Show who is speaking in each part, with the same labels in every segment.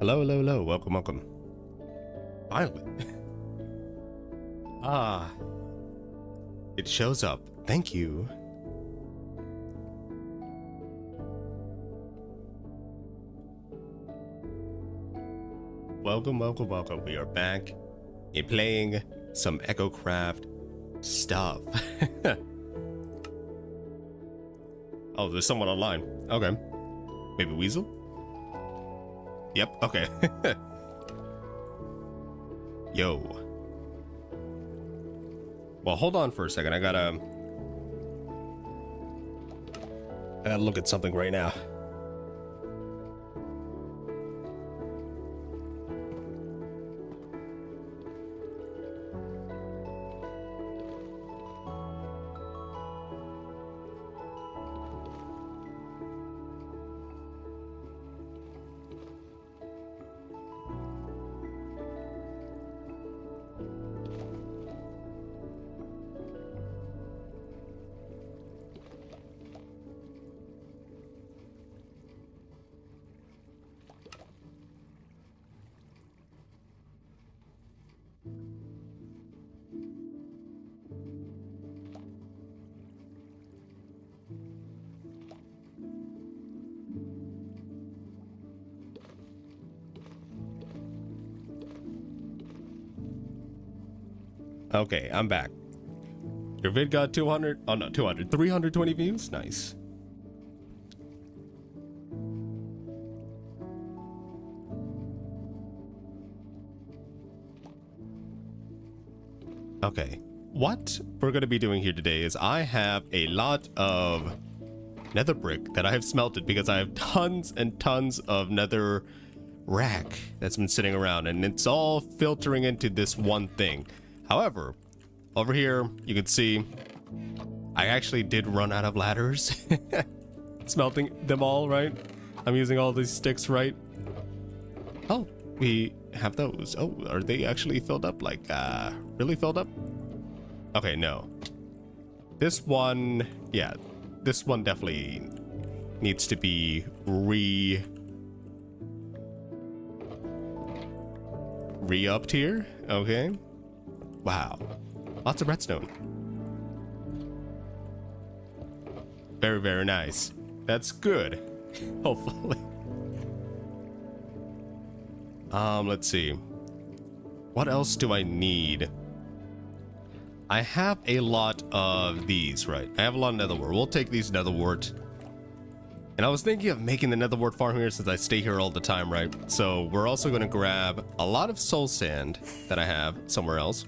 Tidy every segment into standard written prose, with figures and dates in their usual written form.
Speaker 1: Hello, hello, hello. Welcome, welcome. Finally. Ah. It shows up. Thank you. Welcome, welcome, welcome. We are back in playing some EchoCraft stuff. Oh, there's someone online. Okay. Maybe Weasel? Yep, okay. Yo. Well, hold on for a second. I gotta look at something right now. Okay, I'm back. Your vid got 200, oh no, 200, 320 views? Nice. Okay, what we're going to be doing here today is I have a lot of nether brick that I have smelted because I have tons and tons of nether rack that's been sitting around, and it's all filtering into this one thing. However, over here, you can see I actually did run out of ladders. Smelting them all, right? I'm using all these sticks, right? Oh, we have those. Oh, are they actually filled up? Like, really filled up? Okay, no. This one, yeah, this one definitely needs to be re-upped here. Okay. Wow. Lots of redstone. Very, very nice. That's good. Hopefully. Let's see. What else do I need? I have a lot of these, right? I have a lot of nether wart. We'll take these nether wart. And I was thinking of making the nether wart farm here since I stay here all the time, right? So we're also going to grab a lot of soul sand that I have somewhere else.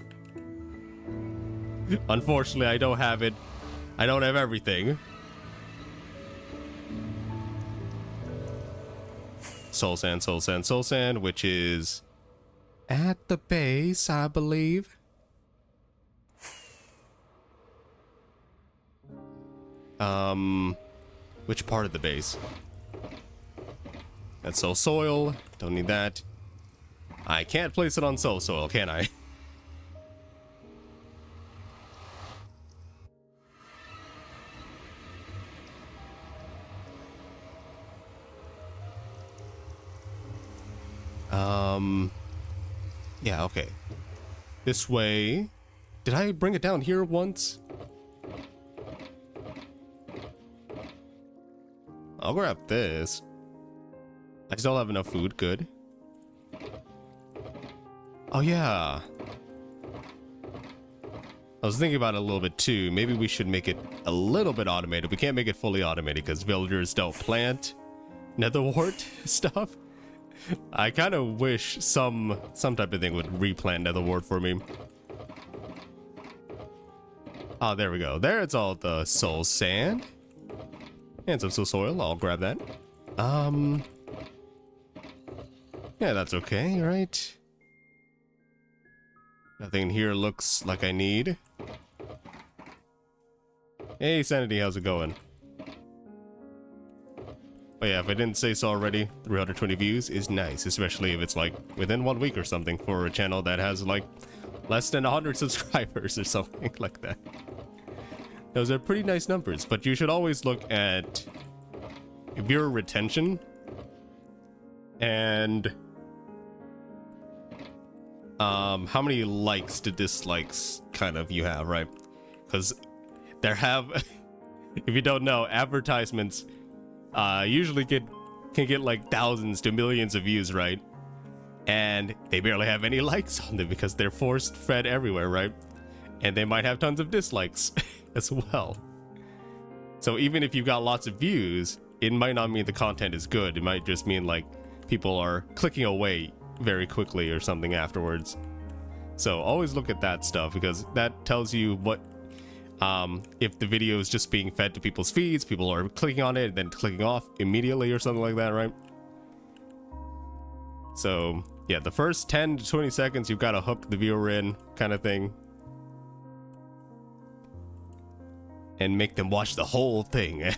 Speaker 1: Unfortunately, I don't have it. I don't have everything. Soul sand, soul sand, soul sand, which is at the base, I believe. Which part of the base? That's soul soil. Don't need that. I can't place it on soul soil, can I? Yeah, okay. This way. Did I bring it down here once? I'll grab this. I still have enough food, good. Oh yeah. I was thinking about it a little bit too. Maybe we should make it a little bit automated. We can't make it fully automated because villagers don't plant nether wart stuff. I kind of wish some type of thing would replant nether wart for me. Oh, there we go. There it's all the soul sand. And some soul soil. I'll grab that. Yeah, that's okay, right? Nothing here looks like I need. Hey, Sanity, how's it going? Oh yeah, if I didn't say so already, 320 views is nice, especially if it's like within 1 week or something for a channel that has like less than 100 subscribers or something like that. Those are pretty nice numbers, but you should always look at viewer retention and how many likes to dislikes kind of you have, right? Because there have, if you don't know, advertisements usually can get like thousands to millions of views, right? And they barely have any likes on them because they're forced fed everywhere, right? And they might have tons of dislikes as well. So even if you've got lots of views, it might not mean the content is good. It might just mean like people are clicking away very quickly or something afterwards. So always look at that stuff, because that tells you what, if the video is just being fed to people's feeds, people are clicking on it and then clicking off immediately or something like that, right? So yeah, the first 10 to 20 seconds, you've got to hook the viewer in kind of thing. And make them watch the whole thing. I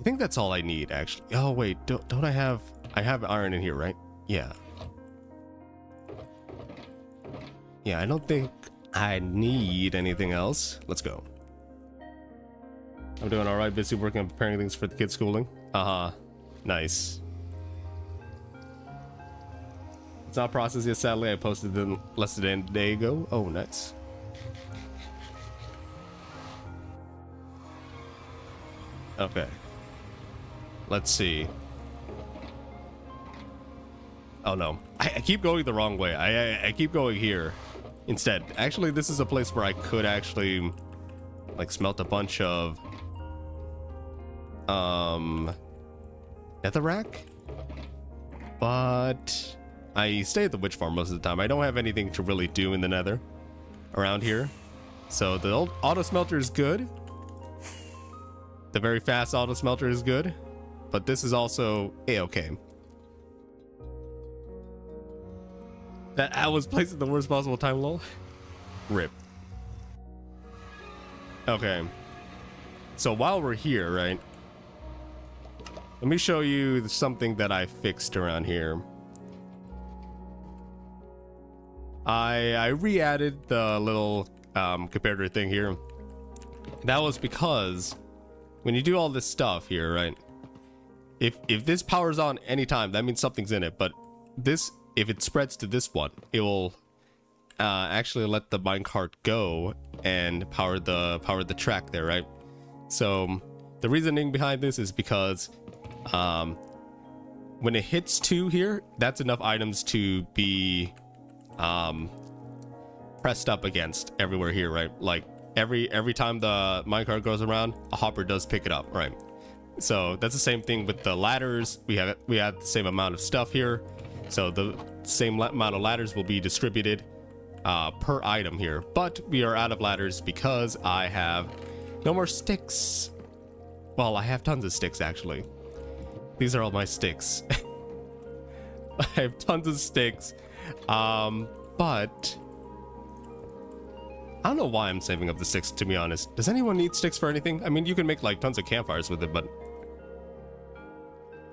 Speaker 1: think that's all I need, actually. Oh wait, don't I have iron in here, right? Yeah. Yeah, I don't think I need anything else. Let's go. I'm doing all right, busy working on preparing things for the kids' schooling. Nice. It's not processed yet, sadly. I posted it less than a day ago. Oh, nice. Okay. Let's see. Oh no. I keep going the wrong way. I keep going here instead. Actually, this is a place where I could actually like smelt a bunch of netherrack. But I stay at the witch farm most of the time. I don't have anything to really do in the nether around here. So the old auto smelter is good. The very fast auto smelter is good, but this is also a-okay. That I was placed at the worst possible time, lol. Rip. Okay. So while we're here, right? Let me show you something that I fixed around here. I re-added the little comparator thing here. That was because when you do all this stuff here, right? If this powers on anytime, that means something's in it. But this, if it spreads to this one, it will actually let the minecart go and power the track there, right? So the reasoning behind this is because when it hits 2 here, that's enough items to be pressed up against everywhere here, right? Like every time the minecart goes around, a hopper does pick it up, right? So that's the same thing with the ladders. We had the same amount of stuff here, so the same amount of ladders will be distributed per item here. But we are out of ladders because I have no more sticks. Well, I have tons of sticks, actually. These are all my sticks. I have tons of sticks, but I don't know why I'm saving up the sticks, to be honest. Does anyone need sticks for anything? I mean, you can make like tons of campfires with it, but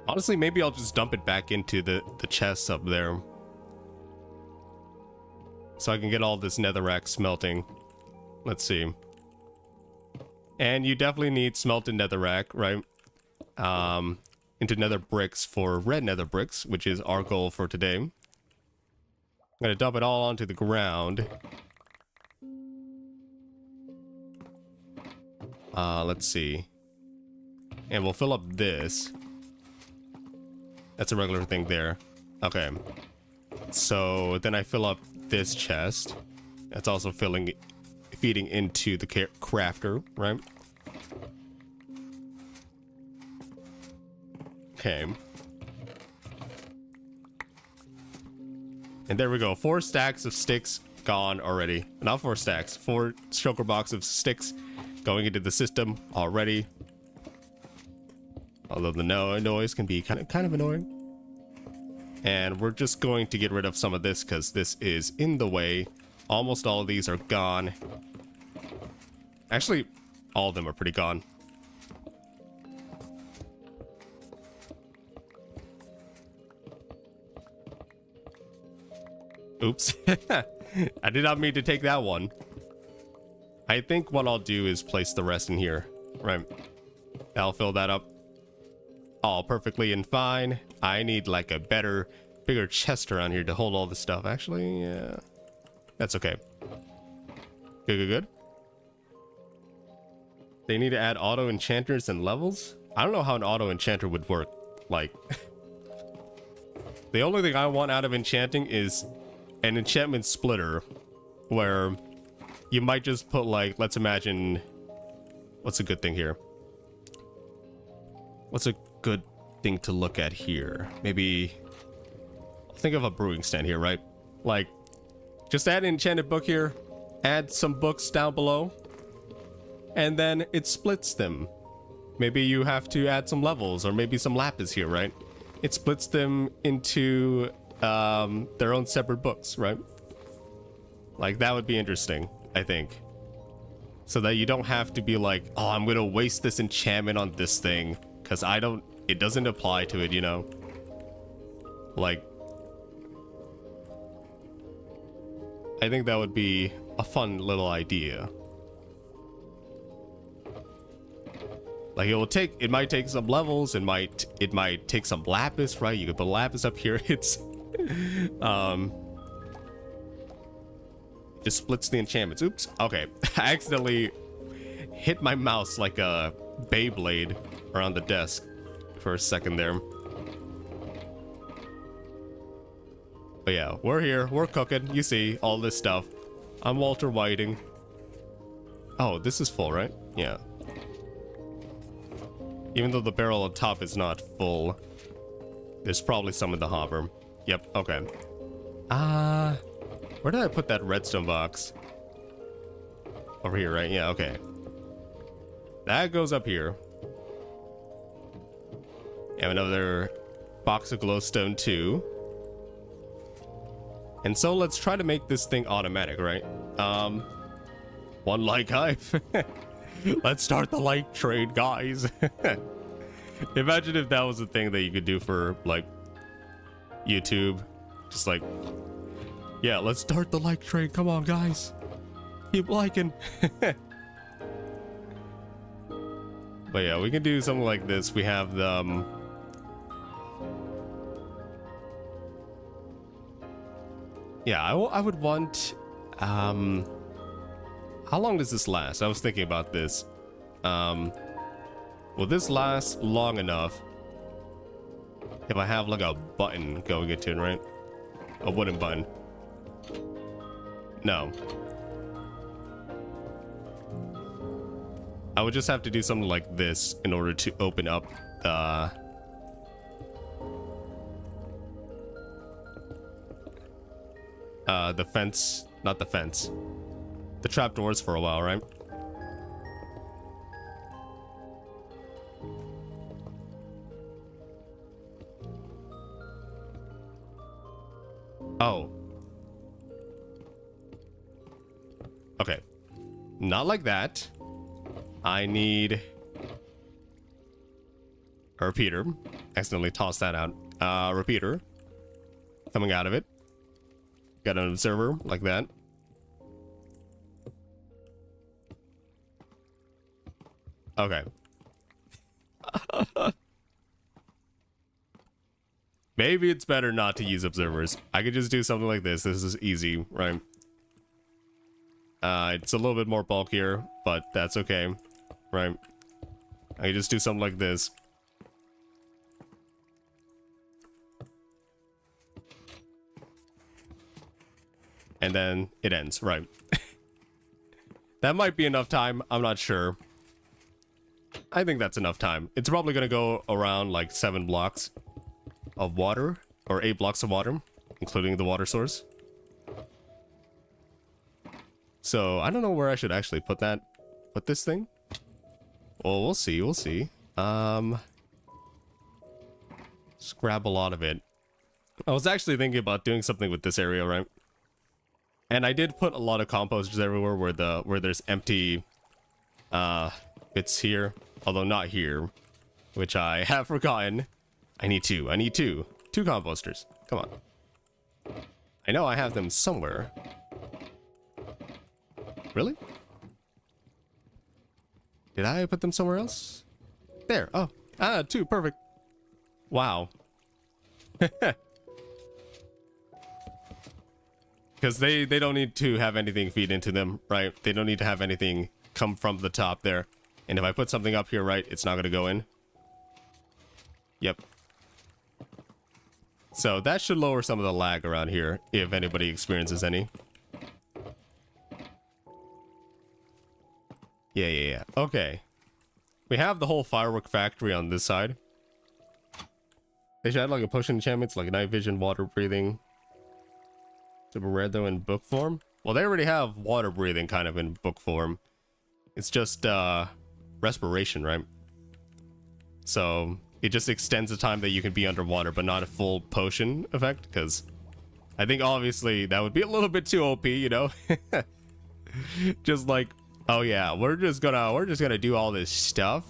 Speaker 1: honestly, maybe I'll just dump it back into the chests up there, so I can get all this netherrack smelting. Let's see. And you definitely need smelted netherrack, right? Into nether bricks for red nether bricks, which is our goal for today. I'm gonna dump it all onto the ground. Let's see. And we'll fill up this. That's a regular thing there. Okay. So then I fill up this chest. That's also feeding into the crafter, right? Okay. And there we go. 4 stacks of sticks gone already. Not 4 stacks. 4 shulker box of sticks going into the system already. Although the noise can be kind of annoying. And we're just going to get rid of some of this because this is in the way. Almost all of these are gone. Actually, all of them are pretty gone. Oops. I did not mean to take that one. I think what I'll do is place the rest in here, right? I'll fill that up all perfectly and fine. I need like a better bigger chest around here to hold all this stuff. Actually, yeah. That's okay. Good, good, good. They need to add auto enchanters and levels? I don't know how an auto enchanter would work. Like, the only thing I want out of enchanting is an enchantment splitter, where you might just put, like, let's imagine, what's a good thing here? What's a good thing to look at here? Maybe, think of a brewing stand here, right? Like, just add an enchanted book here, add some books down below, and then it splits them. Maybe you have to add some levels, or maybe some lapis here, right? It splits them into their own separate books, right? Like, that would be interesting, I think. So that you don't have to be like, oh, I'm gonna waste this enchantment on this thing, because it doesn't apply to it, you know? Like, I think that would be a fun little idea. Like, it might take some levels, it might take some lapis, right? You could put lapis up here. It's just splits the enchantments. Oops. Okay. I accidentally hit my mouse like a Beyblade around the desk for a second there. But yeah, we're here, we're cooking. You see all this stuff. I'm Walter Whiting. Oh, this is full, right? Yeah. Even though the barrel on top is not full, there's probably some in the hopper. Yep, okay. Where did I put that redstone box? Over here, right? Yeah, okay. That goes up here. I have another box of glowstone too. And so let's try to make this thing automatic, right? One like hype. Let's start the like trade, guys. Imagine if that was a thing that you could do for, like, YouTube. Just like, yeah, let's start the like trade. Come on, guys. Keep liking. But yeah, we can do something like this. We have the... yeah, I would want... how long does this last? I was thinking about this. Will this last long enough if I have like a button going into it, right? A wooden button. No. I would just have to do something like this in order to open up the fence, not the fence. The trapdoors for a while, right? Oh. Okay. Not like that. I need a repeater. Accidentally tossed that out. Repeater. Coming out of it. Got an observer like that. Okay. Maybe it's better not to use observers. I could just do something like this. This is easy, right? It's a little bit more bulkier, but that's okay, right? I can just do something like this. And then it ends, right? That might be enough time. I'm not sure. I think that's enough time. It's probably going to go around like 7 blocks of water, or 8 blocks of water, including the water source. So I don't know where I should actually put this thing. Well, we'll see, we'll see. Just grab a lot of it. I was actually thinking about doing something with this area, right? And I did put a lot of composters everywhere where there's empty bits here, although not here, which I have forgotten. I need two composters. Come on. I know I have them somewhere. Really? Did I put them somewhere else? There. Oh, 2, perfect. Wow. Because they don't need to have anything feed into them, right? They don't need to have anything come from the top there. And if I put something up here, right, it's not going to go in. Yep. So that should lower some of the lag around here, if anybody experiences any. Yeah. Okay. We have the whole firework factory on this side. They should add like a potion enchantments, like night vision, water breathing. Super rare though in book form. Well, they already have water breathing kind of in book form. It's just respiration, right? So it just extends the time that you can be underwater, but not a full potion effect. Because I think obviously that would be a little bit too OP, you know? Just like, oh yeah, we're just gonna do all this stuff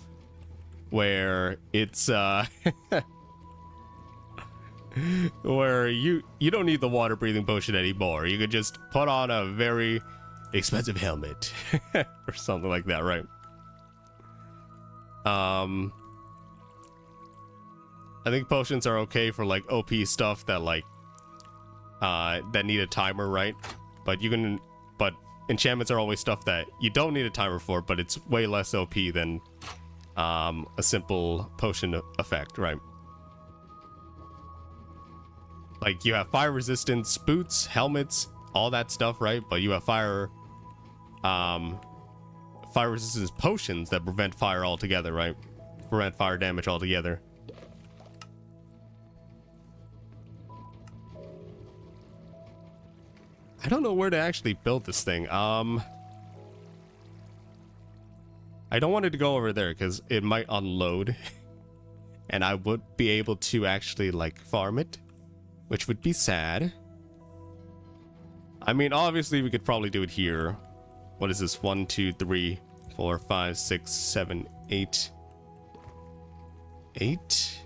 Speaker 1: where it's where you don't need the water breathing potion anymore. You could just put on a very expensive helmet or something like that, right? I think potions are okay for like OP stuff that like that need a timer, right? But enchantments are always stuff that you don't need a timer for, but it's way less OP than a simple potion effect, right? Like you have fire resistance boots, helmets, all that stuff, right? But you have fire resistance potions that prevent fire altogether, right? Prevent fire damage altogether. I don't know where to actually build this thing. I don't want it to go over there because it might unload and I would be able to actually like farm it, which would be sad. I mean, obviously we could probably do it here. What is this? 1, 2, 3, 4, 5, 6, 7, 8. 8?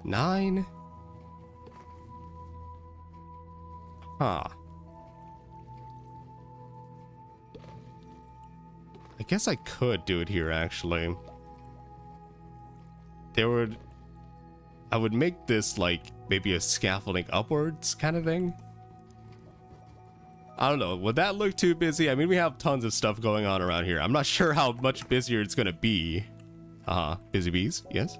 Speaker 1: 9? Huh. I guess I could do it here, actually. I would make this like maybe a scaffolding upwards kind of thing. I don't know. Would that look too busy? I mean, we have tons of stuff going on around here. I'm not sure how much busier it's going to be. Busy bees, yes.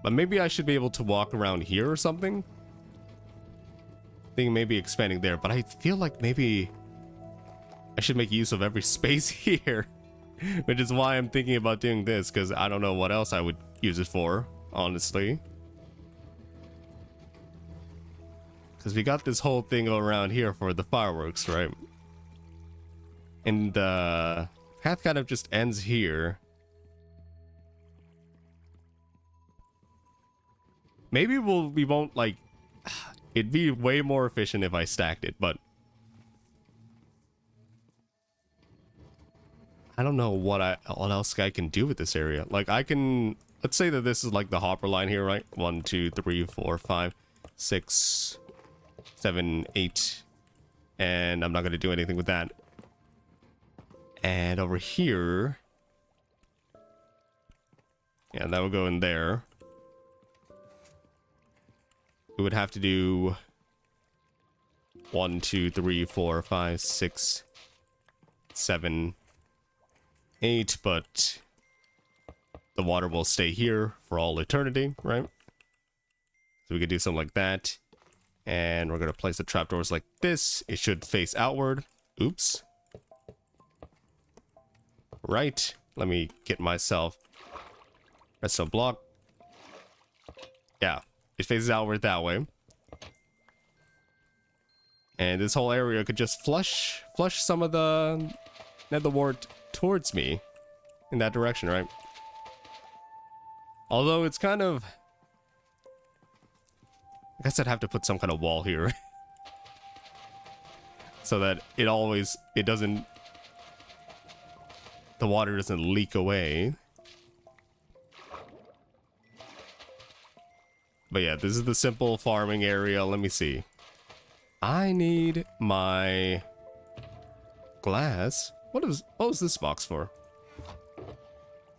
Speaker 1: But maybe I should be able to walk around here or something. Thinking maybe expanding there, but I feel like maybe I should make use of every space here. Which is why I'm thinking about doing this, because I don't know what else I would use it for, honestly. Because we got this whole thing around here for the fireworks, right? And the path kind of just ends here. Maybe we won't like... It'd be way more efficient if I stacked it, but... I don't know what else I can do with this area. Like I can... Let's say that this is like the hopper line here, right? 1, 2, 3, 4, 5, 6... 7, 8, and I'm not going to do anything with that. And over here, yeah, that would go in there. We would have to do 1, 2, 3, 4, 5, 6, 7, 8, but the water will stay here for all eternity, right? So we could do something like that. And we're going to place the trapdoors like this. It should face outward. Oops. Right. Let me get myself redstone block. Yeah. It faces outward that way. And this whole area could just flush some of the nether wart towards me. In that direction, right? Although it's kind of... I guess I'd have to put some kind of wall here. So that it doesn't... The water doesn't leak away. But yeah, this is the simple farming area. Let me see. I need my glass. What was this box for?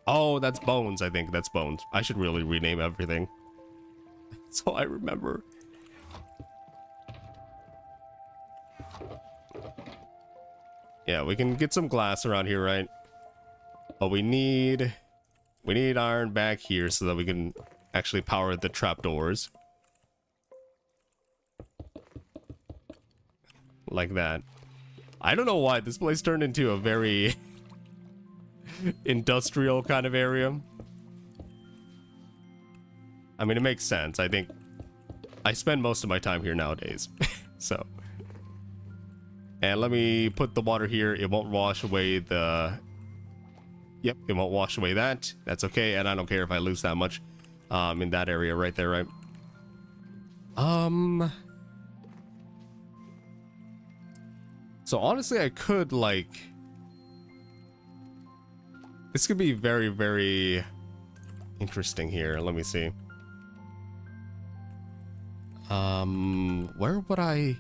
Speaker 1: Oh, that's bones, I think. That's bones. I should really rename everything. So I remember. Yeah, we can get some glass around here, right? But we need iron back here so that we can actually power the trapdoors. Like that. I don't know why this place turned into a very industrial kind of area. I mean, it makes sense. I think I spend most of my time here nowadays. So. And let me put the water here. It won't wash away the... Yep, it won't wash away that. That's okay, and I don't care if I lose that much in that area right there, right? So honestly, I could, like... This could be very, very interesting here. Let me see. Where would I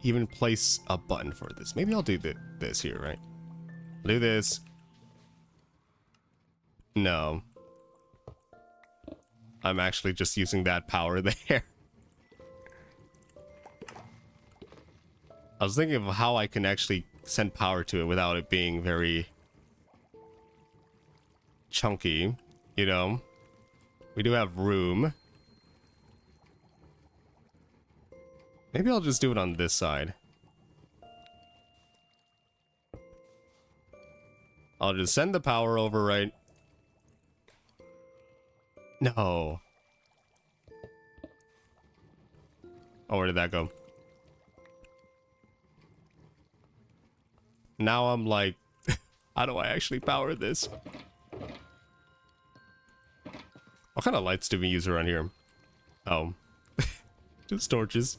Speaker 1: even place a button for this? Maybe I'll do this here, right? I'll do this. No. I'm actually just using that power there. I was thinking of how I can actually send power to it without it being very chunky, you know? We do have room. Maybe I'll just do it on this side. I'll just send the power over, right? No. Oh, where did that go? Now I'm like, how do I actually power this? What kind of lights do we use around here? Oh. Just torches.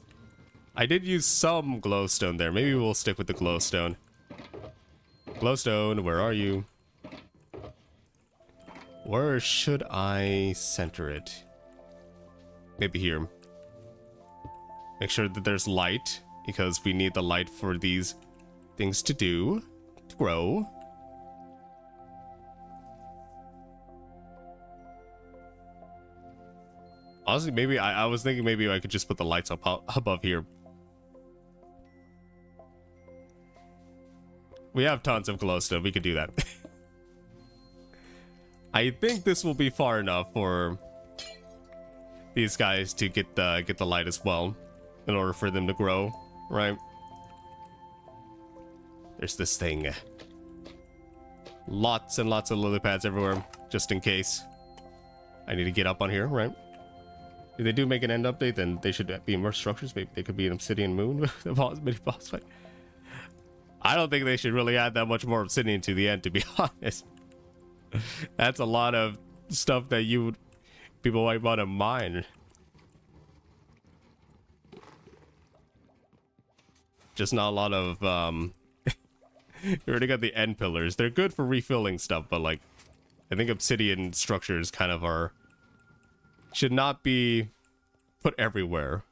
Speaker 1: I did use some glowstone there. Maybe we'll stick with the glowstone. Glowstone, where are you? Where should I center it? Maybe here. Make sure that there's light, because we need the light for these things to grow. Honestly, maybe I was thinking maybe I could just put the lights up above here. We have tons of glowstone. We could do that. I think this will be far enough for these guys to get the light as well, in order for them to grow, right? There's this thing. Lots and lots of lily pads everywhere, just in case I need to get up on here, right? If they do make an end update, then they should be more structures. Maybe they could be an obsidian moon with a mini boss fight. I don't think they should really add that much more obsidian to the end, to be honest. That's a lot of stuff that people might want to mine. Just not a lot of you already got the end pillars. They're good for refilling stuff, but like I think obsidian structures kind of should not be put everywhere.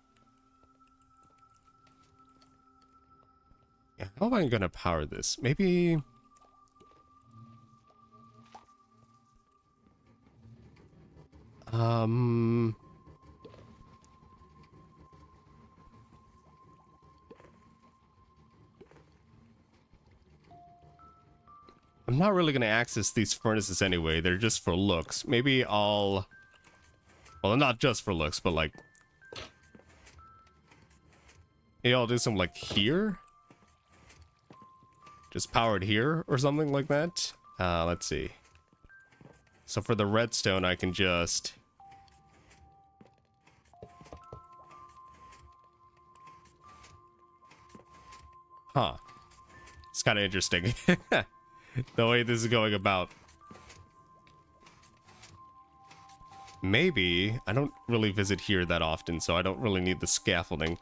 Speaker 1: Yeah, how am I gonna power this? Maybe I'm not really gonna access these furnaces anyway. They're just for looks. Maybe well, not just for looks, but like maybe I'll do some like here. Just powered here or something like that. Let's see. So for the redstone, I can just... Huh. It's kind of interesting. The way this is going about. Maybe... I don't really visit here that often, so I don't really need the scaffolding.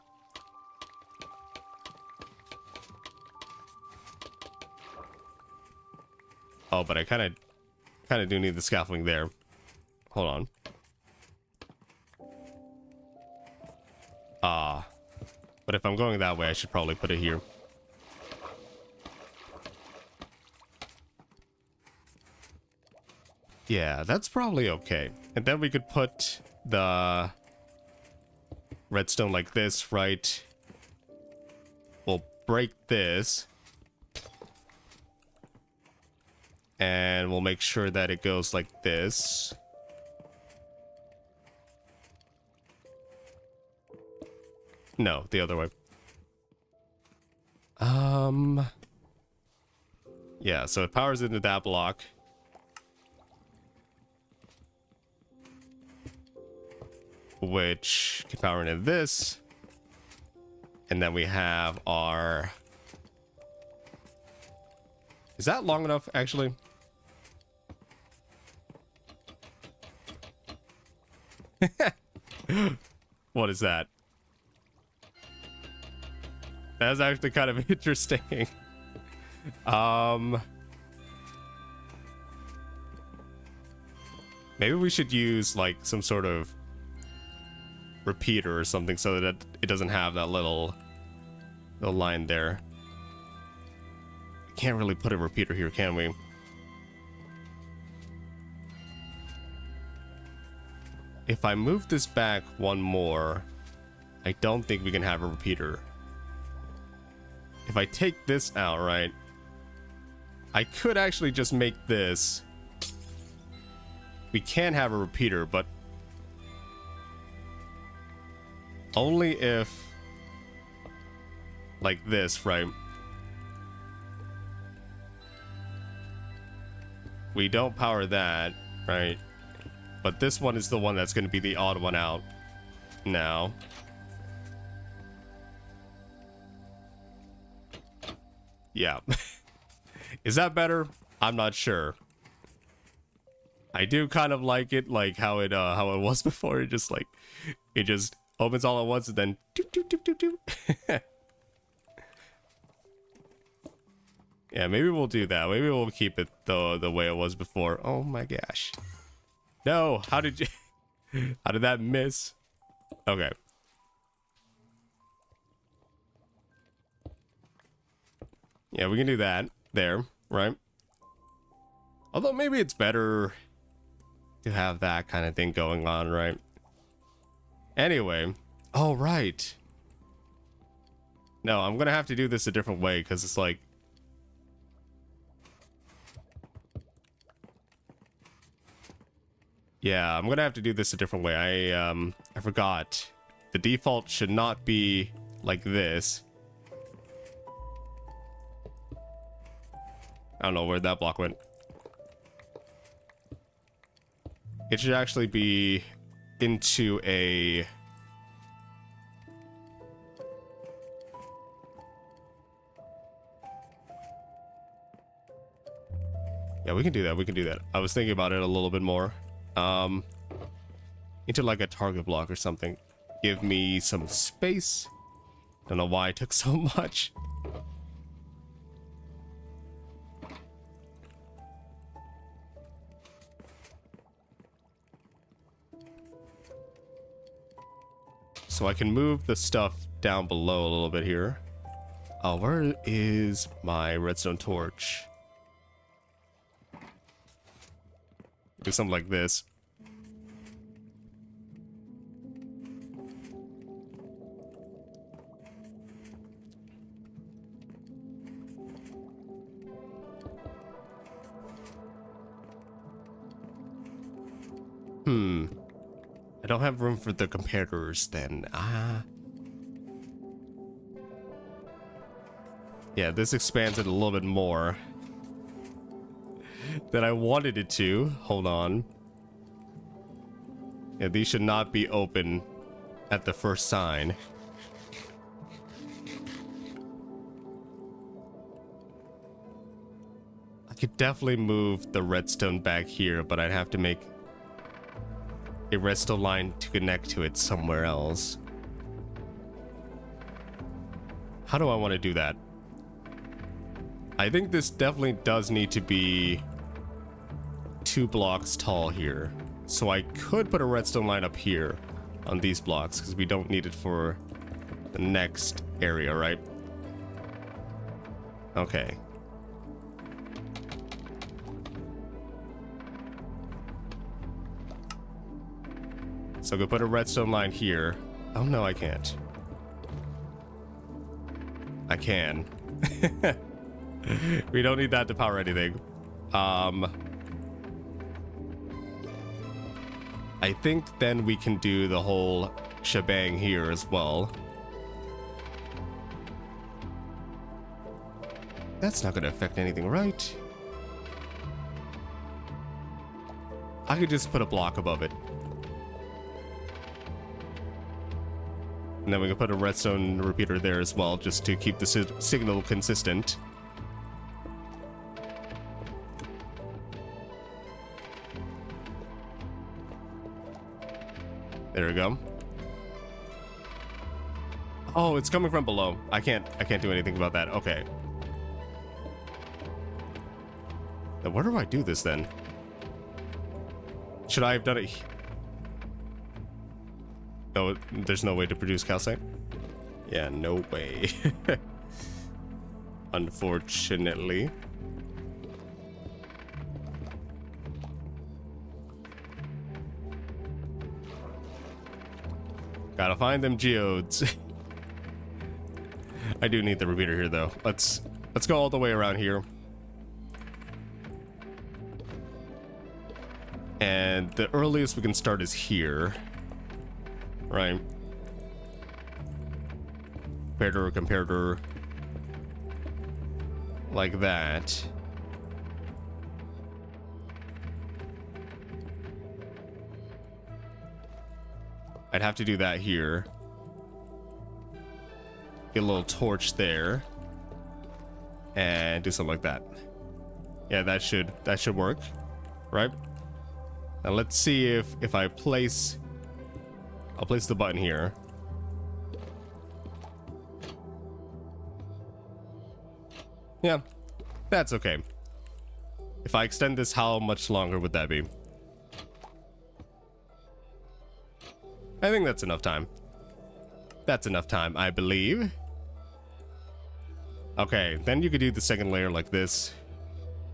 Speaker 1: Oh, but I kind of do need the scaffolding there. Hold on. But if I'm going that way, I should probably put it here. Yeah, that's probably okay. And then we could put the redstone like this, right? We'll break this. And we'll make sure that it goes like this. No, the other way. Yeah, so it powers into that block. Which can power into this. And then we have our... Is that long enough, actually? What is that? That's actually kind of interesting. Maybe we should use like some sort of repeater or something so that it doesn't have that little line there. Can't really put a repeater here, can we? If I move this back one more, I don't think we can have a repeater. If I take this out, right, I could actually just make this. We can have a repeater, but only if like this, right? We don't power that, right? But this one is the one that's going to be the odd one out now. Yeah. Is that better? I'm not sure. I do kind of like it, like how it was before. It just opens all at once and then doop, doop, doop, doop, doop. Yeah, maybe we'll do that. Maybe we'll keep it the way it was before. Oh my gosh. No, how did that miss? Okay. Yeah, we can do that there, right? Although maybe it's better to have that kind of thing going on, right? Anyway, oh right. No, I'm gonna have to do this a different way because it's like, yeah, I'm gonna have to do this a different way. I forgot. The default should not be like this. I don't know where that block went. It should actually be into a... Yeah, we can do that. We can do that. I was thinking about it a little bit more. Into like a target block or something. Give me some space. Don't know why it took so much. So I can move the stuff down below a little bit here. Oh, where is my redstone torch? Do something like this. I don't have room for the comparators then. Yeah, this expands it a little bit more than I wanted it to. Hold on. Yeah, these should not be open at the first sign. I could definitely move the redstone back here, but I'd have to make a redstone line to connect to it somewhere else. How do I want to do that? I think this definitely does need to be 2 blocks tall here. So I could put a redstone line up here on these blocks because we don't need it for the next area, right? Okay. So I could put a redstone line here. Oh no, I can't. I can. We don't need that to power anything. I think then we can do the whole shebang here as well. That's not gonna affect anything, right? I could just put a block above it. And then we can put a redstone repeater there as well, just to keep the signal consistent. There we go. Oh, it's coming from below. I can't do anything about that. Okay. Now where do I do this then? Should I have done it? No, there's no way to produce calcite. Yeah, no way. Unfortunately. Gotta find them geodes. I do need the repeater here though. Let's go all the way around here. And the earliest we can start is here. Right. Comparator. Like that. I'd have to do that here. Get a little torch there. And do something like that. Yeah, that should work. Right? Now let's see if I place... I'll place the button here. Yeah, that's okay. If I extend this, how much longer would that be? I think that's enough time. That's enough time, I believe. Okay, then you could do the second layer like this.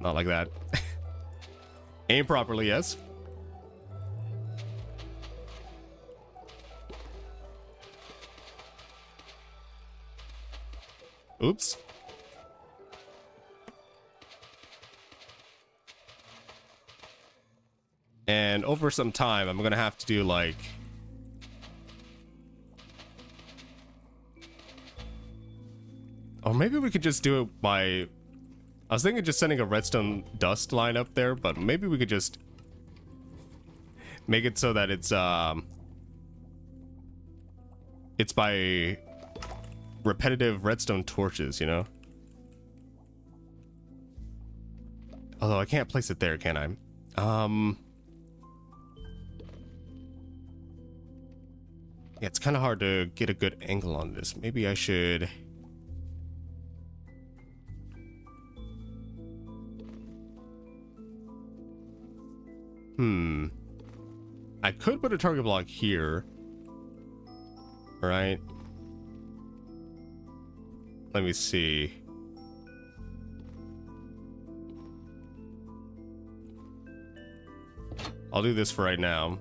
Speaker 1: Not like that. Aim properly, yes. Oops. And over some time, I'm gonna have to do like... Or maybe we could just do it by... I was thinking just sending a redstone dust line up there, but maybe we could just make it so that it's by repetitive redstone torches, you know? Although I can't place it there, can I? Yeah, it's kind of hard to get a good angle on this. Maybe I should... I could put a target block here. Right? Let me see. I'll do this for right now.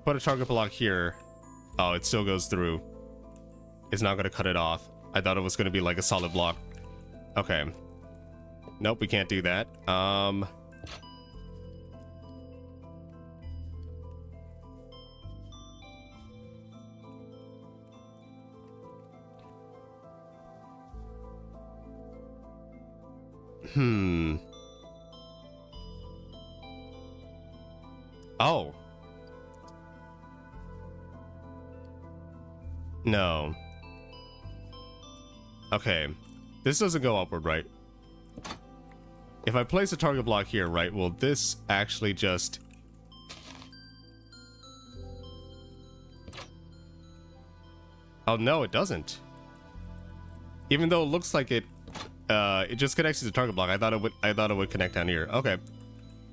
Speaker 1: Put a target block here. Oh, it still goes through. It's not going to cut it off. I thought it was going to be like a solid block. Okay. Nope, we can't do that. Oh. No. Okay. This doesn't go upward, right? If I place a target block here, right, will this actually just... Oh, no, it doesn't. Even though it looks like it just connects to the target block. I thought it would connect down here. Okay.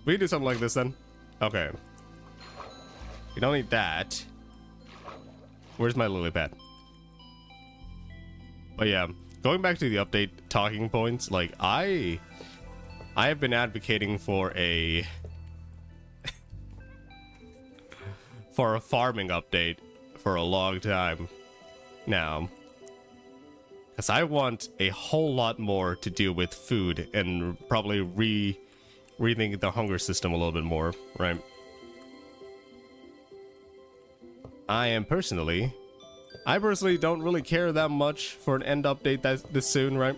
Speaker 1: We can do something like this then. Okay. We don't need that. Where's my lily pad? But yeah, going back to the update talking points, like I have been advocating for a for a farming update for a long time now. Because I want a whole lot more to do with food and probably rethink the hunger system a little bit more, right? I personally don't really care that much for an end update this soon, right?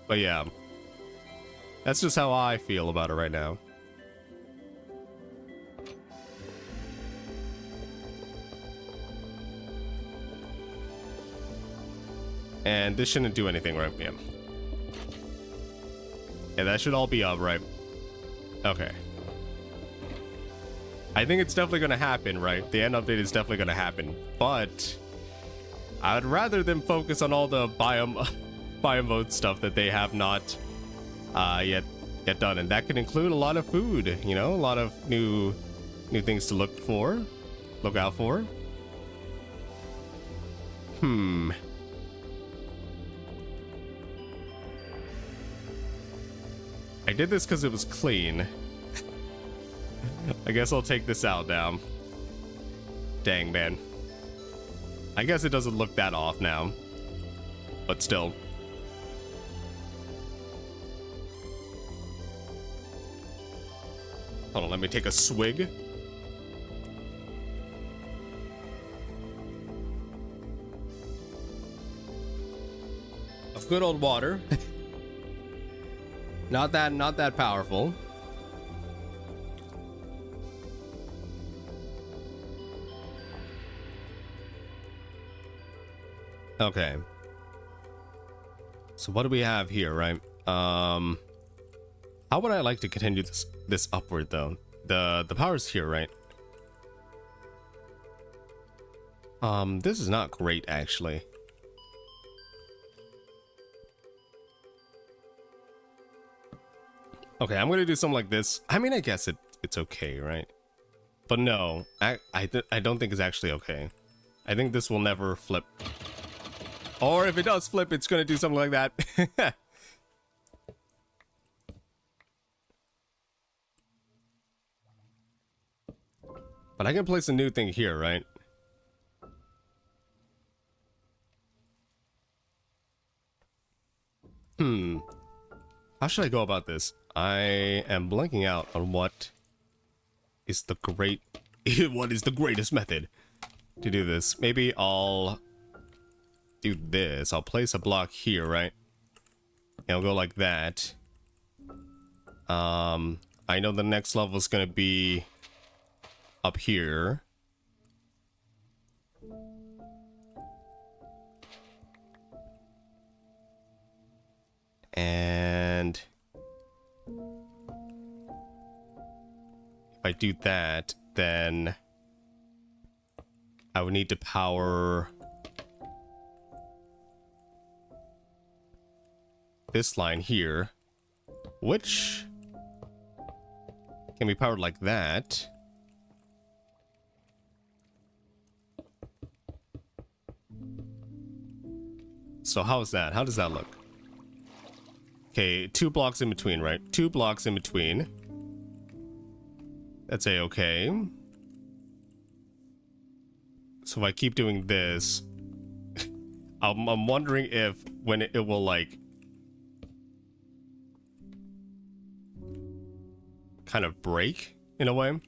Speaker 1: But yeah, that's just how I feel about it right now. And this shouldn't do anything, right? Yeah. Yeah, that should all be up, right? Okay. I think it's definitely going to happen, right? The end update is definitely going to happen. But I would rather them focus on all the biome mode stuff that they have not yet done. And that could include a lot of food, you know? A lot of new things to look out for. I did this because it was clean. I guess I'll take this out now. Dang, man. I guess it doesn't look that off now. But still. Hold on, let me take a swig. Of good old water. Not that powerful. Okay. So what do we have here, right? How would I like to continue this upward though? The power's here, right? This is not great actually. Okay, I'm gonna do something like this. I mean, I guess it's okay, right? But no, I don't think it's actually okay. I think this will never flip. Or if it does flip, it's gonna do something like that. But I can place a new thing here, right? How should I go about this? I am blanking out on what is the greatest method to do this. Maybe I'll do this. I'll place a block here, right? And I'll go like that. I know the next level is gonna be up here. And if I do that, then I would need to power this line here, which can be powered like that. So how is that? How does that look? Okay, 2 blocks in between, right? 2 blocks in between. That's a-okay. So if I keep doing this, I'm wondering if when it will like kind of break in a way.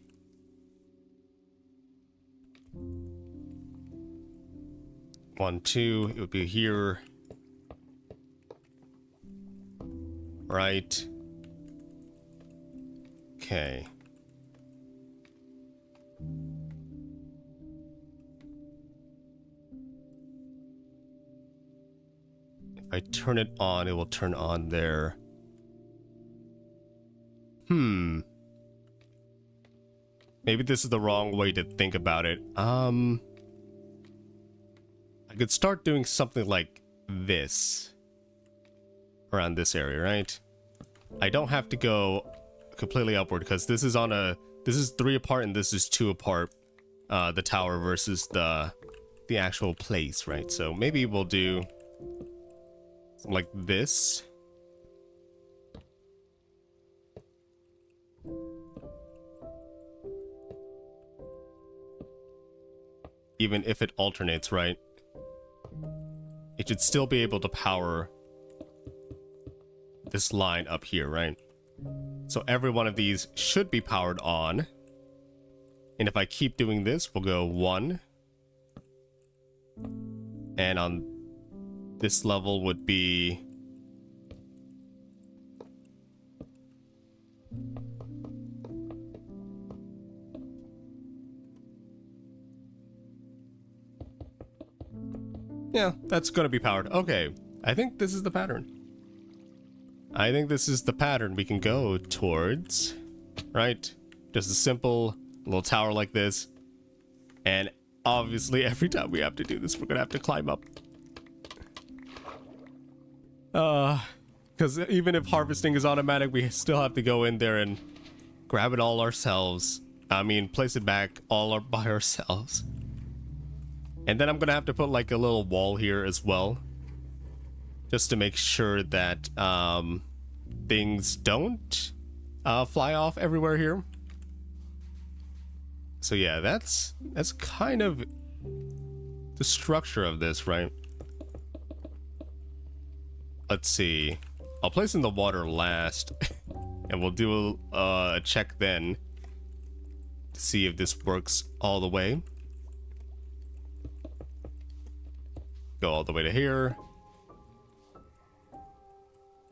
Speaker 1: One, two, it would be here. Right. Okay. If I turn it on, it will turn on there. Maybe this is the wrong way to think about it. I could start doing something like this. Around this area, right? I don't have to go completely upward because this is 3 apart and this is 2 apart. The tower versus the actual place, right? So maybe we'll do something like this. even if it alternates, right? It should still be able to power this line up here, right? So every one of these should be powered on. And if I keep doing this, we'll go 1. And on this level would be... yeah, that's going to be powered. Okay, I think this is the pattern. I think this is the pattern we can go towards, right? Just a simple little tower like this. And obviously every time we have to do this, we're gonna have to climb up. Because even if harvesting is automatic, we still have to go in there and grab it all ourselves. I mean, place it back all by ourselves. And then I'm gonna have to put like a little wall here as well, just to make sure that things don't fly off everywhere here. So yeah, that's kind of the structure of this, right? Let's see. I'll place in the water last, and we'll do a check then to see if this works all the way. Go all the way to here.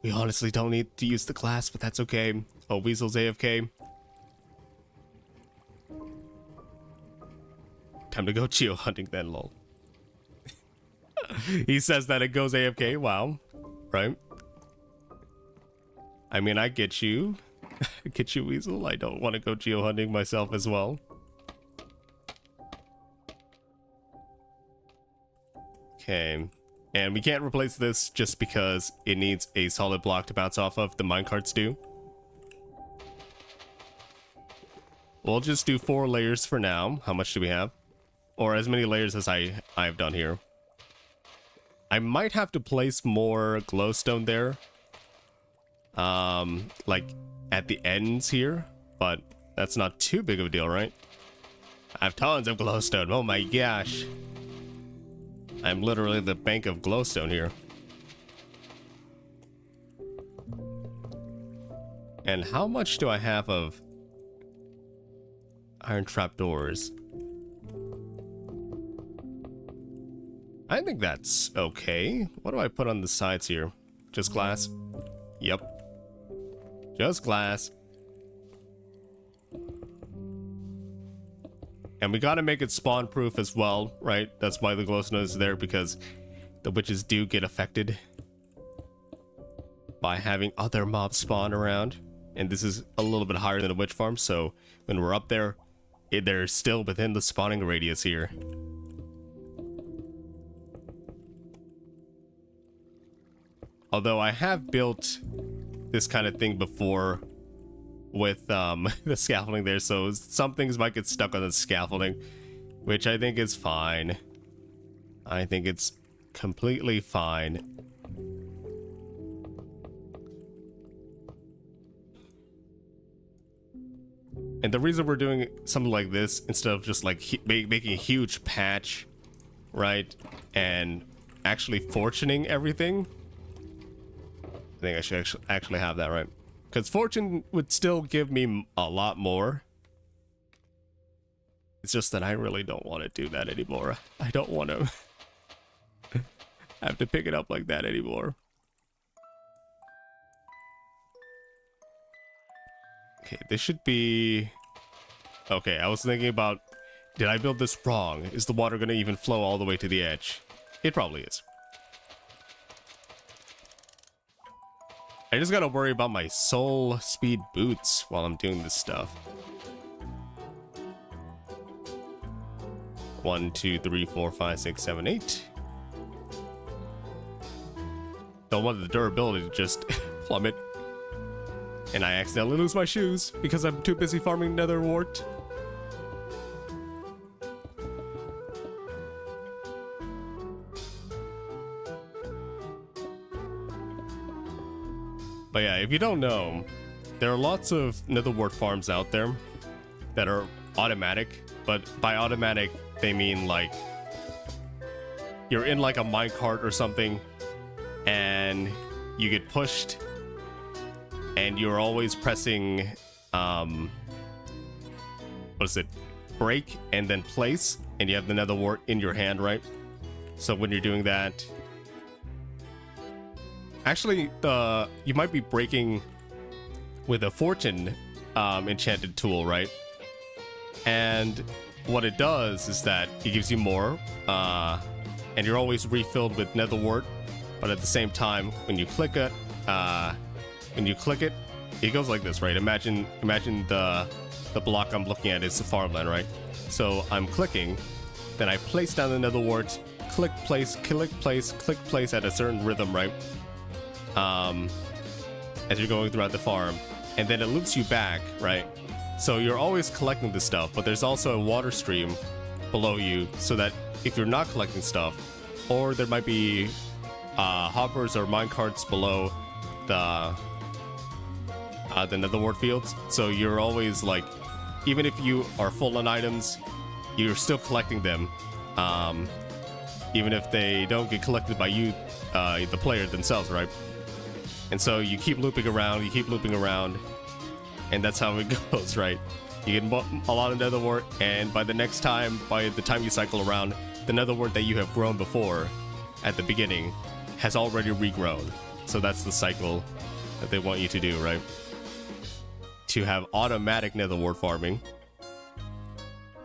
Speaker 1: We honestly don't need to use the glass, but that's okay. Oh, Weasel's AFK. Time to go geo hunting then, lol. He says that it goes AFK. Wow. Right? I mean, I get you. I get you, Weasel. I don't want to go geo hunting myself as well. Okay. And we can't replace this just because it needs a solid block to bounce off of. The minecarts do. We'll just do 4 layers for now. How much do we have? Or as many layers as I've done here. I might have to place more glowstone there. Like at the ends here. But that's not too big of a deal, right? I have tons of glowstone. Oh my gosh. I'm literally the bank of glowstone here. And how much do I have of iron trapdoors? I think that's okay. What do I put on the sides here? Just glass? Yep. Just glass. And we gotta make it spawn proof as well, right? That's why the glowstone is there, because the witches do get affected by having other mobs spawn around. And this is a little bit higher than a witch farm, so when we're up there, they're still within the spawning radius here. Although I have built this kind of thing before with the scaffolding there, so some things might get stuck on the scaffolding, which I think is fine. I think it's completely fine. And the reason we're doing something like this instead of just like making a huge patch, right, and actually fortuning everything, I think I should actually have that right. Because fortune would still give me a lot more. It's just that I really don't want to do that anymore. I don't want to have to pick it up like that anymore. Okay, this should be... Okay, I was thinking about... Did I build this wrong? Is the water going to even flow all the way to the edge? It probably is. I just gotta worry about my soul speed boots while I'm doing this stuff. 1, 2, 3, 4, 5, 6, 7, 8. Don't want the durability to just plummet. And I accidentally lose my shoes because I'm too busy farming nether wart. But yeah, if you don't know, there are lots of nether wart farms out there that are automatic, but by automatic, they mean like you're in like a minecart or something and you get pushed and you're always pressing, what is it? Break and then place, and you have the nether wart in your hand, right? So when you're doing that, actually, you might be breaking with a fortune enchanted tool, right? And what it does is that it gives you more, and you're always refilled with nether wart. But at the same time, when you click it, it goes like this, right? Imagine the block I'm looking at is the farmland, right? So I'm clicking, then I place down the nether wart, click place, click place, click place at a certain rhythm, right? As you're going throughout the farm, and then it loops you back, right? So you're always collecting this stuff, but there's also a water stream below you, so that if you're not collecting stuff, or there might be hoppers or minecarts below the nether wart fields, so you're always like, even if you are full on items, you're still collecting them, even if they don't get collected by you, the player themselves, right? And so you keep looping around, and that's how it goes, right? You get a lot of nether wart, and by the time you cycle around, the nether wart that you have grown before at the beginning has already regrown. So that's the cycle that they want you to do, right? To have automatic nether wart farming.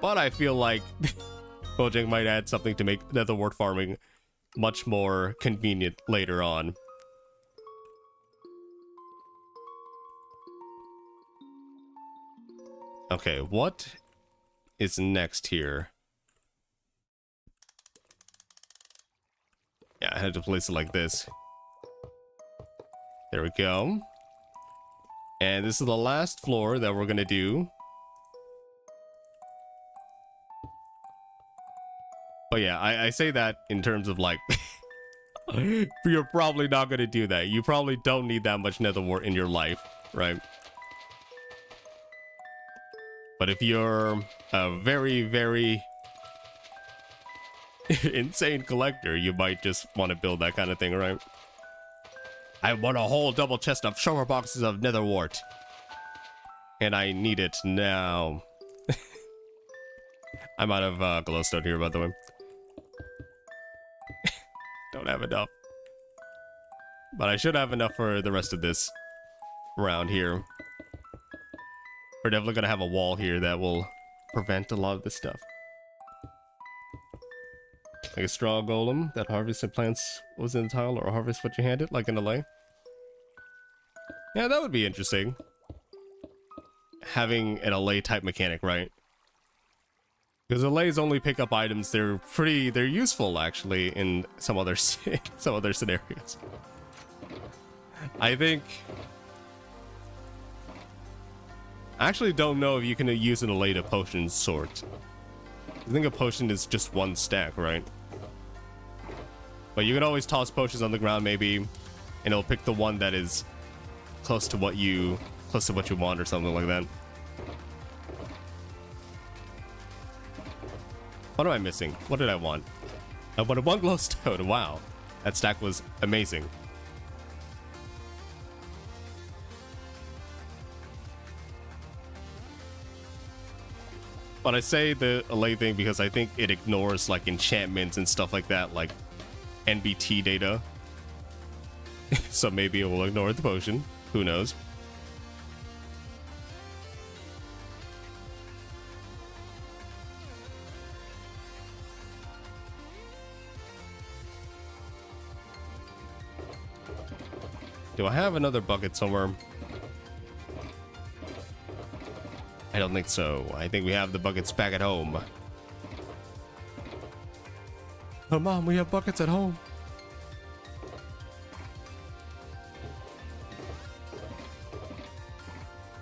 Speaker 1: But I feel like Mojang might add something to make nether wart farming much more convenient later on. Okay, what is next here? Yeah, I had to place it like this. There we go. And this is the last floor that we're gonna do. But yeah, I say that in terms of like, you're probably not gonna do that. You probably don't need that much nether wart in your life, right? But if you're a very, very insane collector, you might just want to build that kind of thing, right? I want a whole double chest of shower boxes of nether wart. And I need it now. I'm out of glowstone here, by the way. Don't have enough. But I should have enough for the rest of this round here. We're definitely going to have a wall here that will prevent a lot of this stuff. Like a straw golem that harvests and plants what was in the tile, or harvest what you handed, like in LA. Yeah, that would be interesting. Having an LA type mechanic, right? Because LA's only pick up items, they're useful actually in some other scenarios. I actually don't know if you can use an LA to potion sort. I think a potion is just one stack, right? But you can always toss potions on the ground maybe, and it'll pick the one that is close to what you want or something like that. What am I missing? What did I want? I wanted one glowstone. Wow. That stack was amazing. But I say the LA thing because I think it ignores like enchantments and stuff like that, like NBT data. So maybe it will ignore the potion. Who knows? Do I have another bucket somewhere? I don't think so. I think we have the buckets back at home. Oh, Mom, we have buckets at home.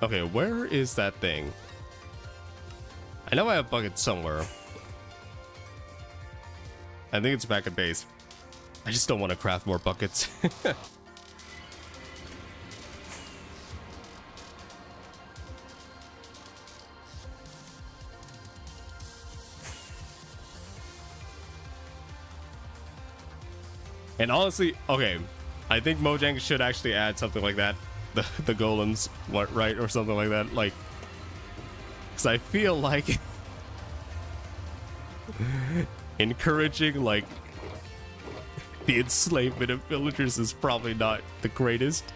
Speaker 1: Okay, where is that thing? I know I have buckets somewhere. I think it's back at base. I just don't want to craft more buckets. And honestly, okay, I think Mojang should actually add something like that. The golems, what, right? Or something like that. Like, because I feel like encouraging, like, the enslavement of villagers is probably not the greatest.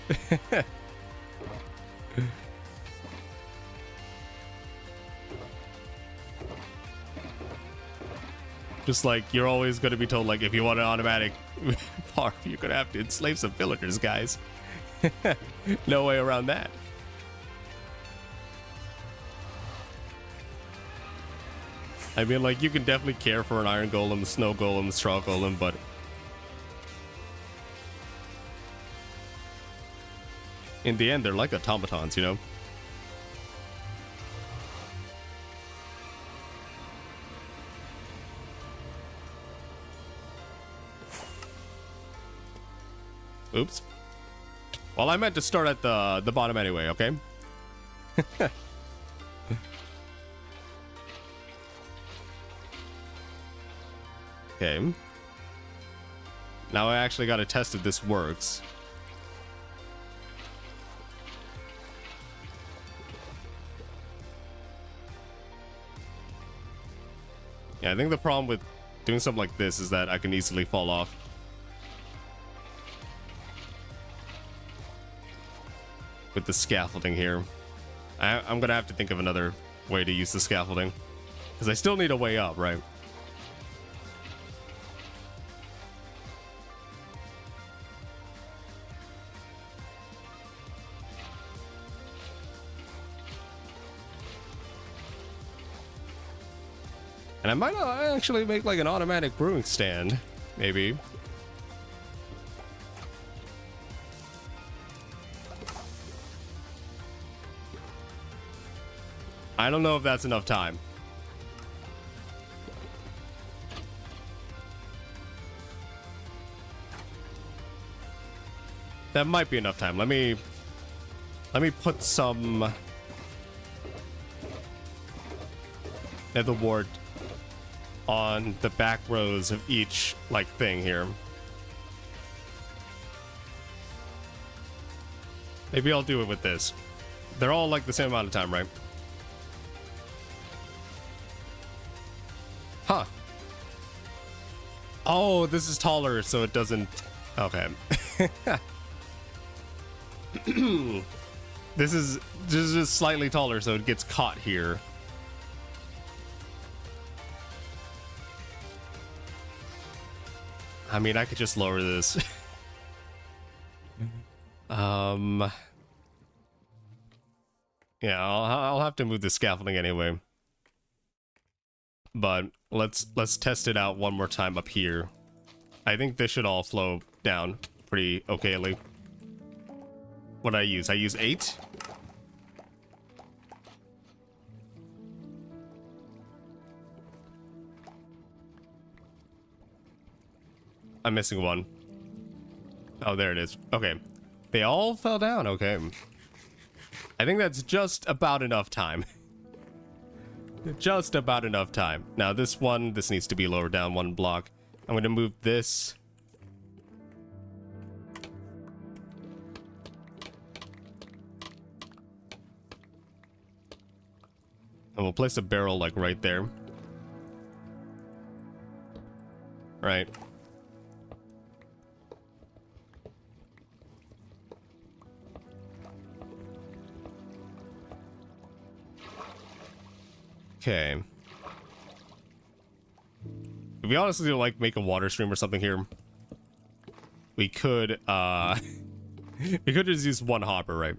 Speaker 1: Just like, you're always going to be told, like, if you want an automatic farm, you're going to have to enslave some villagers, guys. No way around that. I mean, like, you can definitely care for an iron golem, snow golem, straw golem, but in the end, they're like automatons, you know? Oops. Well, I meant to start at the bottom anyway, okay? Okay. Now I actually got to test if this works. Yeah, I think the problem with doing something like this is that I can easily fall off. With the scaffolding here. I'm gonna have to think of another way to use the scaffolding. Because I still need a way up, right? And I might actually make like an automatic brewing stand, maybe. I don't know if that's enough time. That might be enough time. Let me put some nether wart on the back rows of each like thing here. Maybe I'll do it with this. They're all like the same amount of time, right? Huh. Oh, this is taller, so it doesn't... Okay. This is just slightly taller, so it gets caught here. I mean, I could just lower this. Yeah, I'll have to move the scaffolding anyway. But let's test it out one more time up here. I think this should all flow down pretty okayly. What I use 8. I'm missing one. Oh, there it is. Okay. They all fell down. Okay. I think that's just about enough time. Just about enough time. Now this needs to be lowered down 1 block. I'm going to move this. And we'll place a barrel like right there. Right. Okay. If we honestly like make a water stream or something here, we could we could just use 1 hopper, right?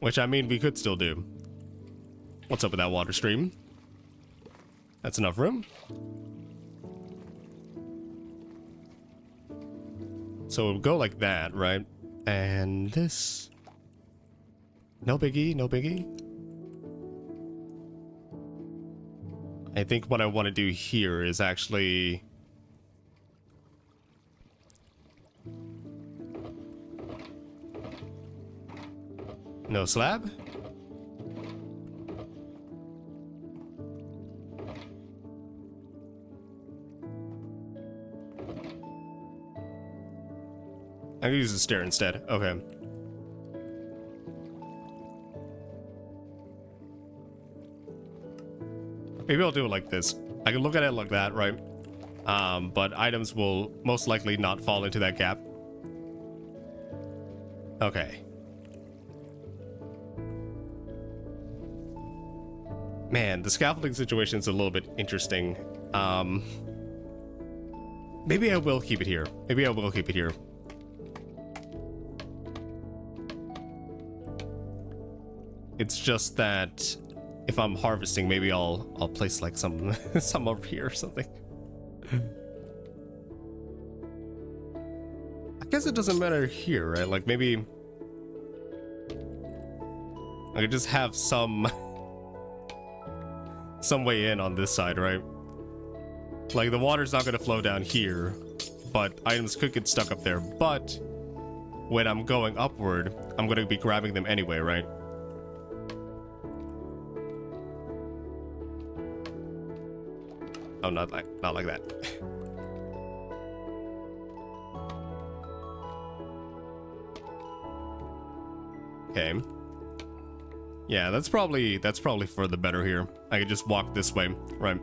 Speaker 1: Which I mean we could still do. What's up with that water stream? That's enough room. So we'll go like that, right? And this. No biggie, no biggie. I think what I want to do here is actually... No slab? I'm gonna use the stair instead. Okay. Maybe I'll do it like this. I can look at it like that, right? But items will most likely not fall into that gap. Okay. Man, the scaffolding situation is a little bit interesting. Maybe I will keep it here. Maybe I will keep it here. It's just that if I'm harvesting, maybe I'll place like some some over here or something. I guess it doesn't matter here, right? Like maybe I could just have some way in on this side, right? Like the water's not gonna flow down here, but items could get stuck up there. But when I'm going upward, I'm gonna be grabbing them anyway, right? Oh, not like that. Okay. Yeah, that's probably for the better here. I could just walk this way, right?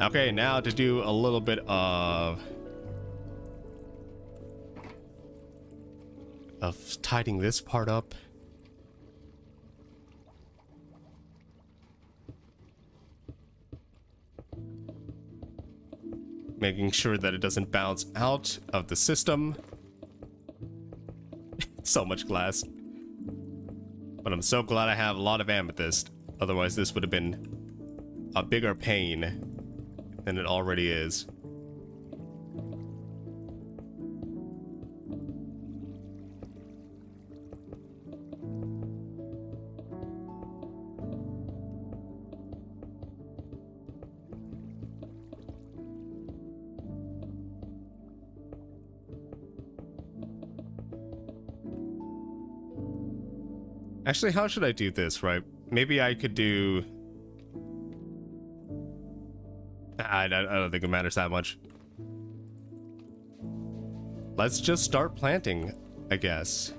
Speaker 1: Okay, now to do a little bit of tidying this part up. Making sure that it doesn't bounce out of the system. So much glass. But I'm so glad I have a lot of amethyst. Otherwise, this would have been a bigger pain than it already is. Actually, how should I do this, right? Maybe I could do... I don't think it matters that much. Let's just start planting, I guess.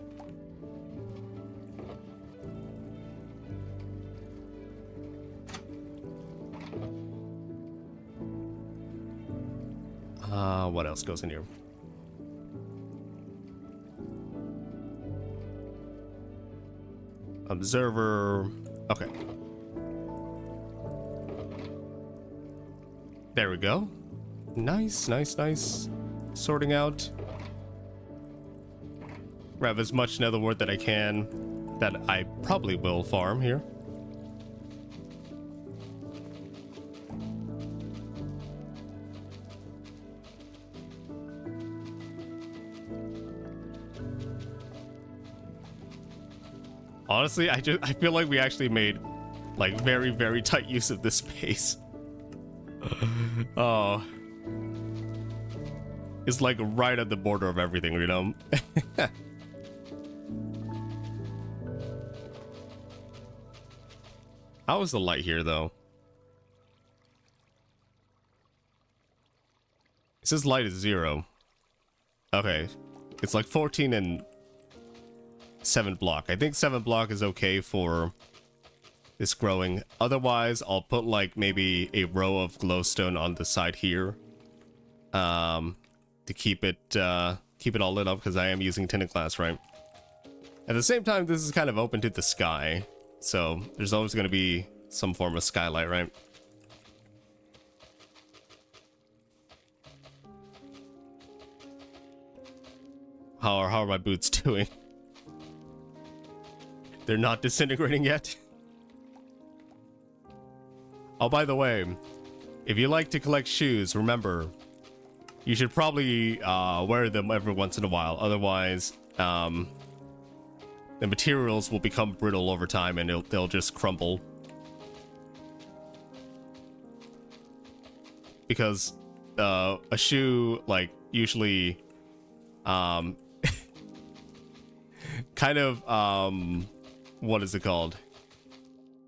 Speaker 1: What else goes in here? Observer. Okay. There we go. Nice, nice, nice. Sorting out. Grab as much nether wart that I can. That I probably will farm here. Honestly, I feel like we actually made like very, very tight use of this space. Oh. It's like right at the border of everything, you know? How is the light here, though? It says light is 0. Okay. It's like 14 and 7 block. I think 7 block is okay for this growing. Otherwise, I'll put like maybe a row of glowstone on the side here. To keep it all lit up, because I am using tinted glass, right? At the same time, this is kind of open to the sky, so there's always going to be some form of skylight, right? How are my boots doing? They're not disintegrating yet? Oh, by the way, if you like to collect shoes, remember, you should probably wear them every once in a while. Otherwise, the materials will become brittle over time and they'll just crumble. Because a shoe, like, usually kind of what is it called?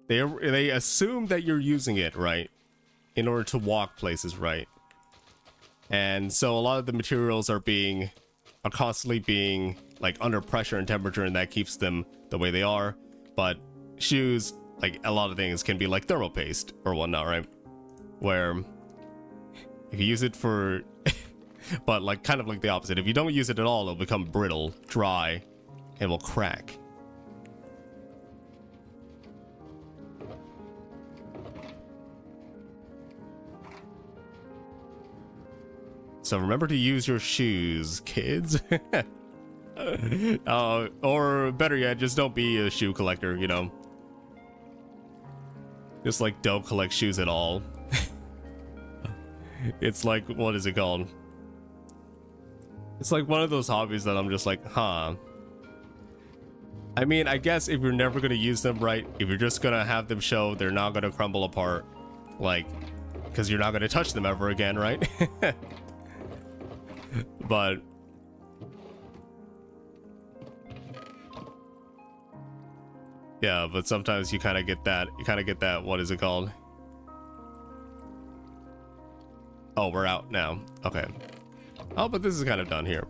Speaker 1: They assume that you're using it, right? In order to walk places, right? And so a lot of the materials are being are constantly being like under pressure and temperature, and that keeps them the way they are. But shoes, like a lot of things, can be like thermal paste or whatnot, right? Where if you use it for but like kind of like the opposite, if you don't use it at all, it'll become brittle, dry, and will crack. So remember to use your shoes, kids. Or better yet, just don't be a shoe collector, you know. Just like don't collect shoes at all. It's like, what is it called? It's like one of those hobbies that I'm just like, huh. I mean, I guess if you're never gonna use them, right? If you're just gonna have them show, they're not gonna crumble apart, like, because you're not gonna touch them ever again, right? But yeah, but sometimes you kind of get that. What is it called? Oh, we're out now. Okay. Oh, but this is kind of done here.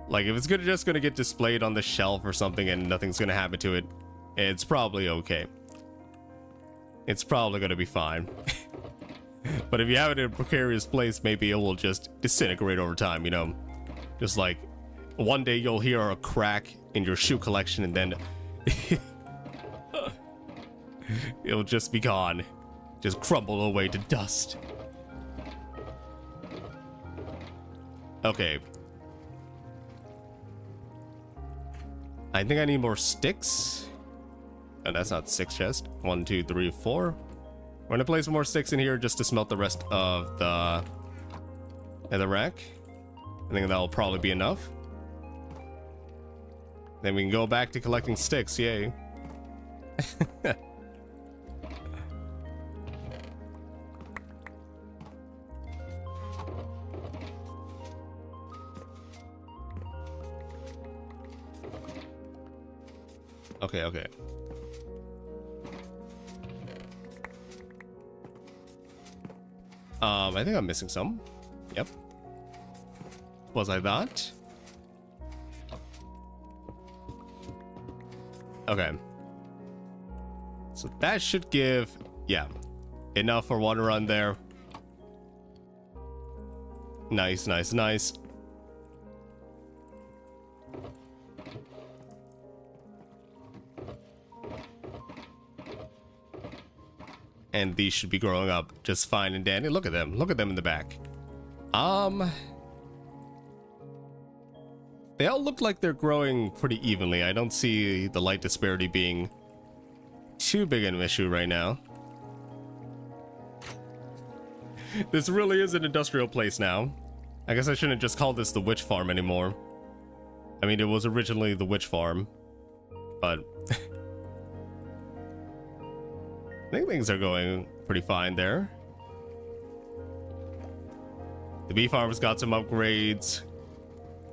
Speaker 1: Like, if it's just gonna get displayed on the shelf or something and nothing's gonna happen to it, it's probably okay. It's probably gonna be fine. But if you have it in a precarious place, maybe it will just disintegrate over time, you know? Just like, one day you'll hear a crack in your shoe collection and then it'll just be gone. Just crumble away to dust. Okay. I think I need more sticks. Oh, that's not 6 chests. 1, 2, 3, 4. We're gonna place more sticks in here just to smelt the rest of the rack. I think that'll probably be enough. Then we can go back to collecting sticks. Yay. Okay. I think I'm missing some. Yep. Was I that? Okay. So that should give, yeah, enough for one run there. Nice. And these should be growing up just fine and dandy. Look at them in the back. They all look like they're growing pretty evenly. I don't see the light disparity being too big an issue right now. This really is an industrial place now. I guess I shouldn't just call this the witch farm anymore. I mean, it was originally the witch farm, but I think things are going pretty fine there. The bee farm's got some upgrades.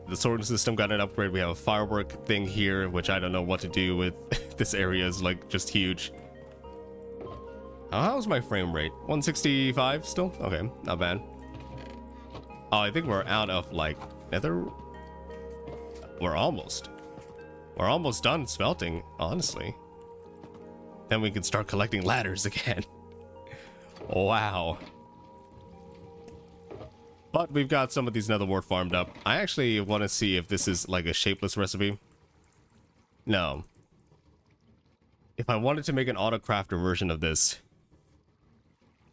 Speaker 1: The sorting system got an upgrade. We have a firework thing here, which I don't know what to do with. This area is like just huge. How's my frame rate? 165 still? Okay, not bad. Oh, I think we're out of like nether. We're almost done smelting, honestly. Then we can start collecting ladders again. Wow. But we've got some of these nether wart farmed up. I actually want to see if this is like a shapeless recipe. No. If I wanted to make an EchoCraft version of this,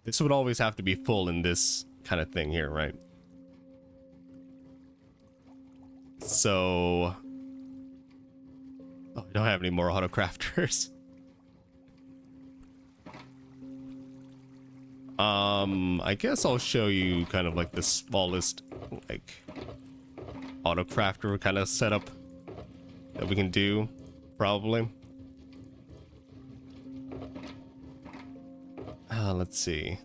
Speaker 1: this would always have to be full in this kind of thing here, right? So... oh, I don't have any more EchoCrafters. I guess I'll show you kind of like the smallest, like, EchoCrafter kind of setup that we can do, probably. Let's see.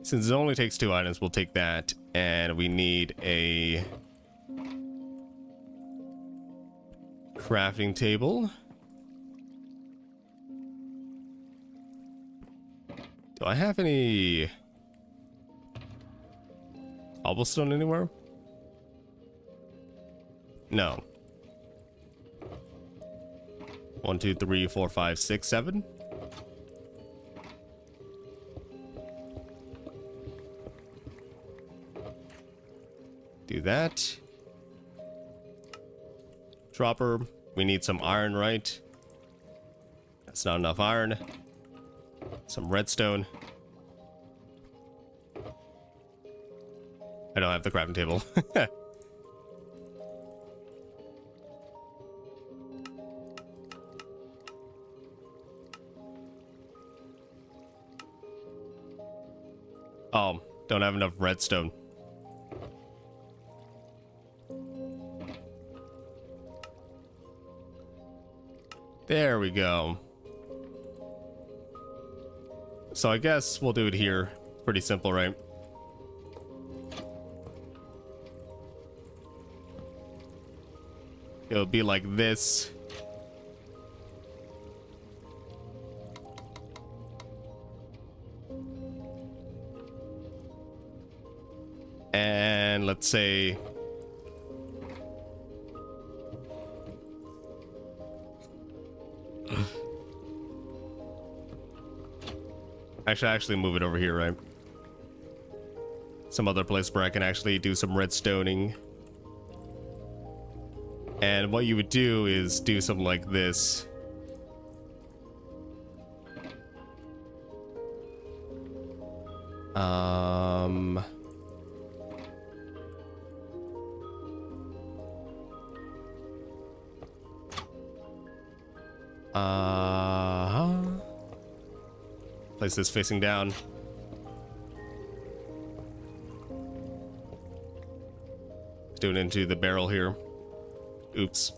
Speaker 1: Since it only takes 2 items, we'll take that, and we need a crafting table. Do I have any cobblestone anywhere? No. 1, 2, 3, 4, 5, 6, 7. Do that. Dropper. We need some iron, right? That's not enough iron. Some redstone. I don't have the crafting table. Oh, don't have enough redstone. There we go. So I guess we'll do it here. Pretty simple, right? It'll be like this. And let's say actually move it over here, right? Some other place where I can actually do some redstoning. And what you would do is do something like this. Place this facing down. Do it into the barrel here. Oops.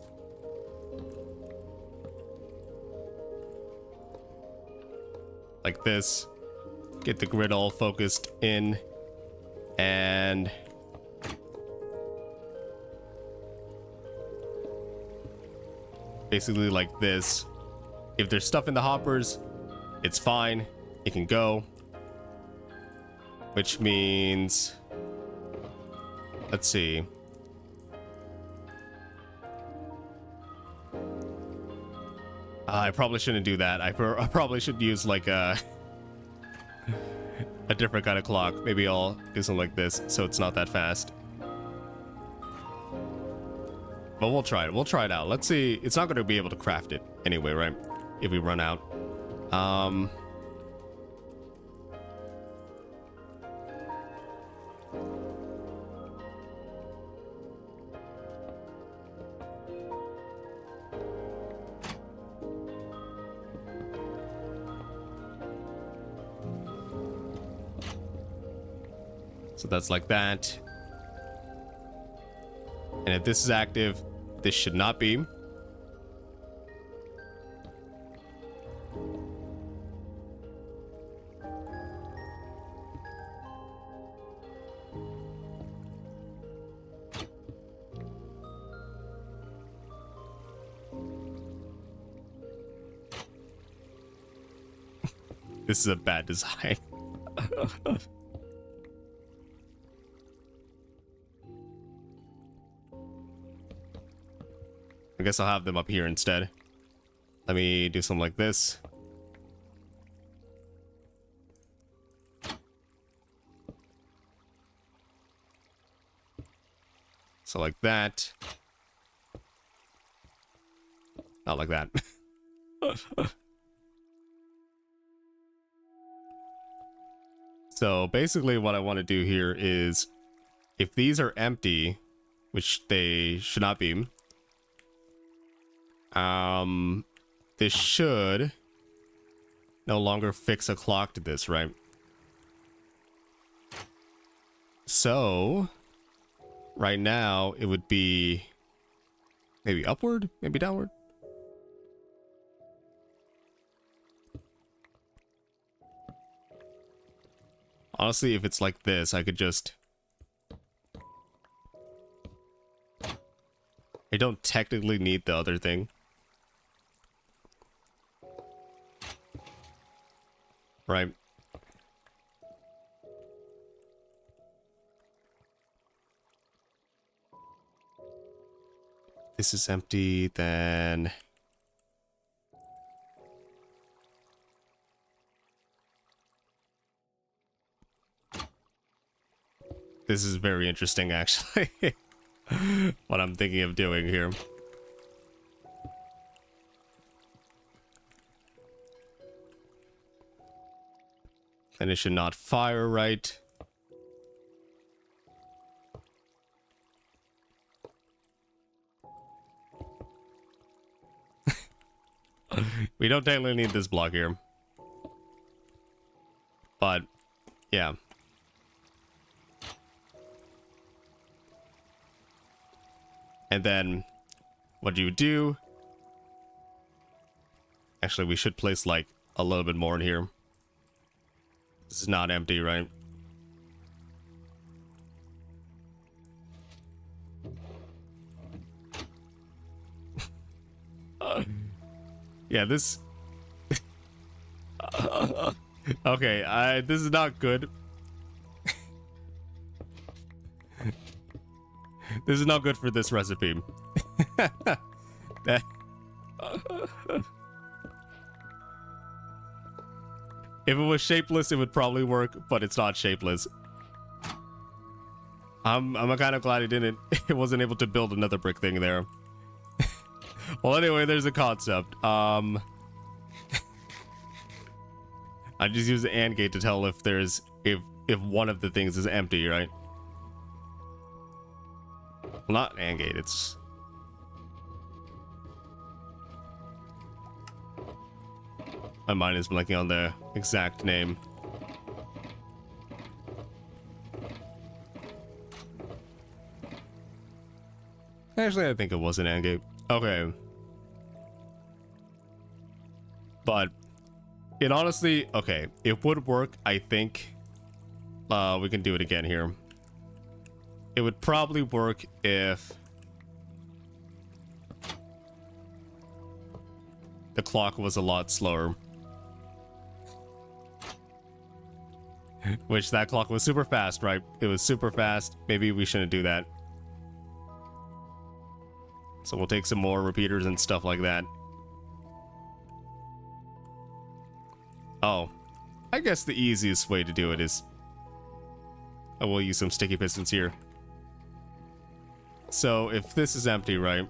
Speaker 1: Like this. Get the grid all focused in. And basically like this. If there's stuff in the hoppers, it's fine. It can go. Which means, let's see. I probably shouldn't do that. I probably should use like a different kind of clock. Maybe I'll do something like this so it's not that fast. But we'll try it. We'll try it out. Let's see. It's not going to be able to craft it anyway, right? If we run out. So that's like that. And if this is active, this should not be. This is a bad design. I guess I'll have them up here instead. Let me do something like this. So like that. Not like that. So basically what I want to do here is, if these are empty, which they should not be, this should no longer fix a clock to this, right? So right now it would be maybe upward, maybe downward. Honestly, if it's like this, I could just... I don't technically need the other thing. Right? this is empty, then... This is very interesting, actually. What I'm thinking of doing here. And it should not fire right. We don't technically need this block here. But, yeah. And then, what do you do? Actually, we should place, like, a little bit more in here. This is not empty, right? Yeah, this... Okay, this is not good. This is not good for this recipe. That... If it was shapeless, it would probably work, but it's not shapeless. I'm kind of glad it wasn't able to build another brick thing there. Well, anyway, there's a concept. I just use the AND gate to tell if there's if one of the things is empty, right? Well, not an AND gate, it's... My mind is blanking on the exact name. Actually, I think it was an AND gate. Okay. But it honestly, okay, it would work, I think. We can do it again here. It would probably work if the clock was a lot slower. Which that clock was super fast, right? It was super fast. Maybe we shouldn't do that. So we'll take some more repeaters and stuff like that. Oh, I guess the easiest way to do it is... I will use some sticky pistons here. So if this is empty, right?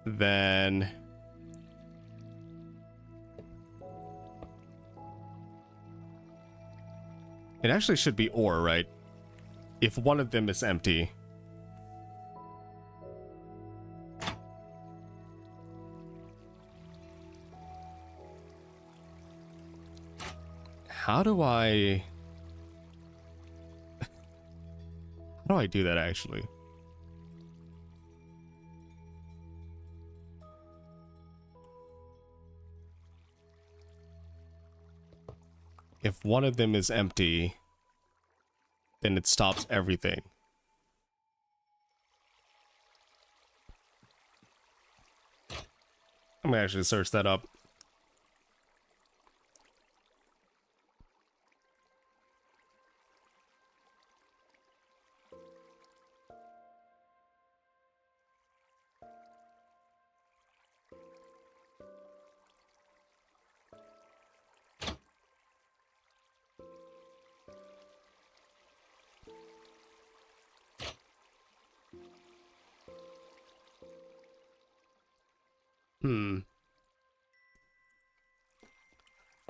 Speaker 1: Then... it actually should be or, right? If one of them is empty. How do I... how do I do that, actually? If one of them is empty, then it stops everything. I'm gonna actually search that up.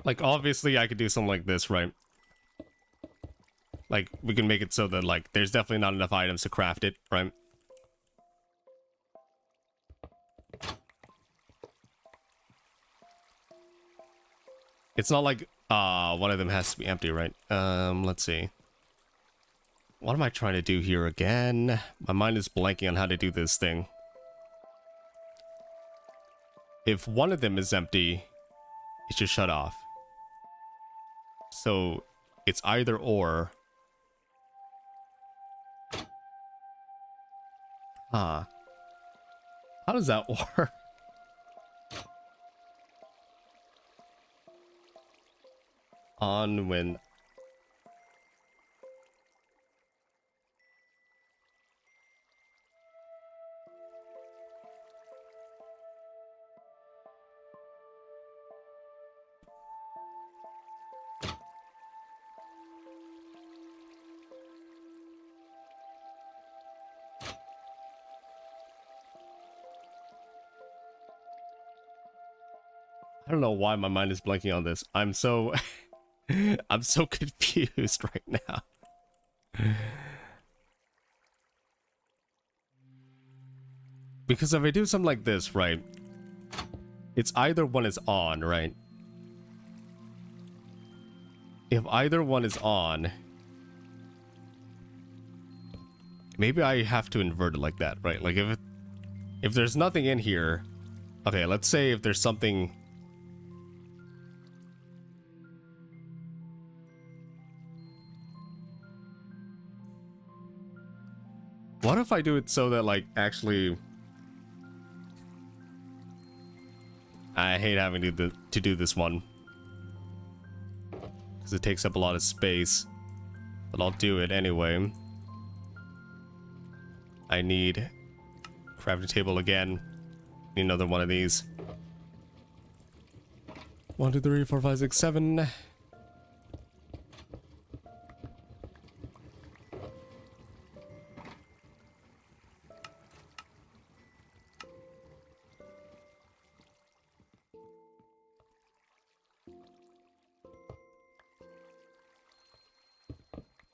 Speaker 1: Like, obviously, I could do something like this, right? Like, we can make it so that, like, there's definitely not enough items to craft it, right? It's not like, one of them has to be empty, right? Let's see. What am I trying to do here again? My mind is blanking on how to do this thing. If one of them is empty, it should shut off. So, it's either or. How does that work? On when... I don't know why my mind is blanking on this. I'm so I'm so confused right now. Because if I do something like this, right? It's either one is on, right? If either one is on, maybe I have to invert it like that, right? Like if there's nothing in here, okay, let's say if there's something. What if I do it so that, like, actually... I hate having to do this one. Because it takes up a lot of space. But I'll do it anyway. I need crafting table again. Need another one of these. 1, 2, 3, 4, 5, 6, 7.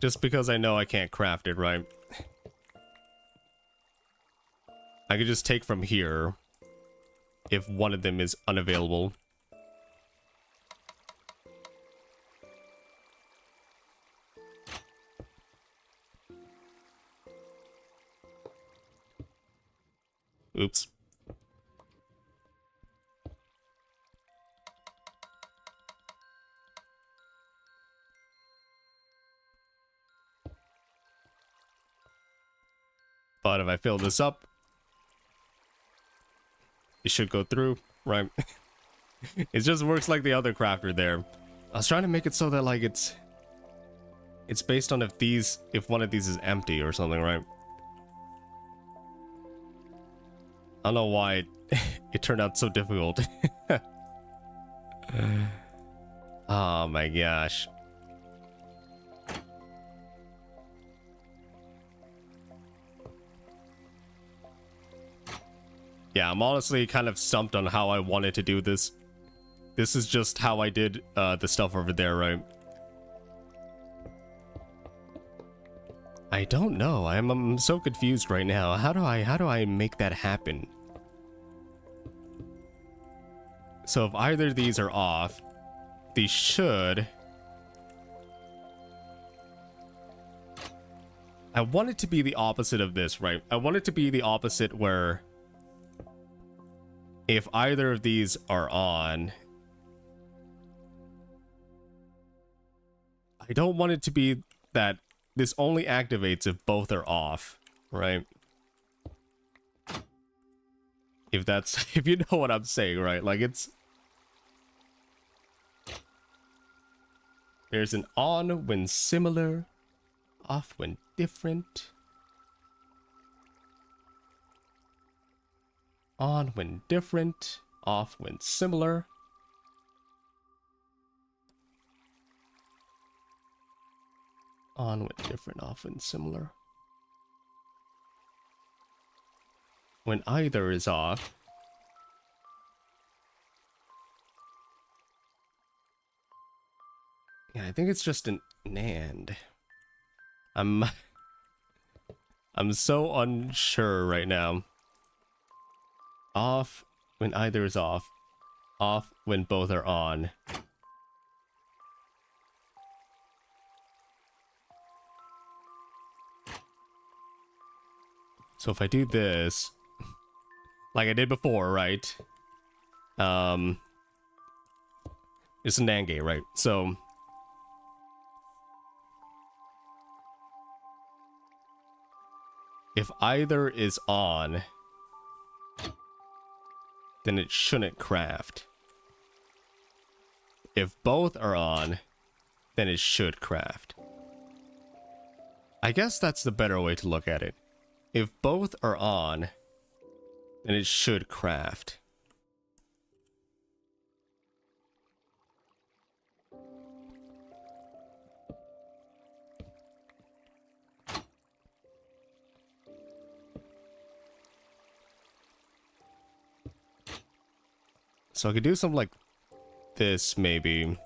Speaker 1: Just because I know I can't craft it, right? I could just take from here if one of them is unavailable. Oops. But if I fill this up, it should go through, right? It just works like the other crafter there. I was trying to make it so that, like, it's based on if one of these is empty or something, right? I don't know why it turned out so difficult. Oh my gosh. Yeah, I'm honestly kind of stumped on how I wanted to do this. This is just how I did the stuff over there, right? I don't know. I'm so confused right now. How do I make that happen? So if either of these are off, these should... I want it to be the opposite of this, right? I want it to be the opposite where if either of these are on, I don't want it to be that this only activates if both are off, right? If that's, if you know what I'm saying, right? Like it's, there's an on when similar, off when different. On when different, off when similar. On when different, off when similar. When either is off. Yeah, I think it's just an and. I'm so unsure right now. Off when either is off. Off when both are on. So if I do this, like I did before, right? It's a NAND gate, right? So if either is on, then it shouldn't craft. If both are on, then it should craft. I guess that's the better way to look at it. If both are on, then it should craft. So I could do something like this, maybe.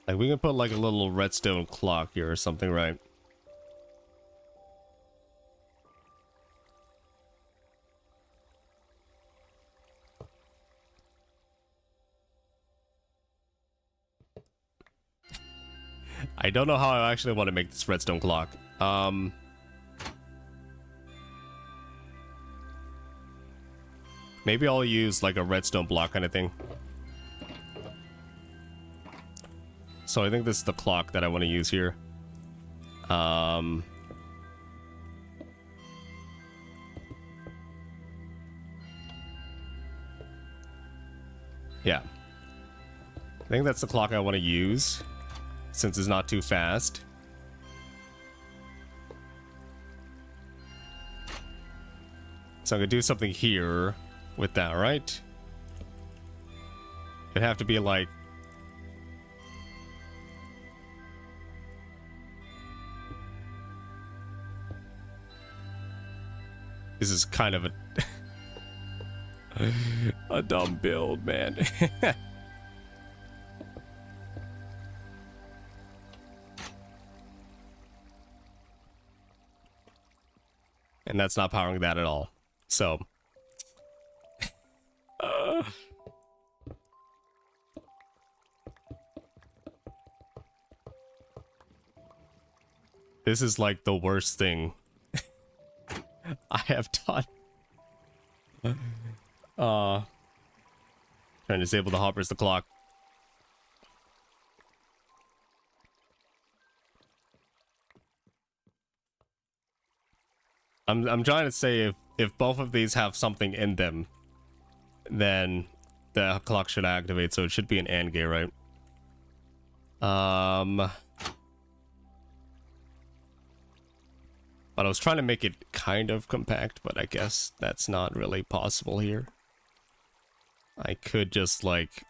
Speaker 1: Like, we can put like a little redstone clock here or something, right? I don't know how I actually want to make this redstone clock. Maybe I'll use like a redstone block kind of thing. So I think this is the clock that I want to use here. Yeah. I think that's the clock I want to use, since it's not too fast. So I'm gonna do something here with that, right? It'd have to be like... This is kind of a... a dumb build, man. And that's not powering that at all. So... This is like the worst thing I have done. Trying to disable the hoppers, the clock. I'm trying to say if both of these have something in them, then the clock should activate, so it should be an AND gate, right? But I was trying to make it kind of compact, but I guess that's not really possible here. I could just like...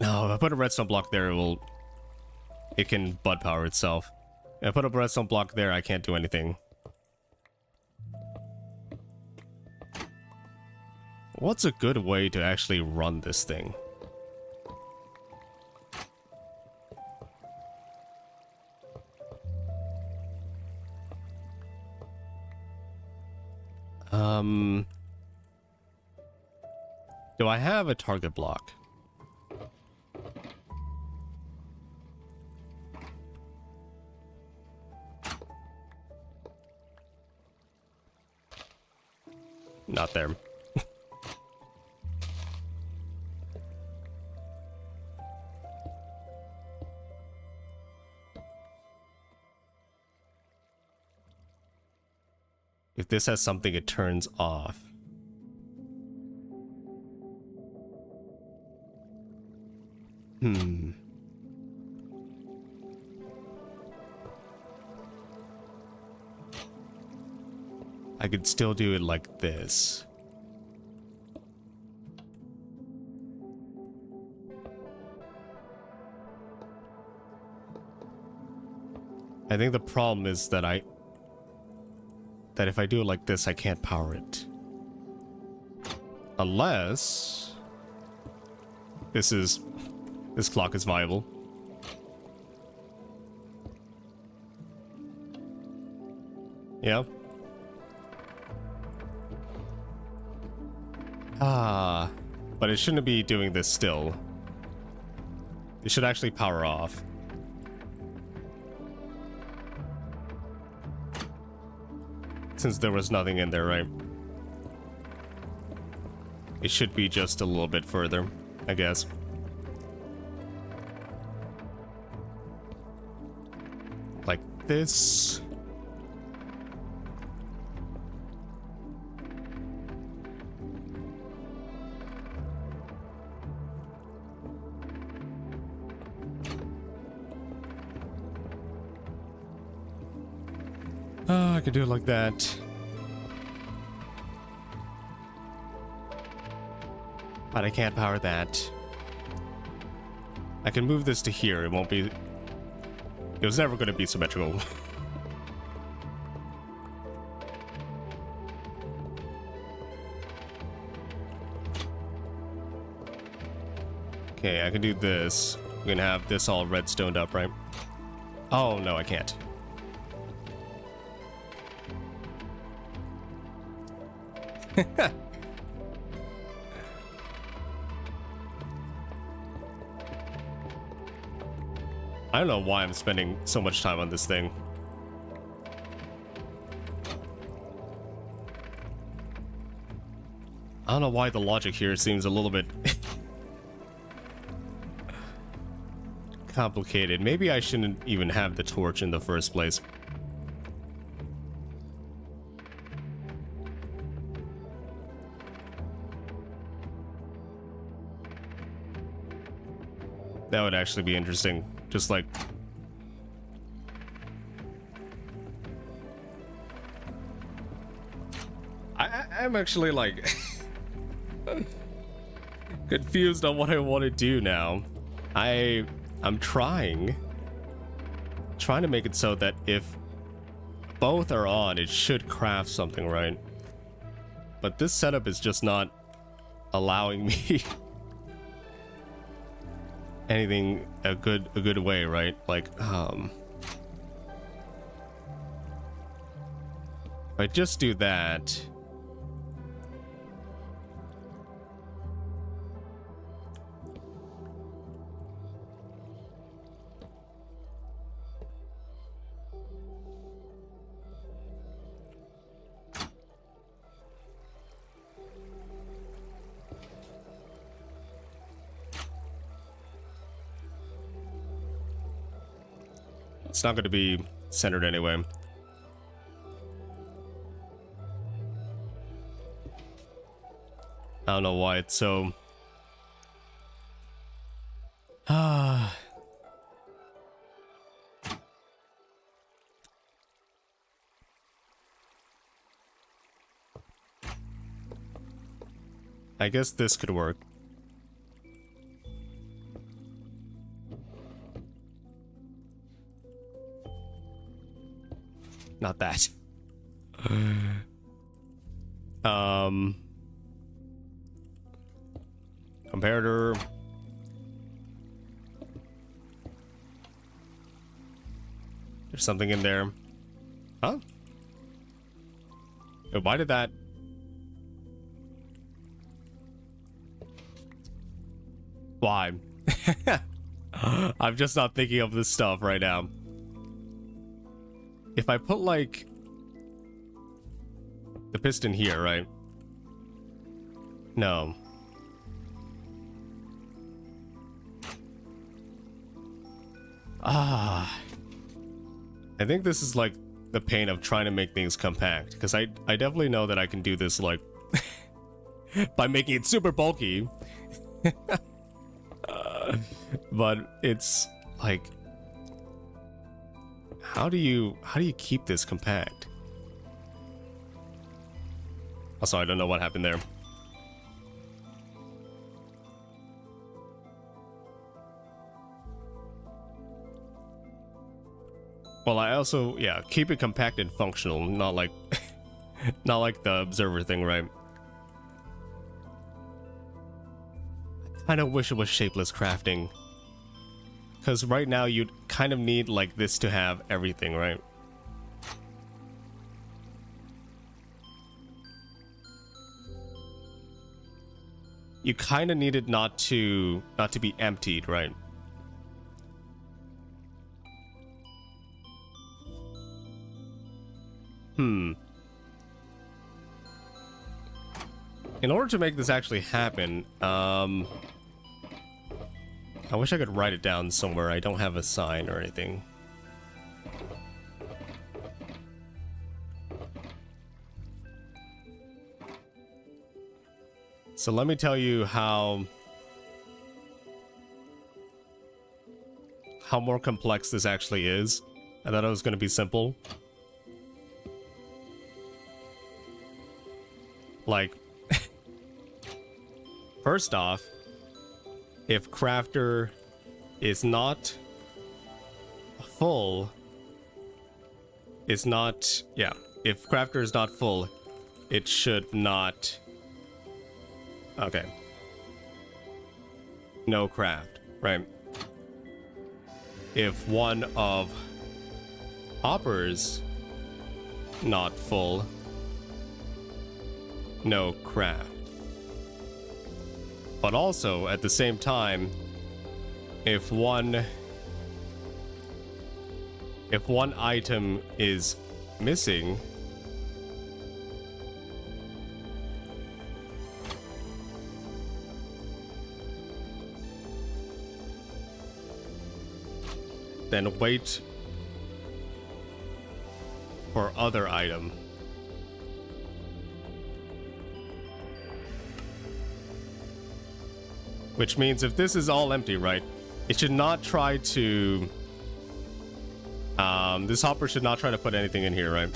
Speaker 1: No, if I put a redstone block there, it can bud power itself. If I put a redstone block there, I can't do anything. What's a good way to actually run this thing? Do I have a target block? Not there. If this has something, it turns off. I could still do it like this. I think the problem is that if I do it like this, I can't power it. Unless this clock is viable. Yeah. But it shouldn't be doing this still. It should actually power off. Since there was nothing in there, right? It should be just a little bit further, I guess. Like this. Oh, I can do it like that. But I can't power that. I can move this to here. It won't be... It was never going to be symmetrical. Okay, I can do this. I'm gonna have this all redstoned up, right? Oh, no, I can't. I don't know why I'm spending so much time on this thing. I don't know why the logic here seems a little bit complicated. Maybe I shouldn't even have the torch in the first place. That would actually be interesting. Just like... I'm actually like... confused on what I want to do now. I'm trying to make it so that if both are on, it should craft something, right? But this setup is just not allowing me anything a good way, right? Like, if I just do that. It's not going to be centered anyway. I don't know why it's so... I guess this could work. Not that. Comparator. There's something in there. Huh? Why did that... Why? I'm just not thinking of this stuff right now. If I put, like, the piston here, right? No. I think this is, like, the pain of trying to make things compact. Because I definitely know that I can do this, like, by making it super bulky. But it's, like... How do you keep this compact? Also, I don't know what happened there. Well, I also, yeah, keep it compact and functional, not like not like the observer thing, right? I kind of wish it was shapeless crafting. Because right now you'd kind of need like this to have everything, right? You kind of need it not to be emptied, right? In order to make this actually happen, I wish I could write it down somewhere. I don't have a sign or anything. So let me tell you how more complex this actually is. I thought it was going to be simple. Like, first off, if crafter is not full, it's not, yeah, if crafter is not full, it should not, okay, no craft, right? If one of hoppers not full, no craft. But also at the same time, if one item is missing, then wait for other item. Which means if this is all empty, right, it should not try to, this hopper should not try to put anything in here, right?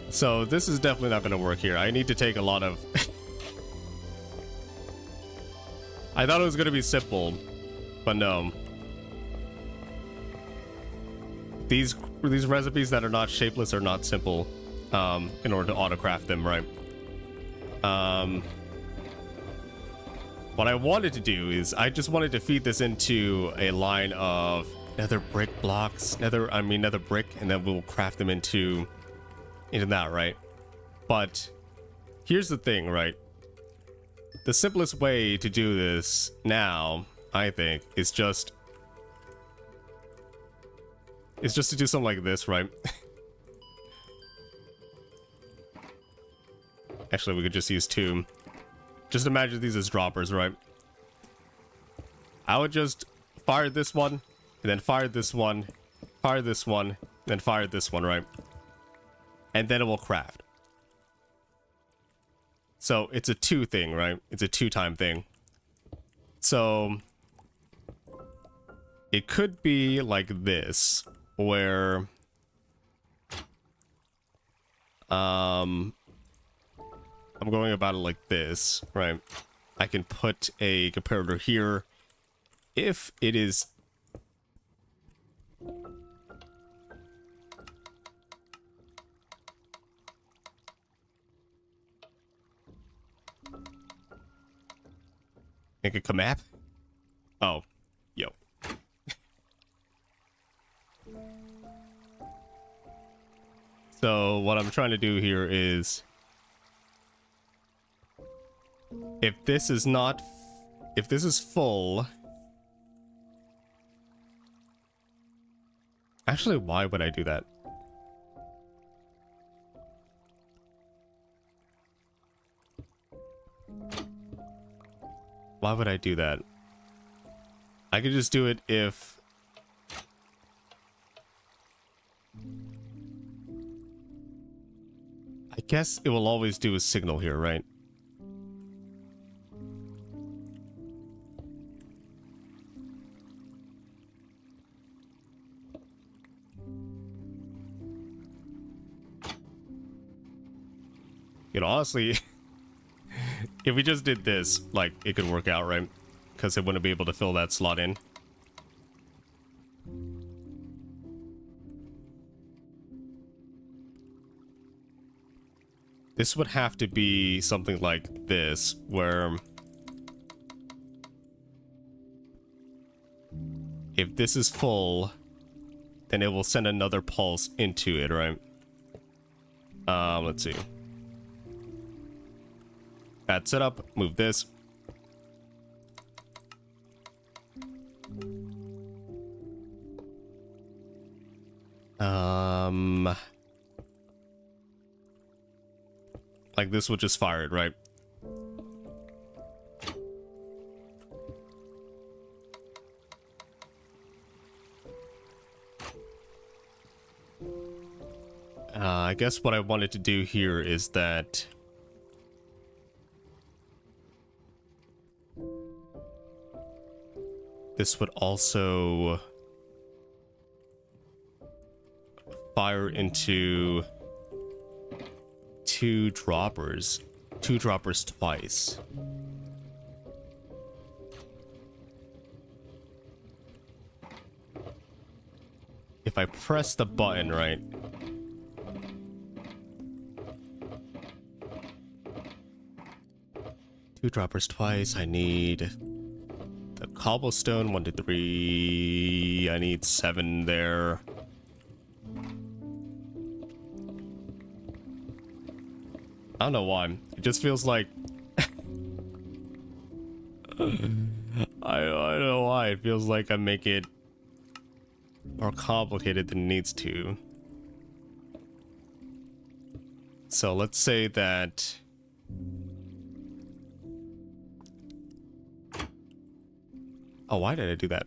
Speaker 1: So this is definitely not going to work here. I need to take a lot of... I thought it was going to be simple, but no. These recipes that are not shapeless are not simple in order to auto-craft them, right? What I wanted to do is I just wanted to feed this into a line of nether brick blocks, nether brick, and then we'll craft them into that, right? But here's the thing, right? The simplest way to do this now, I think, is just to do something like this, right? Actually, we could just use two. Just imagine these as droppers, right? I would just fire this one, and then fire this one, fire this one, then fire this one, right? And then it will craft. So it's a two thing, right? It's a two-time thing. So it could be like this, where I'm going about it like this, right? I can put a comparator here if it is make a commap. Oh, yo. So what I'm trying to do here is, if this is full, actually, why would I do that? Why would I do that? I could just do it if I guess it will always do a signal here, right? You know, honestly, if we just did this, like, it could work out, right? Because it wouldn't be able to fill that slot in. This would have to be something like this, where if this is full, then it will send another pulse into it, right? Let's see. Add setup, move this. Like this would just fire it, right? I guess what I wanted to do here is that this would also fire into 2 droppers. 2 droppers twice. If I press the button, right? Two droppers twice. I need the cobblestone. 1, 2, 3. I need 7 there. I don't know why. It just feels like I don't know why. It feels like I make it more complicated than it needs to. So let's say that oh, why did I do that?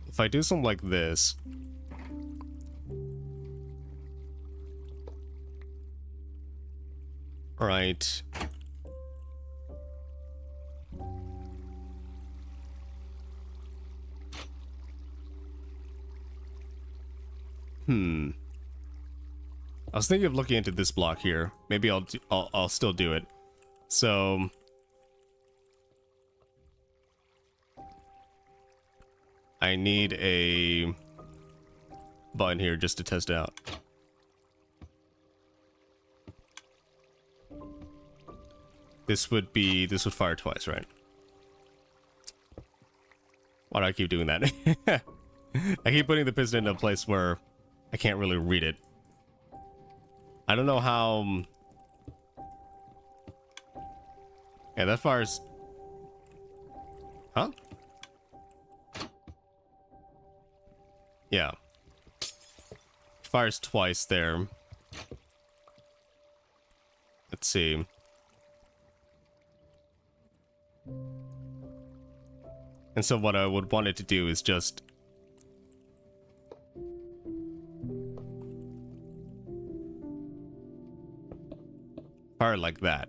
Speaker 1: If I do something like this, right? I was thinking of looking into this block here. Maybe I'll still do it. So I need a button here just to test it out. This would fire twice, right? Why do I keep doing that? I keep putting the piston in a place where I can't really read it. I don't know how. Yeah, that fires. Huh? Yeah. Fires twice there. Let's see. And so what I would want it to do is just fire like that.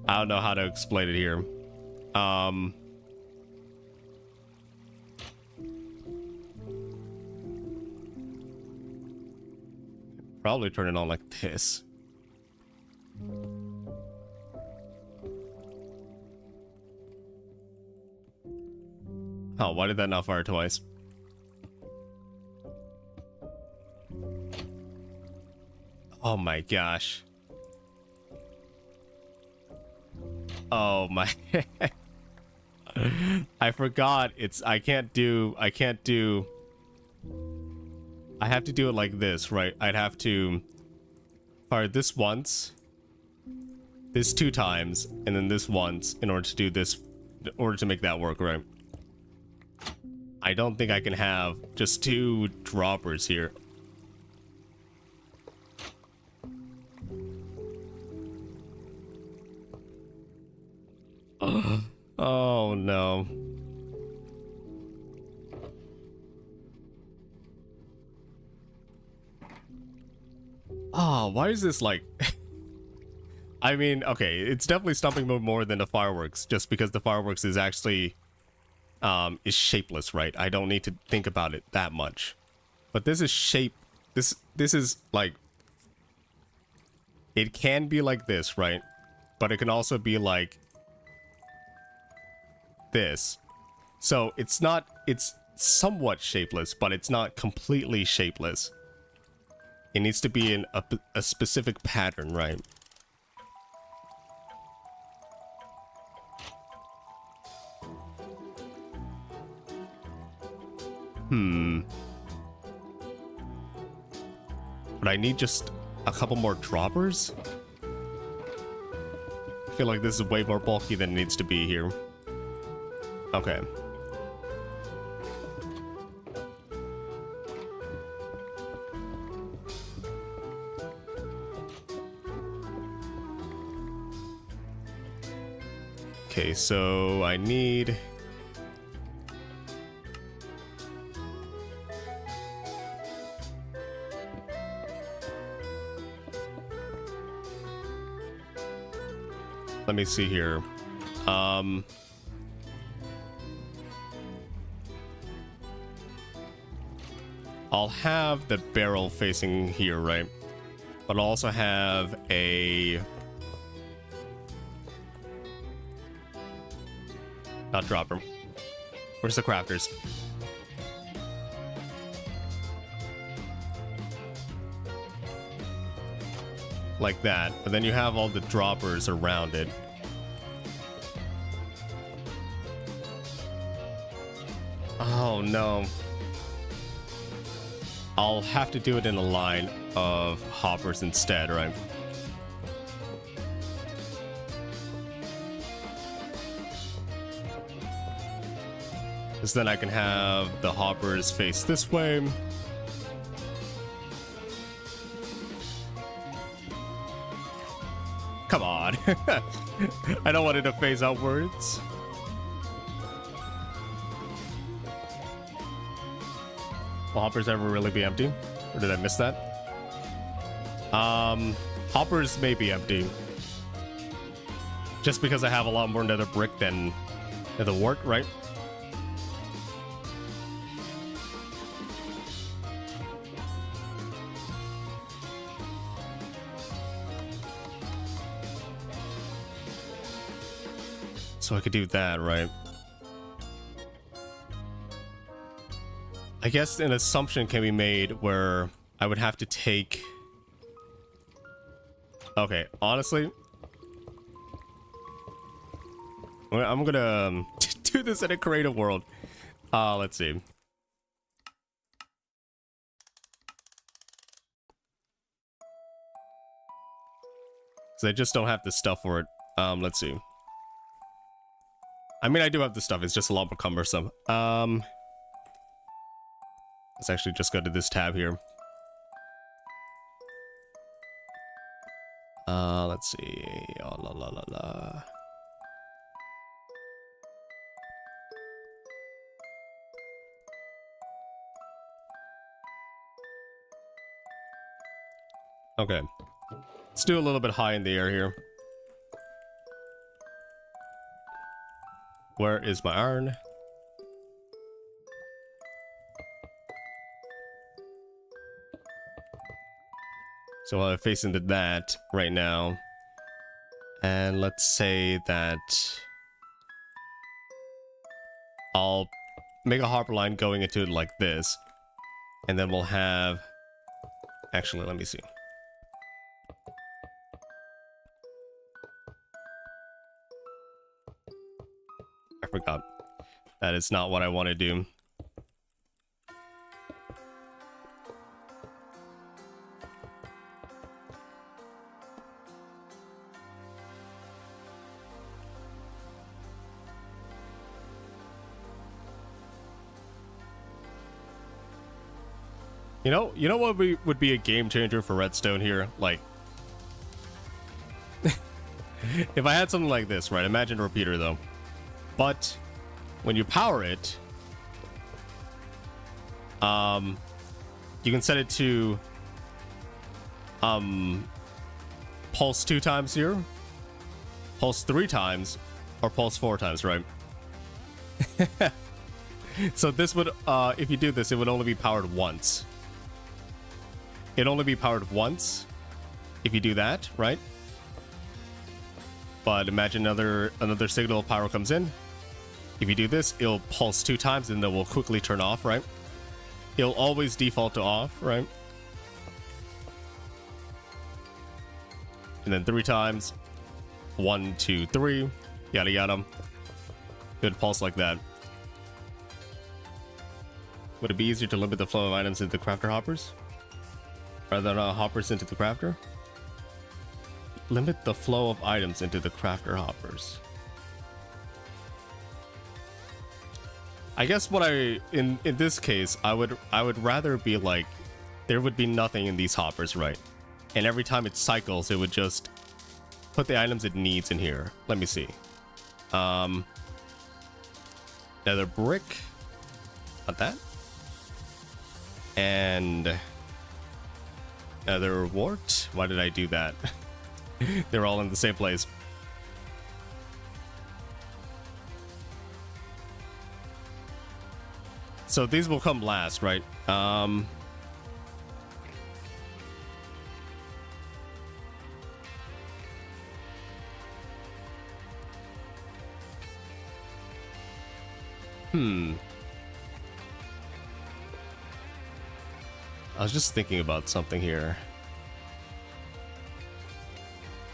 Speaker 1: I don't know how to explain it here. Probably turn it on like this. Oh, why did that not fire twice? Oh my gosh. Oh my. I forgot. I have to do it like this, right? I'd have to fire this once, this 2 times, and then this once in order to do this, in order to make that work, right? I don't think I can have just 2 droppers here. Oh no. Oh, why is this like... I mean, okay, it's definitely stumping more than the fireworks, just because the fireworks is actually is shapeless, right? I don't need to think about it that much. But this is shape. This is like, it can be like this, right? But it can also be like this. So it's somewhat shapeless, but it's not completely shapeless. It needs to be in a specific pattern, right? But I need just a couple more droppers? I feel like this is way more bulky than it needs to be here. Okay. Okay, so I need... let me see here. I'll have the barrel facing here, right? But I'll also have a... not dropper. Where's the crafters? Like that. But then you have all the droppers around it. Oh no. I'll have to do it in a line of hoppers instead, right? Because then I can have the hoppers face this way. Come on. I don't want it to face outwards. Will hoppers ever really be empty? Or did I miss that? Hoppers may be empty. Just because I have a lot more nether brick than nether wart, right? So I could do that, right? I guess an assumption can be made where I would have to take... Okay, honestly... I'm gonna do this in a creative world. Let's see. So I just don't have the stuff for it. Let's see. I mean, I do have the stuff. It's just a lot more cumbersome. Let's actually just go to this tab here. Let's see. Oh, la la la la. Okay. Let's do a little bit high in the air here. Where is my iron? So I'll face into that right now. And let's say that I'll make a hopper line going into it like this. And then we'll have... Actually, let me see. I forgot. That is not what I want to do. You know what would be a game changer for redstone here? Like, if I had something like this, right? Imagine a repeater though. But when you power it, you can set it to pulse 2 times here, pulse 3 times, or pulse 4 times, right? So this would, if you do this, it would only be powered once. It'd only be powered once if you do that, right? But imagine another signal of power comes in. If you do this, it'll pulse 2 times and then will quickly turn off, right? It'll always default to off, right? And then 3 times. 1, 2, 3. Yada yada. It would pulse like that. Would it be easier to limit the flow of items into the crafter hoppers? Rather than hoppers into the crafter? Limit the flow of items into the crafter hoppers. I guess what in this case, I would rather be like, there would be nothing in these hoppers, right? And every time it cycles, it would just put the items it needs in here. Let me see. Nether brick. Not that. And nether wart. Why did I do that? They're all in the same place. So these will come last, right? I was just thinking about something here.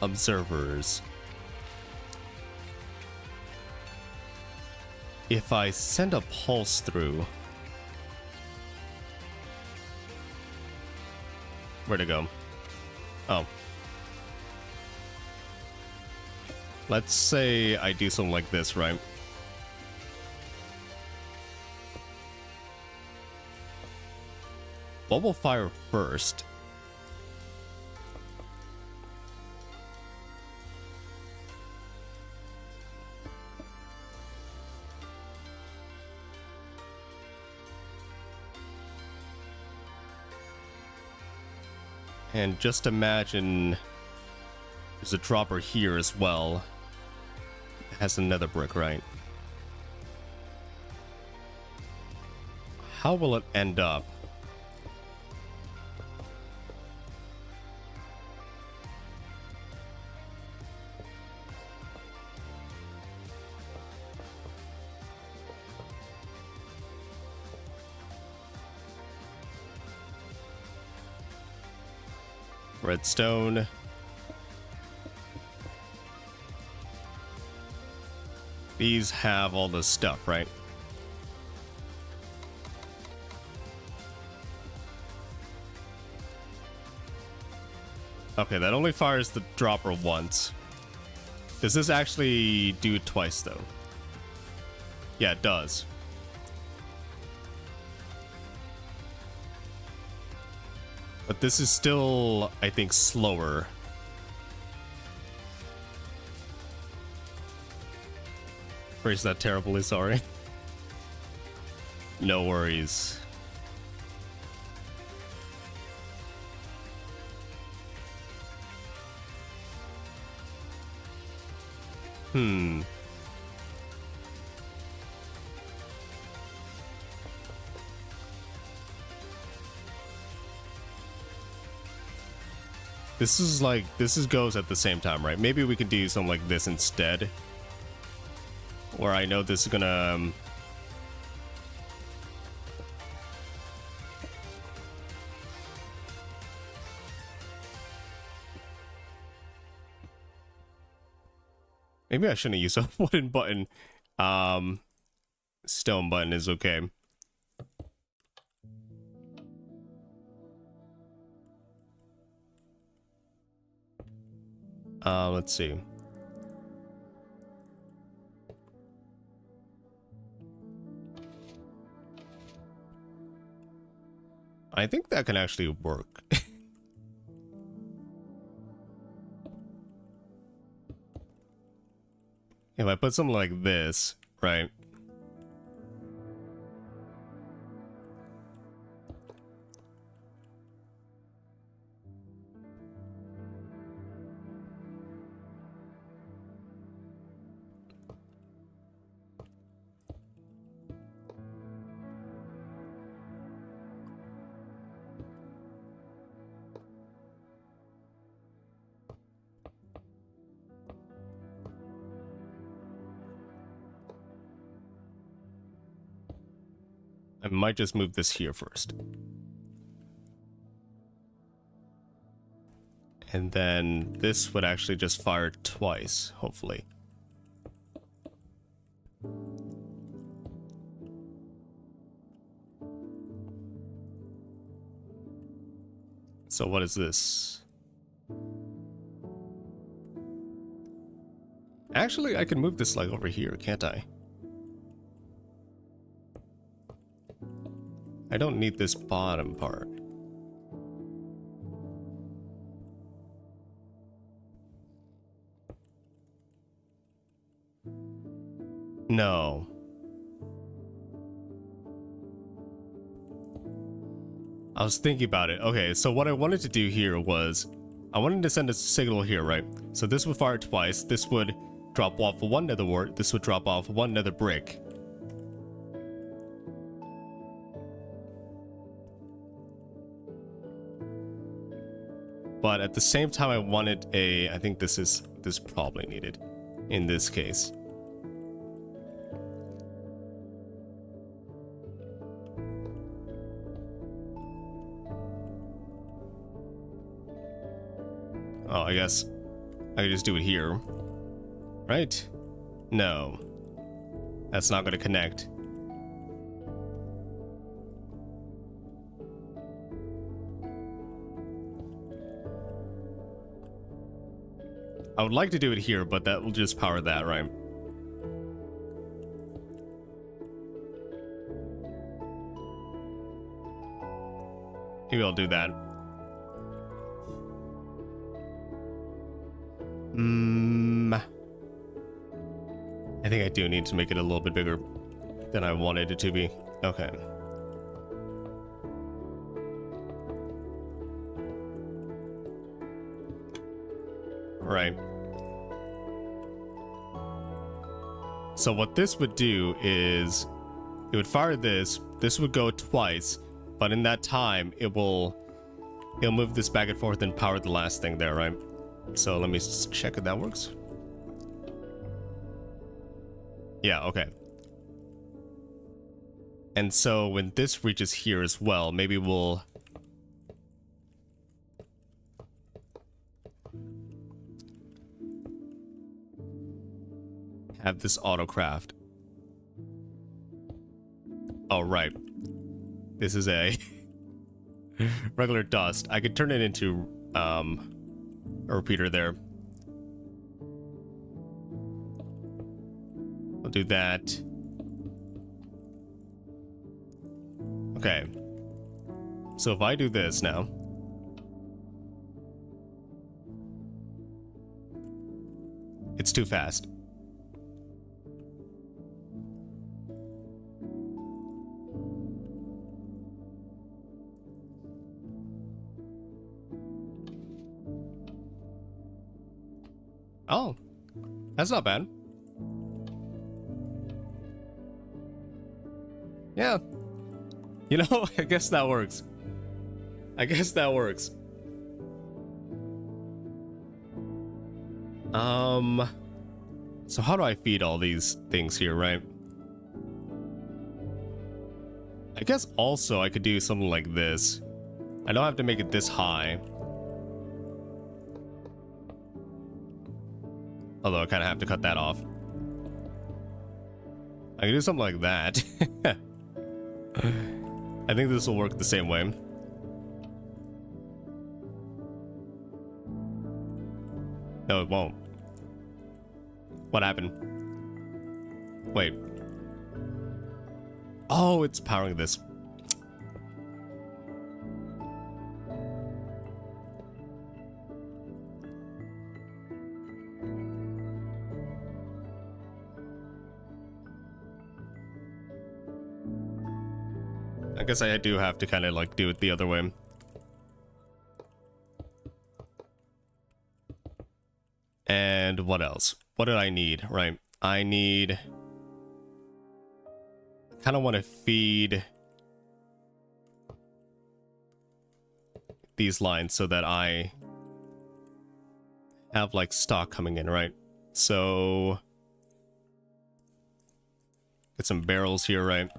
Speaker 1: Observers. If I send a pulse through... Where'd it go? Oh. Let's say I do something like this, right? What will fire first? And just imagine there's a dropper here as well. It has another brick, right? How will it end up? Redstone. These have all this stuff, right? Okay, that only fires the dropper once. Does this actually do it twice, though? Yeah, it does. But this is still, I think, slower. Phrase that terribly, sorry. No worries. This is like, goes at the same time, right? Maybe we could do something like this instead. Where I know this is gonna... Maybe I shouldn't use a wooden button. Stone button is okay. Let's see. I think that can actually work. If I put something like this, right? I might just move this here first. And then this would actually just fire twice, hopefully. So what is this? Actually, I can move this like over here, can't I? I don't need this bottom part. No. I was thinking about it. Okay, so what I wanted to do here was I wanted to send a signal here, right? So this would fire twice. This would drop off one nether wart. This would drop off one nether brick. But at the same time, I wanted a... I think this probably needed in this case. Oh, I guess I could just do it here. Right? No. That's not going to connect. I would like to do it here, but that will just power that, right? Maybe I'll do that. I think I do need to make it a little bit bigger than I wanted it to be. Okay. Right. So what this would do is it would fire this would go twice, but in that time it'll move this back and forth and power the last thing there, right? So let me check if that works. Yeah, okay. And so when this reaches here as well, maybe we'll have this EchoCraft. Oh, right. This is a regular dust. I could turn it into a repeater there. I'll do that. Okay. So if I do this now. It's too fast. Oh, that's not bad. Yeah. You know, I guess that works. I guess that works. So how do I feed all these things here, right? I guess also I could do something like this. I don't have to make it this high. Although I kind of have to cut that off. I can do something like that. I think this will work the same way. No, it won't. What happened? Wait. Oh, it's powering this. I guess I do have to kind of like do it the other way. And what else? What did I need? Right. I kind of want to feed these lines so that I have like stock coming in, right? So get some barrels here, right?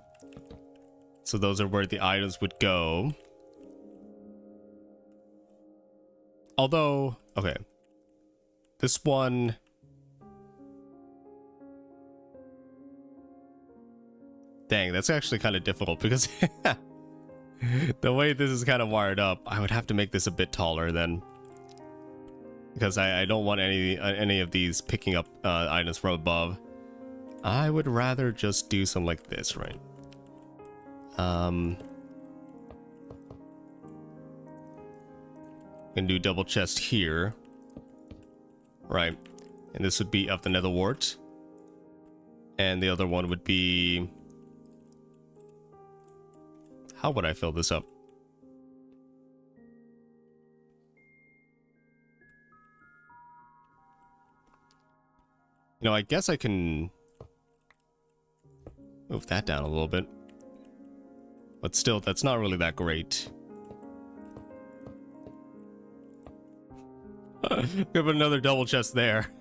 Speaker 1: So those are where the items would go. Although, okay. This one... Dang, that's actually kind of difficult because the way this is kind of wired up, I would have to make this a bit taller then. Because I don't want any of these picking up items from above. I would rather just do something like this, right? Can do double chest here. Right. And this would be of the nether wart. And the other one would be... How would I fill this up? You know, I guess I can move that down a little bit. But still, that's not really that great. Put another double chest there.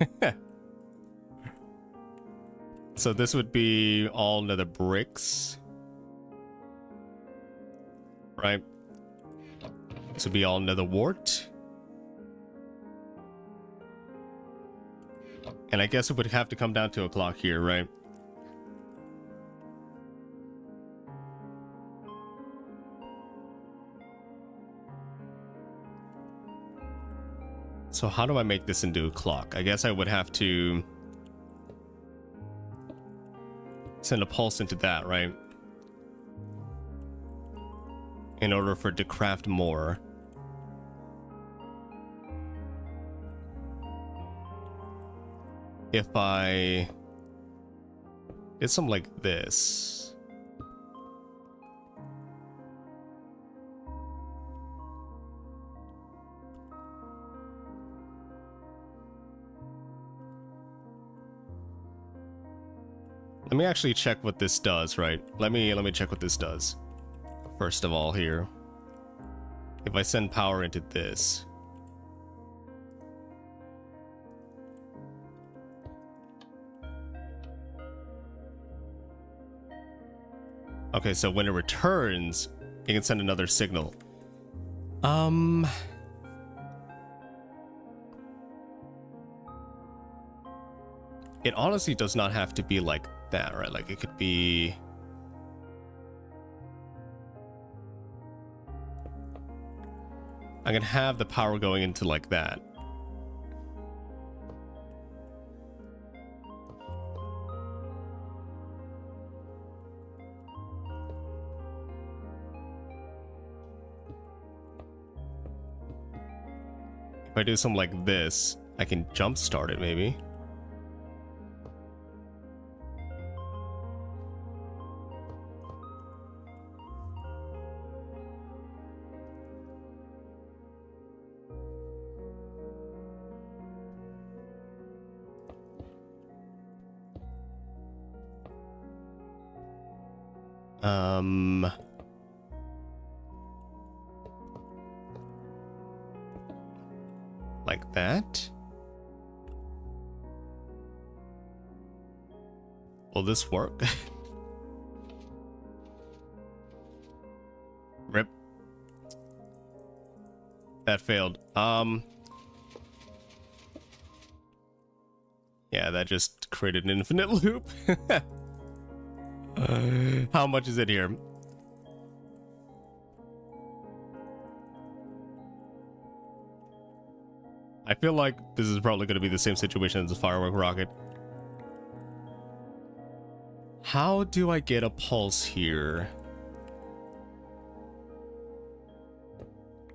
Speaker 1: So this would be all nether bricks. Right? This would be all nether wart. And I guess it would have to come down to a clock here, right? So how do I make this into a clock? I guess I would have to send a pulse into that, right? In order for it to craft more. If I did something like this. Let me actually check what this does, right? Let me check what this does. First of all here. If I send power into this. Okay, so when it returns, it can send another signal. It honestly does not have to be like that, right? Like it could be... I can have the power going into like that. If I do something like this, I can jumpstart it maybe. Like that. Will this work? Rip. That failed. Yeah, that just created an infinite loop. How much is it here? I feel like this is probably going to be the same situation as the firework rocket. How do I get a pulse here?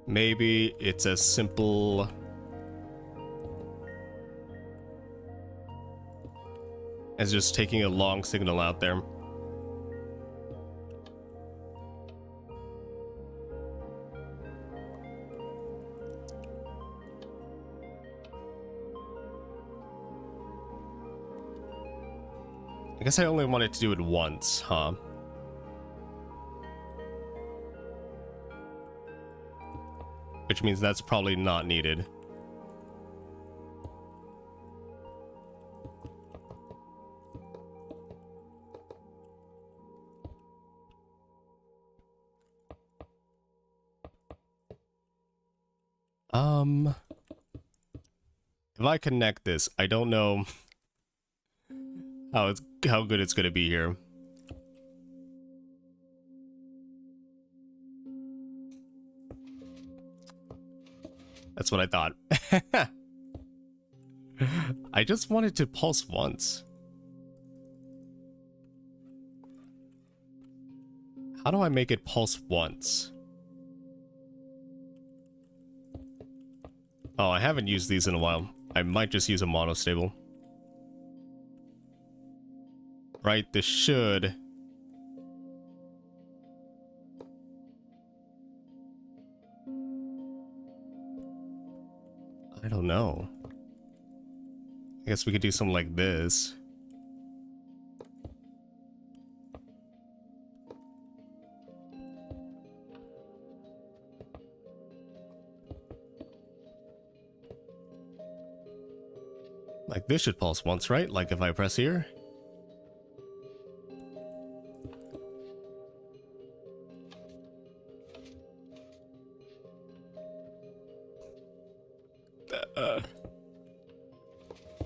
Speaker 1: Maybe it's as simple as just taking a long signal out there. I guess I only wanted to do it once, huh? Which means that's probably not needed. If I connect this, I don't know how good it's gonna be here. That's what I thought. I just wanted to pulse once. How do I make it pulse once? Oh, I haven't used these in a while. I might just use a monostable. Right, this should... I don't know. I guess we could do something like this. Like this should pulse once, right? Like if I press here.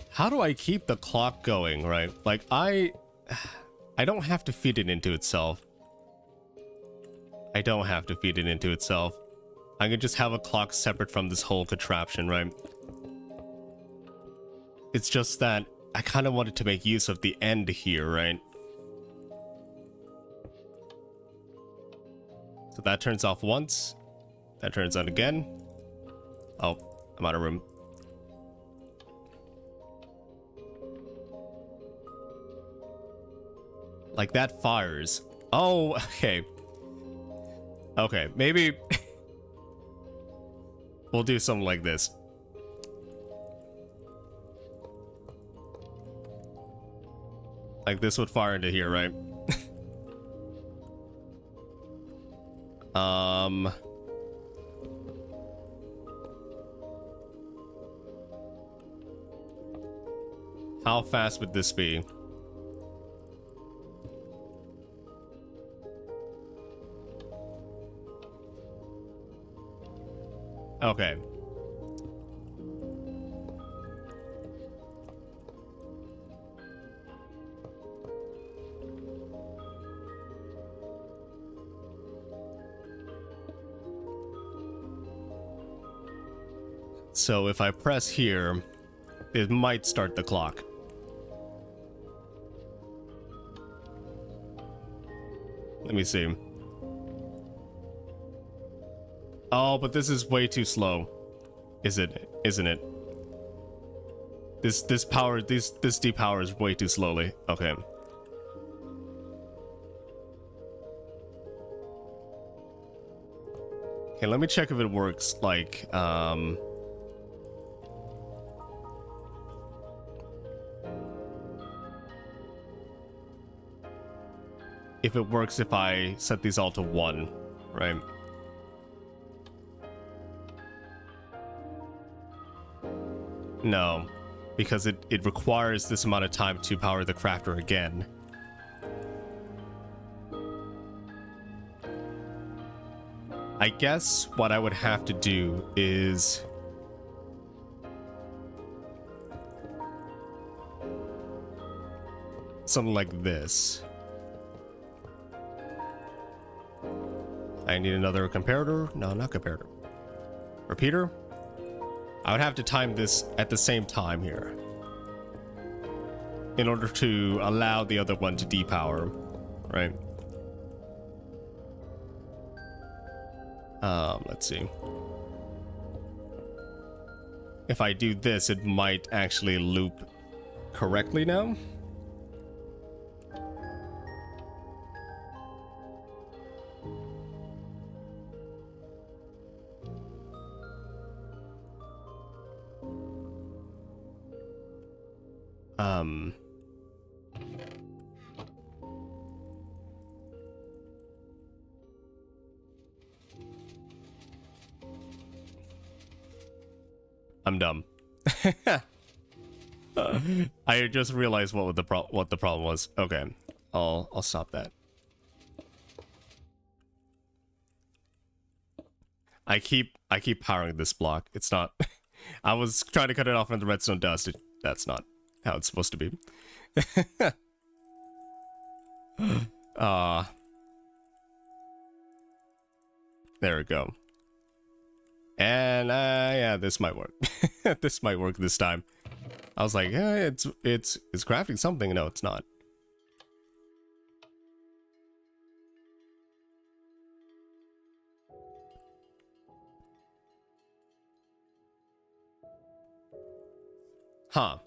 Speaker 1: How do I keep the clock going, right? Like I don't have to feed it into itself. I don't have to feed it into itself. I can just have a clock separate from this whole contraption, right? It's just that I kind of wanted to make use of the end here, right? So that turns off once. That turns on again. Oh, I'm out of room. Like that fires. Oh, okay. Okay, maybe we'll do something like this. Like this would fire into here, right? How fast would this be? Okay. So if I press here, it might start the clock. Let me see. Oh, but this is way too slow. Isn't it? This depowers way too slowly. Okay. Okay, let me check if it works like if it works if I set these all to 1, right? No, because it requires this amount of time to power the crafter again. I guess what I would have to do is something like this. I need another comparator. No, not comparator. Repeater. I would have to time this at the same time here in order to allow the other one to depower, right? Let's see. If I do this, it might actually loop correctly now. I'm dumb. I just realized what the problem was. Okay, I'll stop that. I keep powering this block. It's not. I was trying to cut it off in the redstone dust. That's not how it's supposed to be. There we go. And yeah, this might work. This might work this time. I was like, yeah, it's crafting something. No, it's not. Huh.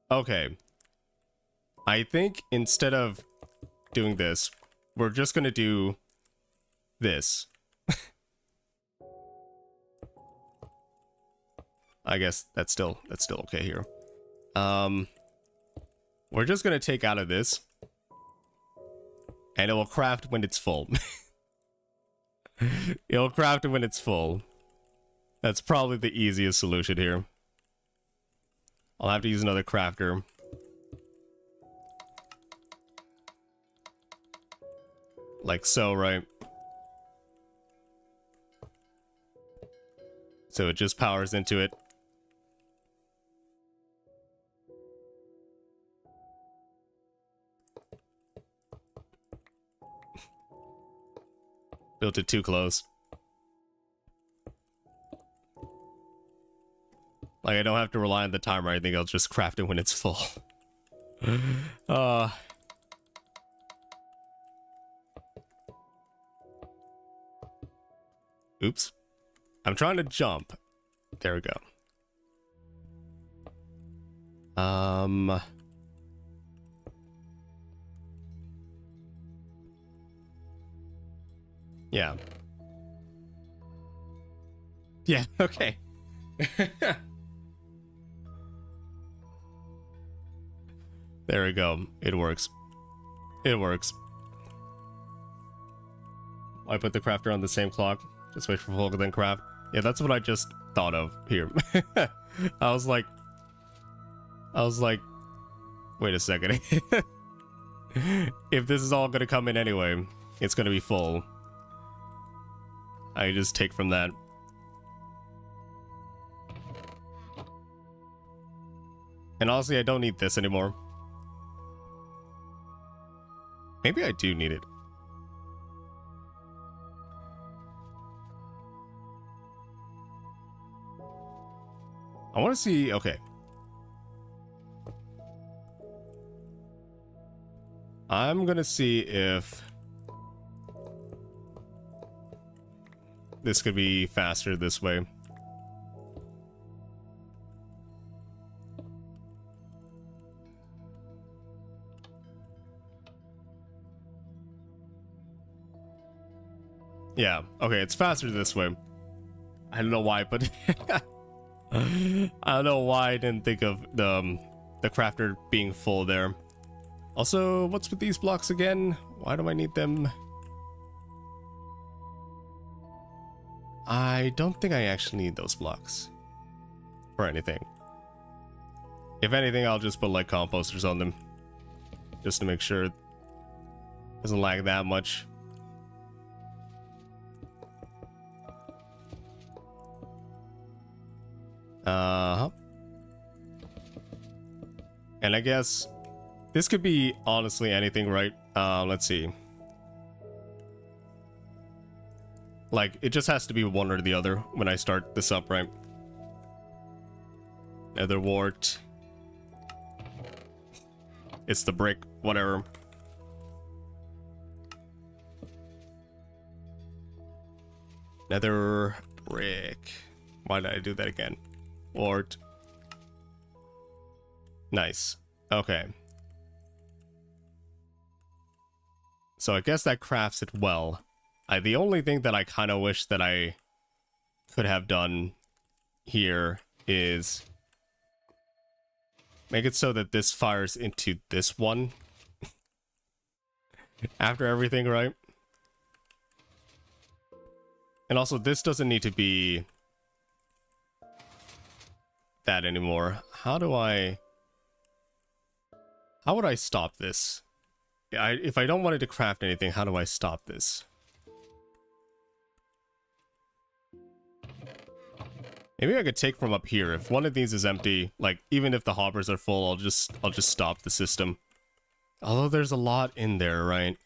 Speaker 1: Okay. I think instead of doing this, we're just gonna do this. I guess that's still okay here. We're just gonna take out of this, and it will craft when it's full. You'll craft it when it's full. That's probably the easiest solution here. I'll have to use another crafter. Like so, right? So it just powers into it. Built it too close. Like, I don't have to rely on the timer. I think I'll just craft it when it's full. Oops. I'm trying to jump. There we go. Yeah. Yeah, okay. There we go. It works. It works. I put the crafter on the same clock. Just wait for full, then craft. Yeah, that's what I just thought of here. I was like, wait a second. If this is all gonna come in anyway, it's gonna be full. I just take from that. And honestly, I don't need this anymore. Maybe I do need it. I want to see... Okay. I'm gonna see if... this could be faster this way. Yeah, okay, it's faster this way. I don't know why, but I don't know why I didn't think of the crafter being full there. Also, what's with these blocks again? Why do I need them? I don't think I actually need those blocks for anything. If anything, I'll just put like composters on them just to make sure it doesn't lag that much. And I guess this could be honestly anything, right? Let's see. Like, it just has to be one or the other when I start this up, right? Nether wart. It's the brick, whatever. Nether brick. Why did I do that again? Wart. Nice. Okay. So I guess that crafts it well. The only thing that I kind of wish that I could have done here is make it so that this fires into this one after everything, right? And also, this doesn't need to be that anymore. How would I stop this? If I don't want it to craft anything, how do I stop this? Maybe I could take from up here. If one of these is empty, like even if the hoppers are full, I'll just stop the system. Although there's a lot in there, right?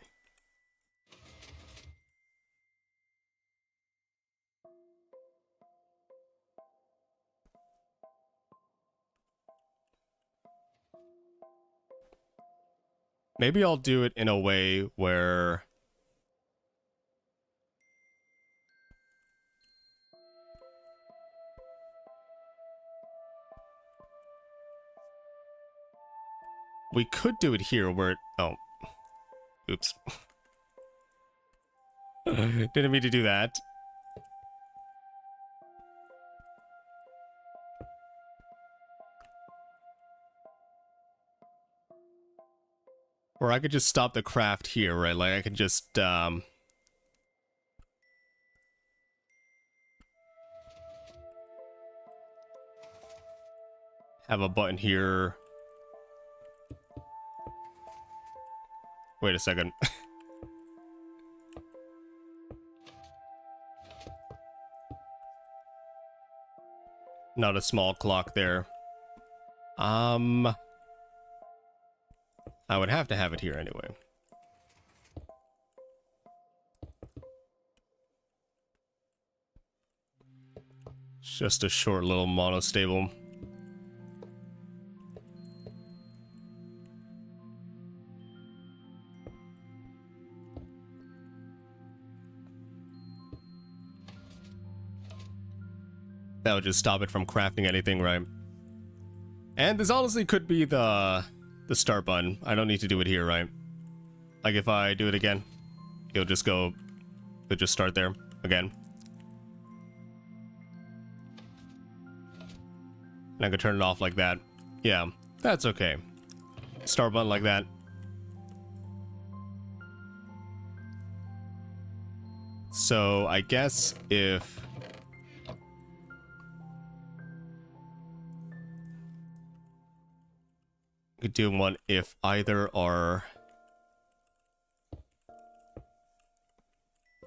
Speaker 1: Maybe I'll do it in a way where we could do it here where it... Oh. Oops. Didn't mean to do that. Or I could just stop the craft here, right? Like I could just have a button here. Wait a second. Not a small clock there. I would have to have it here anyway. It's just a short little monostable. That would just stop it from crafting anything, right? And this honestly could be the start button. I don't need to do it here, right? Like if I do it again, it'll just start there again. And I could turn it off like that. Yeah, that's okay. Start button like that. So I guess if we could do one if either are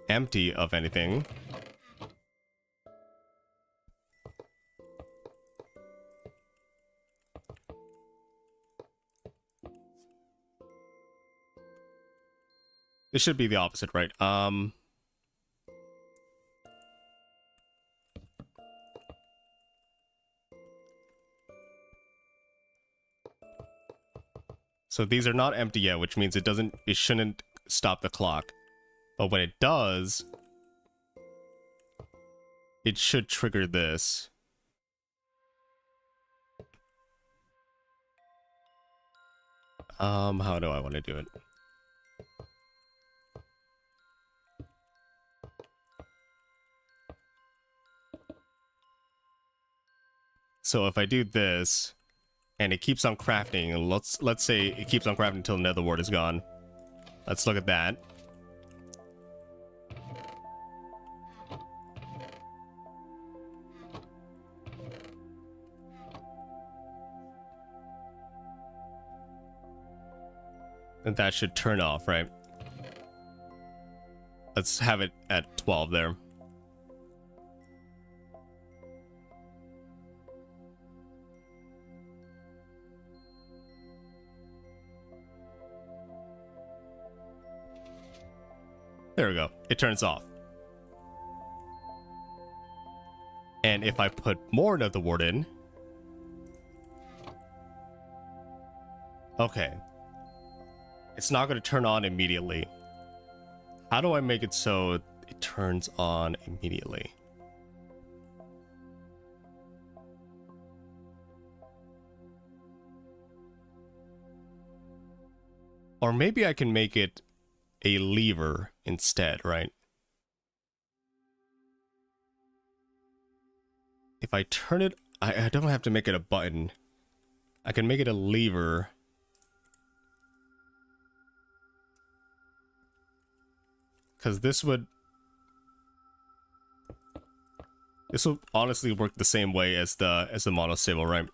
Speaker 1: empty of anything. This should be the opposite, right? So these are not empty yet, which means it shouldn't stop the clock. But when it does, it should trigger this. How do I want to do it? So if I do this, and it keeps on crafting, and let's say it keeps on crafting until nether wart is gone. Let's look at that. And that should turn off, right? Let's have it at 12 there. There we go. It turns off. And if I put more nether wart in... Okay. It's not going to turn on immediately. How do I make it so it turns on immediately? Or maybe I can make it a lever instead, right? If I turn it... I don't have to make it a button. I can make it a lever. Because this will honestly work the same way as the monostable, right?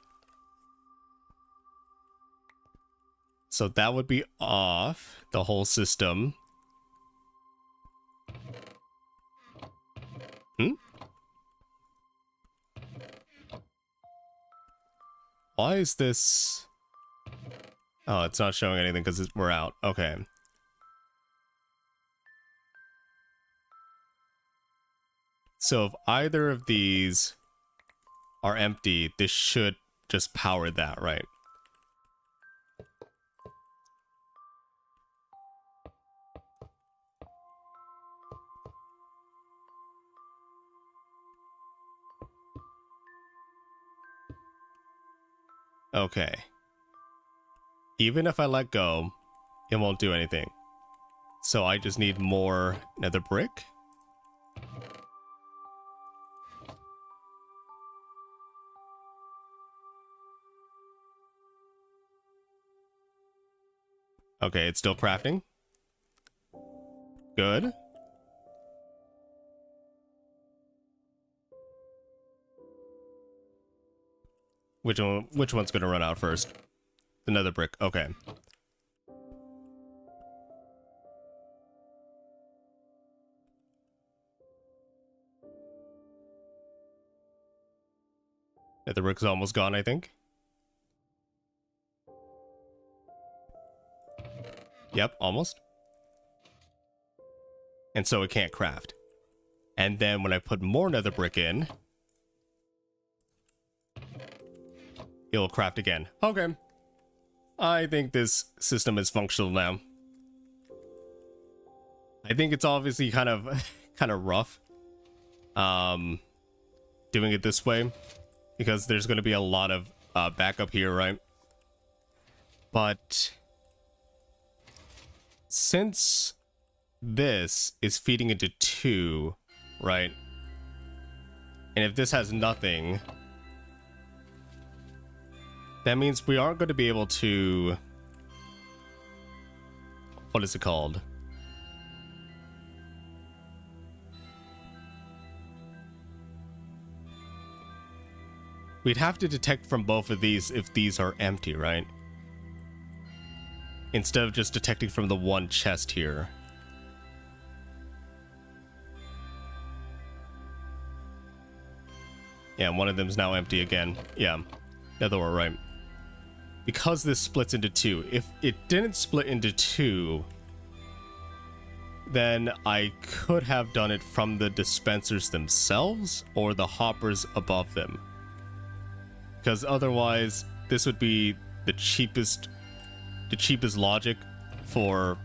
Speaker 1: So that would be off the whole system. Why is this... Oh, it's not showing anything because we're out. Okay. So if either of these are empty, this should just power that, right? Okay. Even if I let go, it won't do anything. So I just need more nether brick. Okay, it's still crafting. Good. Which one's gonna run out first? The nether brick. Okay. Nether brick's almost gone, I think. Yep, almost. And so it can't craft. And then when I put more nether brick in, it'll craft again. Okay. I think this system is functional now. I think it's obviously kind of rough doing it this way because there's going to be a lot of backup here, right? But since this is feeding into 2, right? And if this has nothing, that means we aren't going to be able to... What is it called? We'd have to detect from both of these if these are empty, right? Instead of just detecting from the one chest here. Yeah, one of them's now empty again. Yeah, the other one, right. Because this splits into 2. If it didn't split into 2, then I could have done it from the dispensers themselves or the hoppers above them. Because otherwise, this would be the cheapest logic for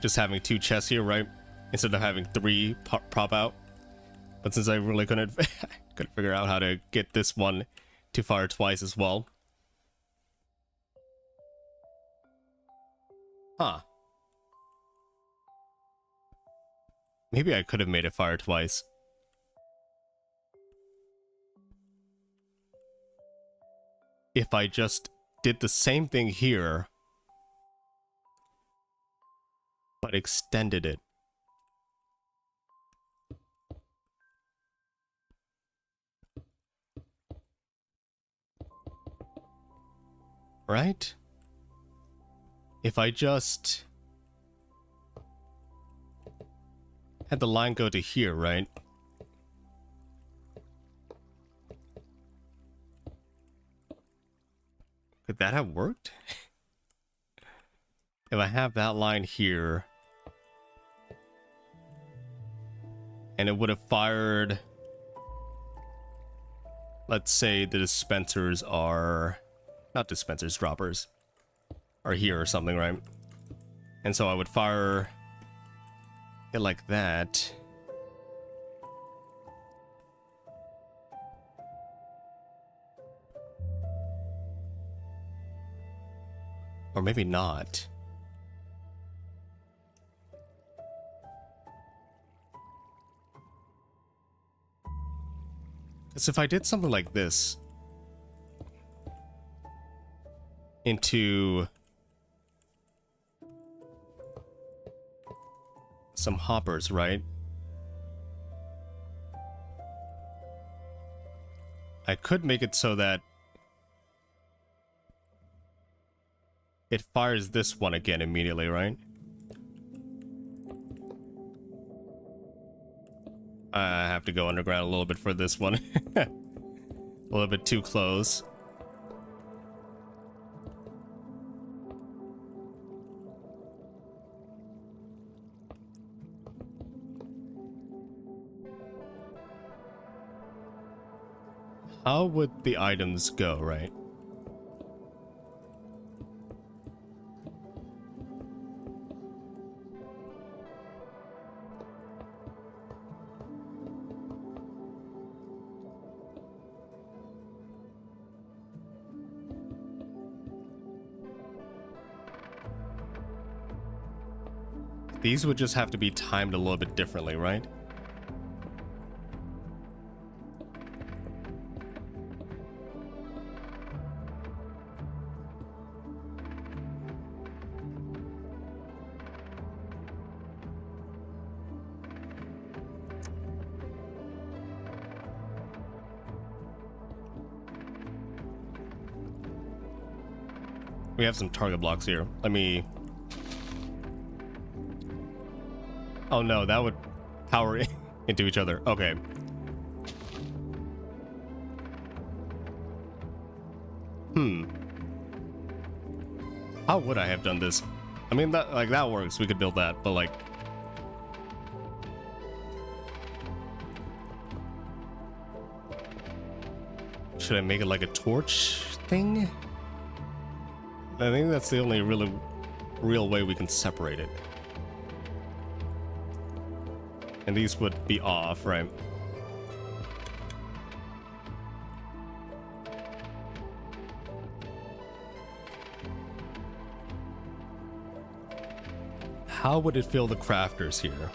Speaker 1: just having 2 chests here, right? Instead of having 3 prop out. But since I really couldn't figure out how to get this one to fire twice as well. Huh. Maybe I could have made it fire twice. If I just did the same thing here, but extended it. Right? If I just had the line go to here, right? Could that have worked? If I have that line here, and it would have fired, let's say the dispensers are, not dispensers, droppers, are here or something, right? And so I would fire it like that. Or maybe not. Because if I did something like this into some hoppers, right? I could make it so that it fires this one again immediately, right? I have to go underground a little bit for this one. A little bit too close. How would the items go, right? These would just have to be timed a little bit differently, right? We have some target blocks here. Let me... Oh no, that would power into each other. Okay. How would I have done this? I mean, that works. We could build that, but like... Should I make it like a torch thing? I think that's the only real way we can separate it. And these would be off, right? How would it fill the crafters here?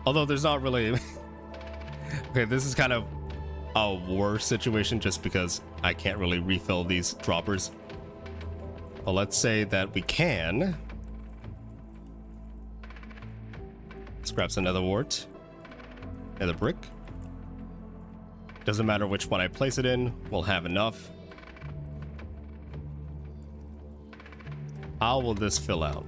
Speaker 1: Although there's not really... Okay, this is kind of a worse situation just because I can't really refill these droppers. Well, let's say that we can. Let's grab another wart. Another brick. Doesn't matter which one I place it in, we'll have enough. How will this fill out?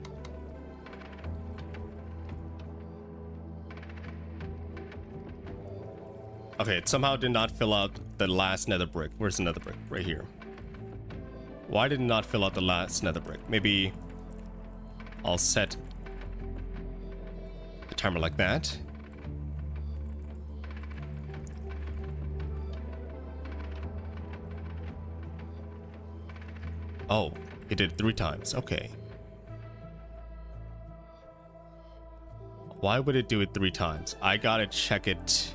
Speaker 1: Okay, it somehow did not fill out the last nether brick. Where's the nether brick? Right here. Why did it not fill out the last nether brick? Maybe I'll set the timer like that. Oh, it did 3 times. Okay. Why would it do it 3 times? I gotta check it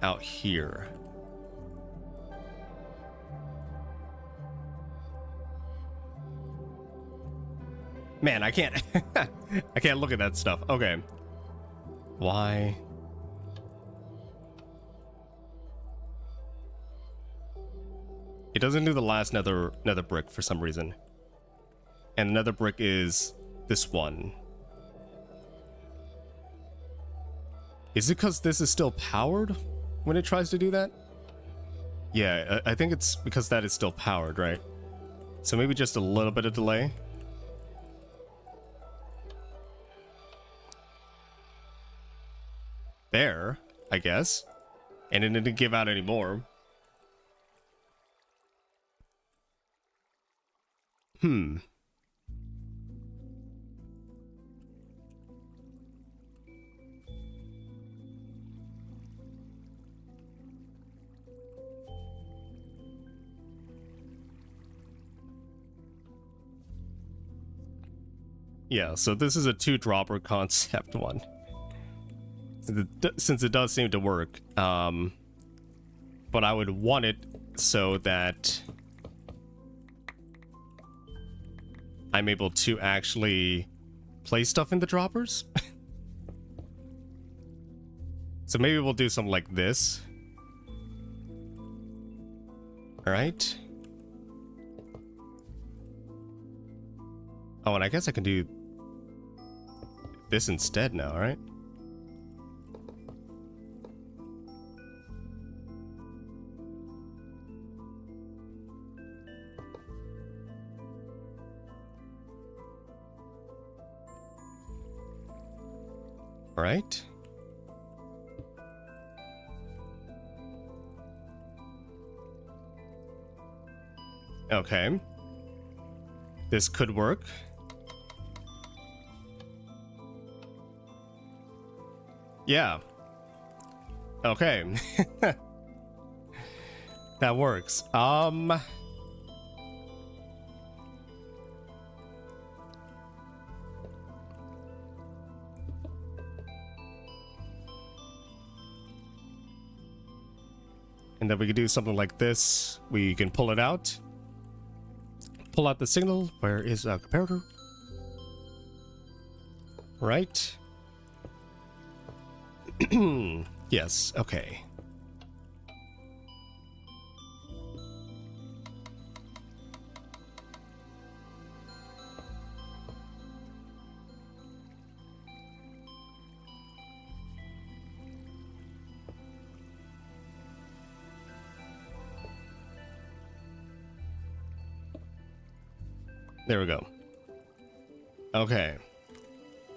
Speaker 1: out here. Man, I can't I can't look at that stuff. Okay. Why? It doesn't do the last nether brick for some reason. And another brick is this one. Is it because this is still powered when it tries to do that? Yeah, I think it's because that is still powered, right? So maybe just a little bit of delay. There, I guess. And it didn't give out any more. Yeah, so this is a 2-dropper concept one. Since it does seem to work. But I would want it so that I'm able to actually place stuff in the droppers. So maybe we'll do something like this. All right. Oh, and I guess I can do this instead now, right? All right. Okay. This could work. Yeah. Okay. That works. And then we can do something like this. We can pull it out. Pull out the signal. Where is our comparator? Right. Yes, okay. There we go. Okay.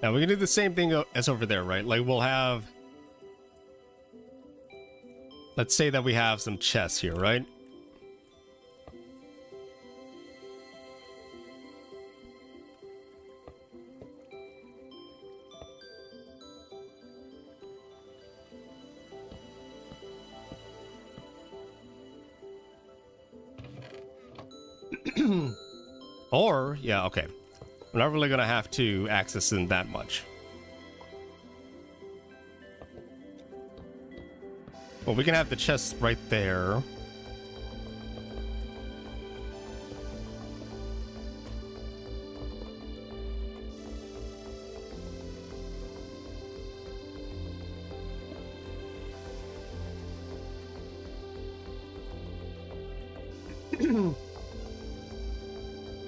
Speaker 1: Now we can do the same thing as over there, right? Like we'll have... Let's say that we have some chests here, right? Or, yeah, okay. We're not really gonna have to access them that much. Well, we can have the chest right there.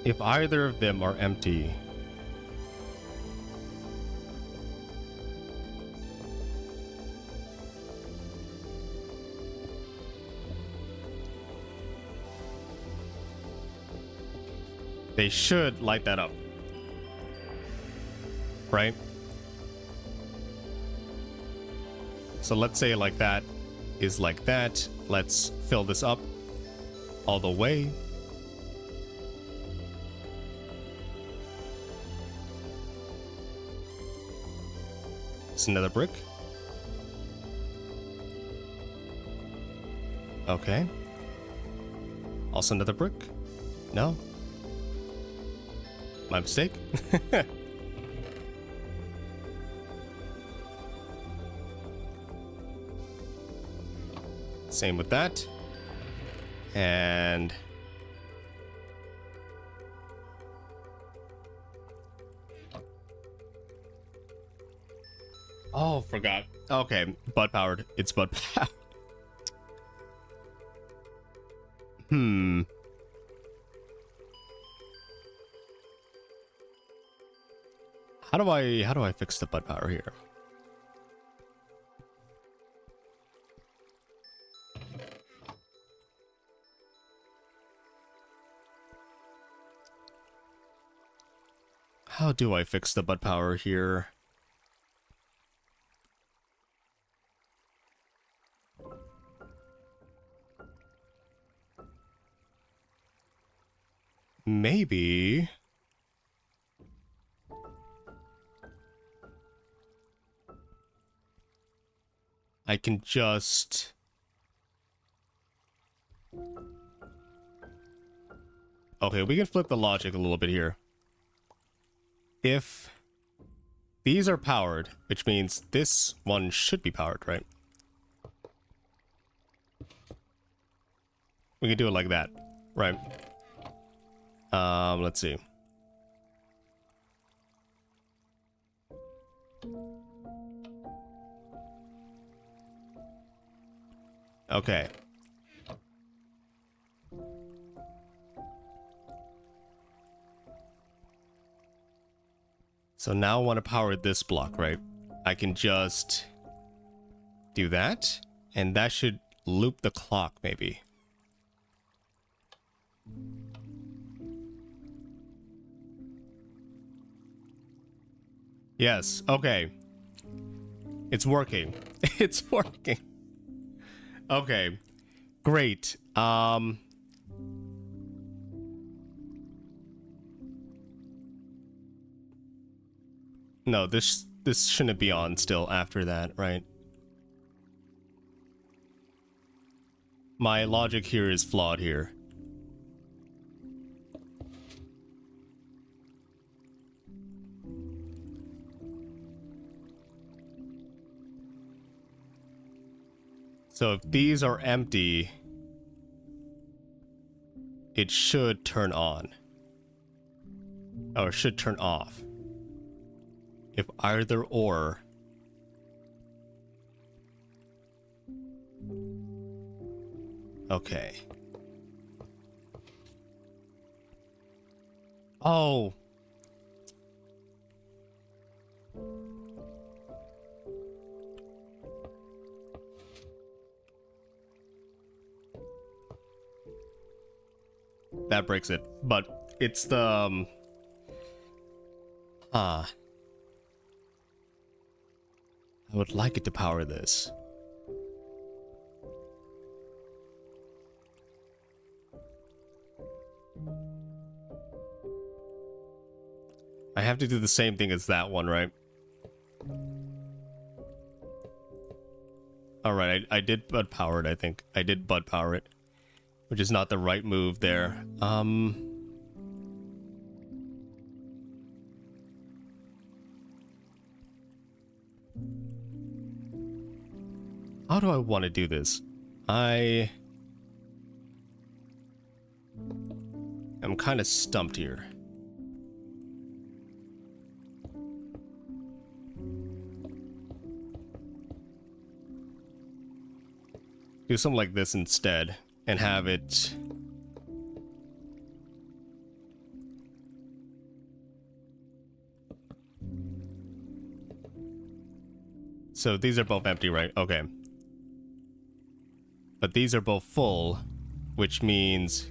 Speaker 1: If either of them are empty, they should light that up, right? So let's say like that is like that. Let's fill this up all the way. It's another brick. Okay. Also another brick. No. My mistake. Same with that. And oh, forgot. Okay, butt powered. It's butt powered. How do I fix the butt power here? How do I fix the butt power here? Maybe I can just... Okay, we can flip the logic a little bit here. If these are powered, which means this one should be powered, right? We can do it like that, right? Let's see. Okay. So now I want to power this block, right? I can just do that, and that should loop the clock, maybe. Yes, okay. It's working. It's working. Okay. Great. No, this shouldn't be on still after that, right? My logic here is flawed here. So if these are empty, it should turn on. Or should turn off. If either or. Okay. Oh. That breaks it, but it's the I would like it to power this. I have to do the same thing as that one, right? Alright, I did bud power it, I think. I did bud power it. Which is not the right move there. How do I want to do this? I am kind of stumped here. Do something like this instead and have it so these are both empty, right? Okay. But these are both full, which means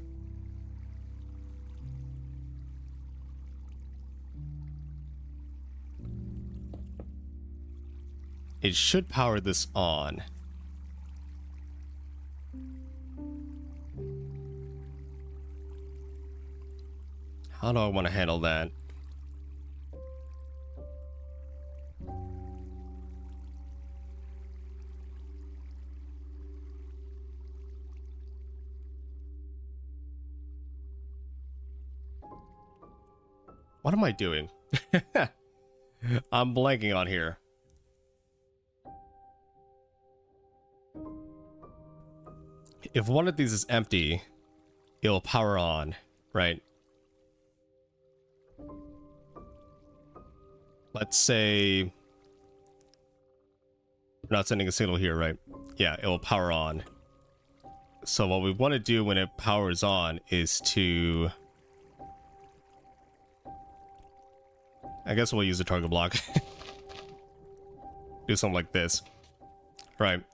Speaker 1: it should power this on. How do I want to handle that? What am I doing? I'm blanking on here. If one of these is empty, it'll power on, right? Let's say we're not sending a signal here, right? Yeah, it will power on. So what we want to do when it powers on is to... I guess we'll use a target block. Do something like this. Right.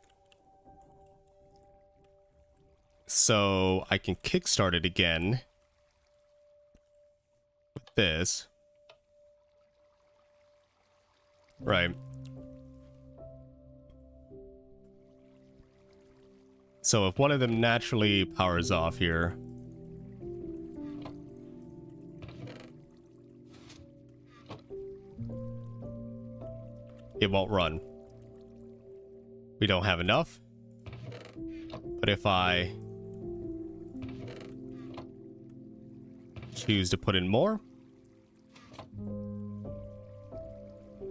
Speaker 1: So I can kickstart it again with this. Right. So if one of them naturally powers off here, it won't run. We don't have enough. But if I choose to put in more,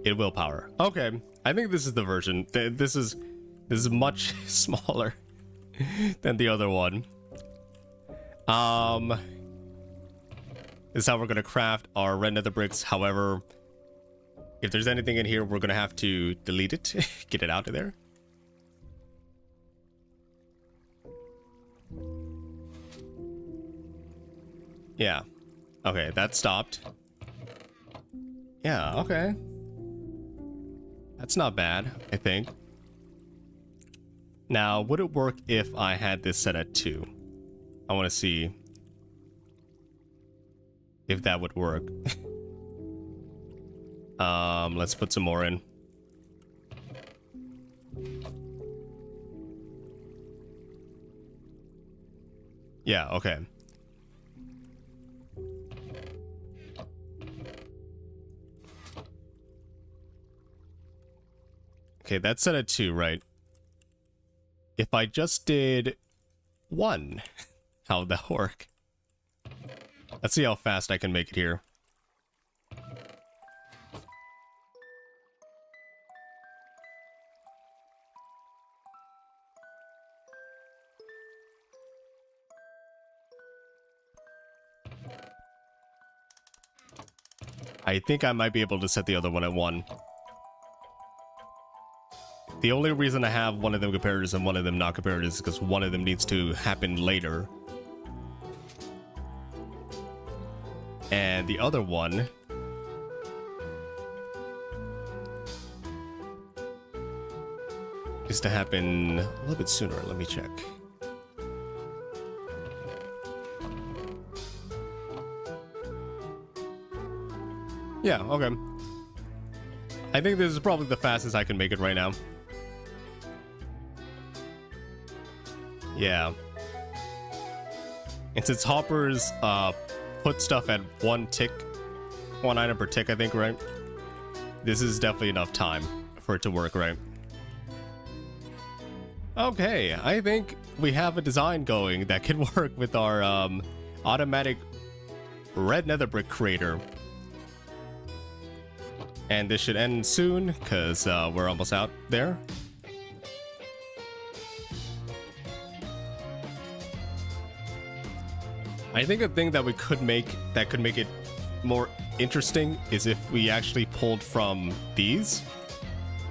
Speaker 1: it will power. Okay, I think this is the version. This is much smaller than the other one. This is how we're gonna craft our red nether bricks. However, if there's anything in here, we're gonna have to delete it, get it out of there. Yeah. Okay, that stopped. Yeah, okay. That's not bad, I think. Now, would it work if I had this set at 2? I want to see if that would work. Let's put some more in. Yeah, okay. Okay, that's set at 2, right? If I just did 1, how would that work? Let's see how fast I can make it here. I think I might be able to set the other one at 1. The only reason I have one of them compared and one of them not compared is because one of them needs to happen later. And the other one is to happen a little bit sooner. Let me check. Yeah, okay. I think this is probably the fastest I can make it right now. Yeah. And since hoppers put stuff at one item per tick, I think, right? This is definitely enough time for it to work, right? Okay, I think we have a design going that can work with our automatic red nether brick creator. And this should end soon, because we're almost out there. I think a thing that we could make that could make it more interesting is if we actually pulled from these.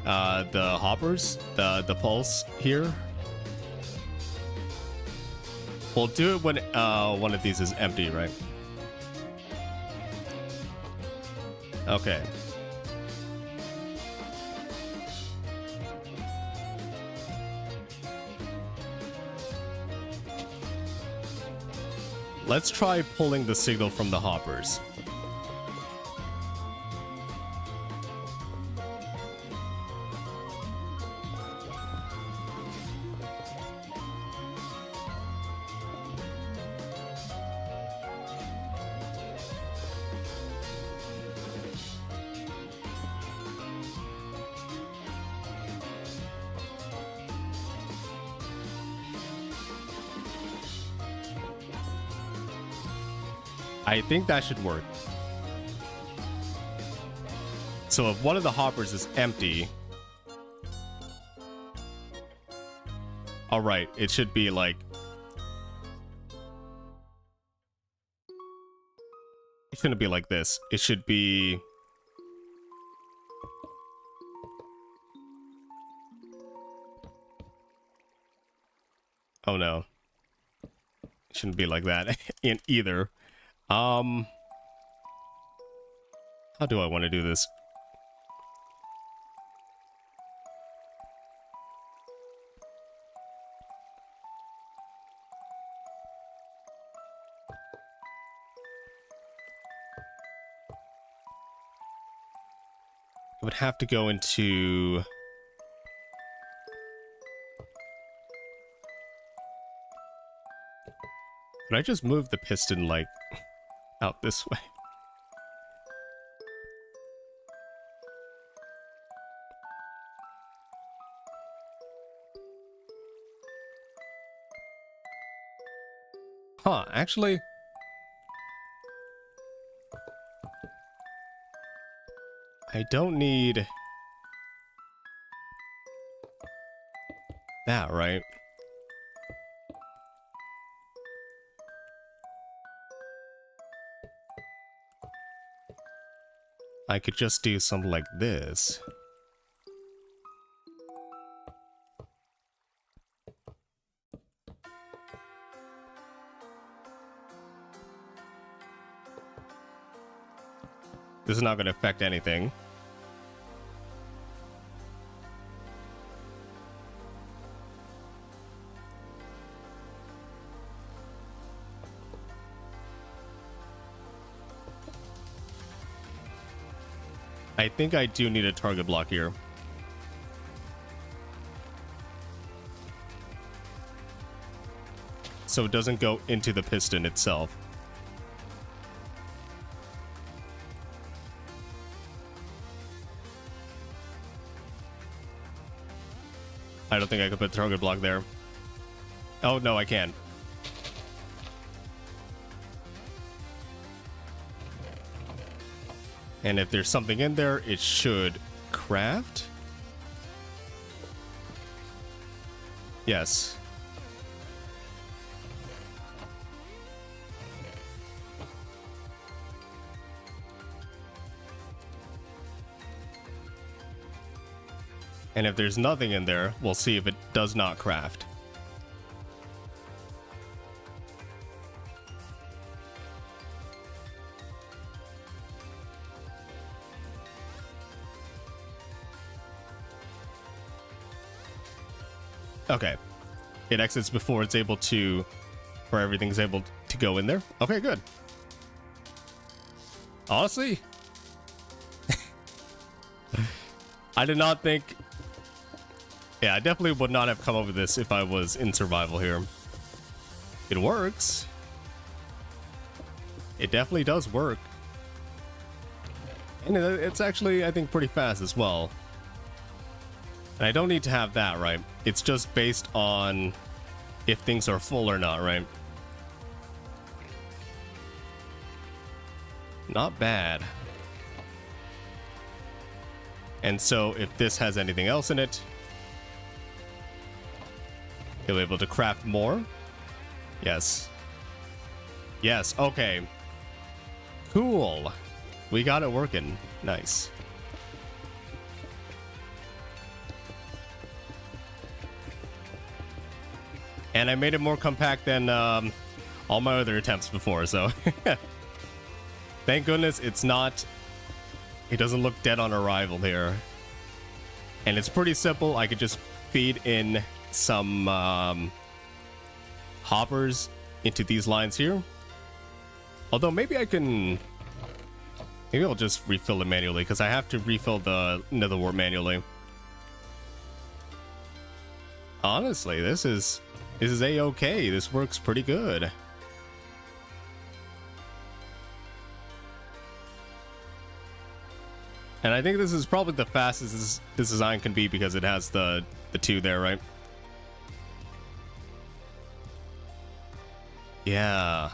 Speaker 1: The hoppers, the pulse here. We'll do it when one of these is empty, right? Okay. Let's try pulling the signal from the hoppers. I think that should work. So if one of the hoppers is empty... Alright, it should be like... It shouldn't be like this. It should be... Oh no. It shouldn't be like that in either. How do I want to do this? I would have to go into... Could I just move the piston, like, out this way? Huh, actually... I don't need... that, right? I could just do something like this. This is not going to affect anything. I think I do need a target block here. So it doesn't go into the piston itself. I don't think I could put a target block there. Oh, no, I can. And if there's something in there, it should craft. Yes. And if there's nothing in there, we'll see if it does not craft. Okay. It exits before it's able to... where everything's able to go in there. Okay, good. Honestly, I did not think... Yeah, I definitely would not have come up with this if I was in survival here. It works. It definitely does work. And it's actually, I think, pretty fast as well. And I don't need to have that, right? It's just based on if things are full or not, right? Not bad. And so if this has anything else in it, you'll be able to craft more. Yes. Yes, okay. Cool. We got it working. Nice. And I made it more compact than all my other attempts before, so... Thank goodness it's not... It doesn't look dead on arrival here. And it's pretty simple. I could just feed in some hoppers into these lines here. Although maybe I can... Maybe I'll just refill it manually, because I have to refill the nether wart manually. Honestly, this is a-okay. This works pretty good. And I think this is probably the fastest this design can be because it has the two there, right? Yeah.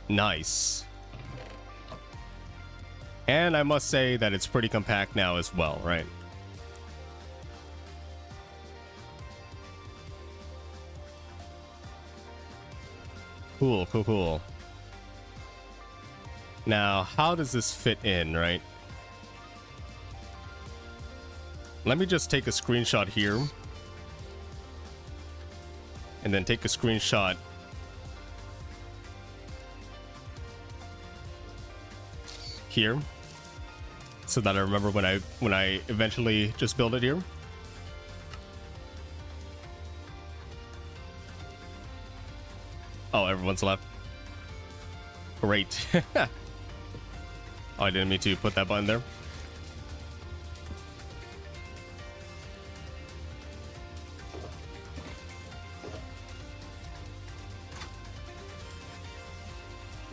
Speaker 1: Nice. And I must say that it's pretty compact now as well, right? Cool, cool, cool. Now, how does this fit in, right? Let me just take a screenshot here. And then take a screenshot here. So that I remember when I eventually just build it here. Oh, everyone's left. Great. Oh, I didn't mean to put that button there.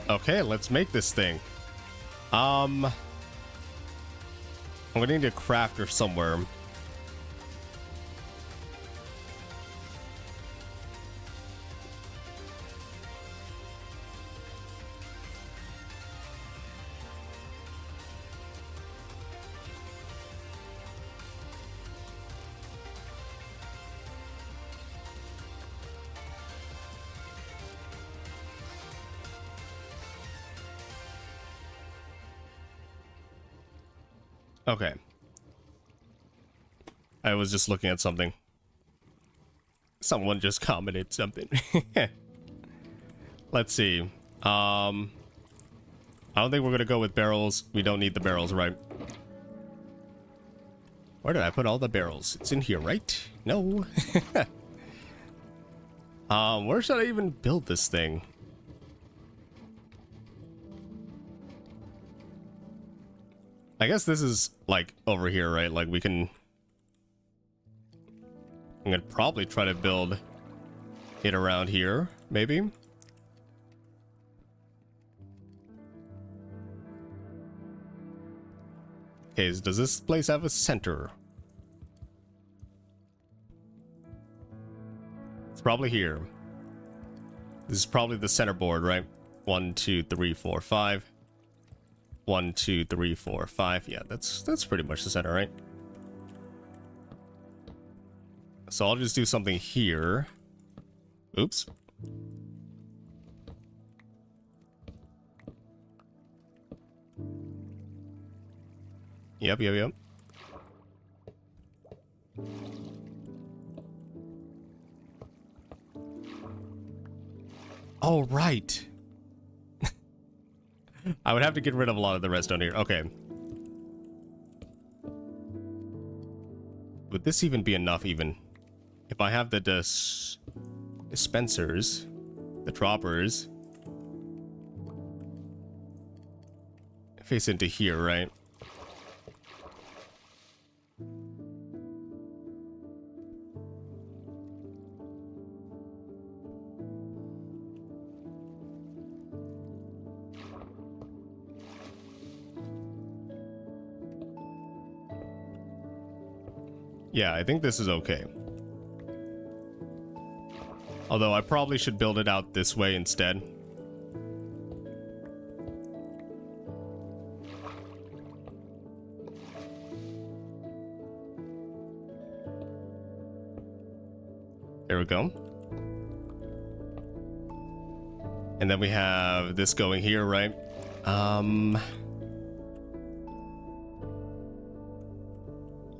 Speaker 1: Okay, let's make this thing. I'm gonna need a crafter somewhere. Okay. I was just looking at something. Someone just commented something. Let's see. I don't think we're gonna go with barrels. We don't need the barrels, right? Where did I put all the barrels? It's in here, right? No. Where should I even build this thing? I guess this is like over here, right? Like we can... I'm gonna probably try to build it around here, maybe. Okay, does this place have a center? It's probably here. This is probably the center board, right? 1, 2, 3, 4, 5. 1, 2, 3, 4, 5. Yeah, that's pretty much the center, right? So I'll just do something here. Oops. Yep. Oh, right. I would have to get rid of a lot of the redstone here. Okay. Would this even be enough even? If I have the dispensers, the droppers, face into here, right? Yeah, I think this is okay. Although I probably should build it out this way instead. There we go. And then we have this going here, right?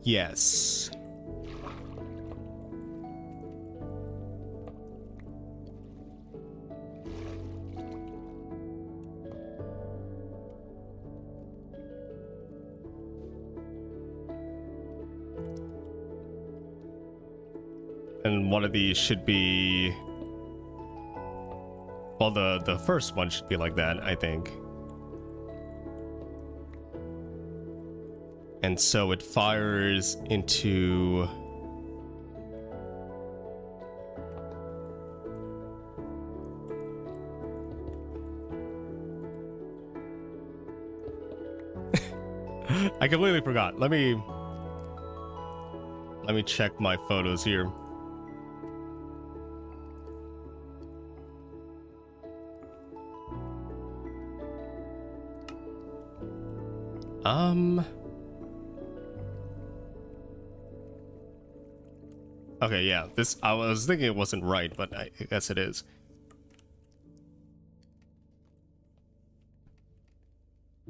Speaker 1: Yes. And one of these should be... Well, the first one should be like that, I think. And so it fires into... I completely forgot. Let me check my photos here. Okay, yeah, this, I was thinking it wasn't right, but I guess it is.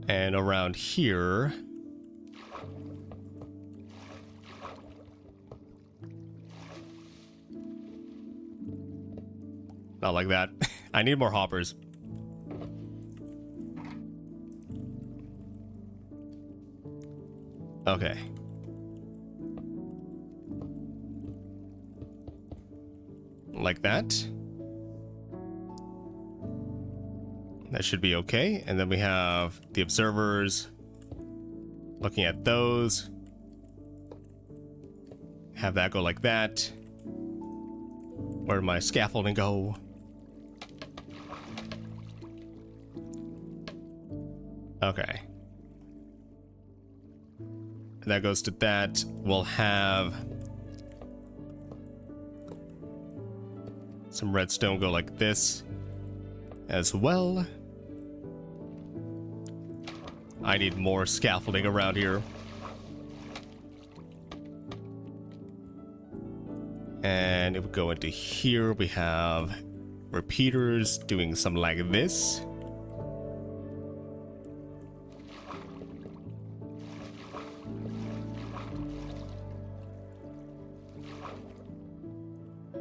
Speaker 1: And around here... Not like that. I need more hoppers. Okay. Like that. That should be okay. And then we have the observers looking at those. Have that go like that. Where'd my scaffolding go? Okay. That goes to that. We'll have some redstone go like this as well. I need more scaffolding around here. And it would go into here. We have repeaters doing something like this.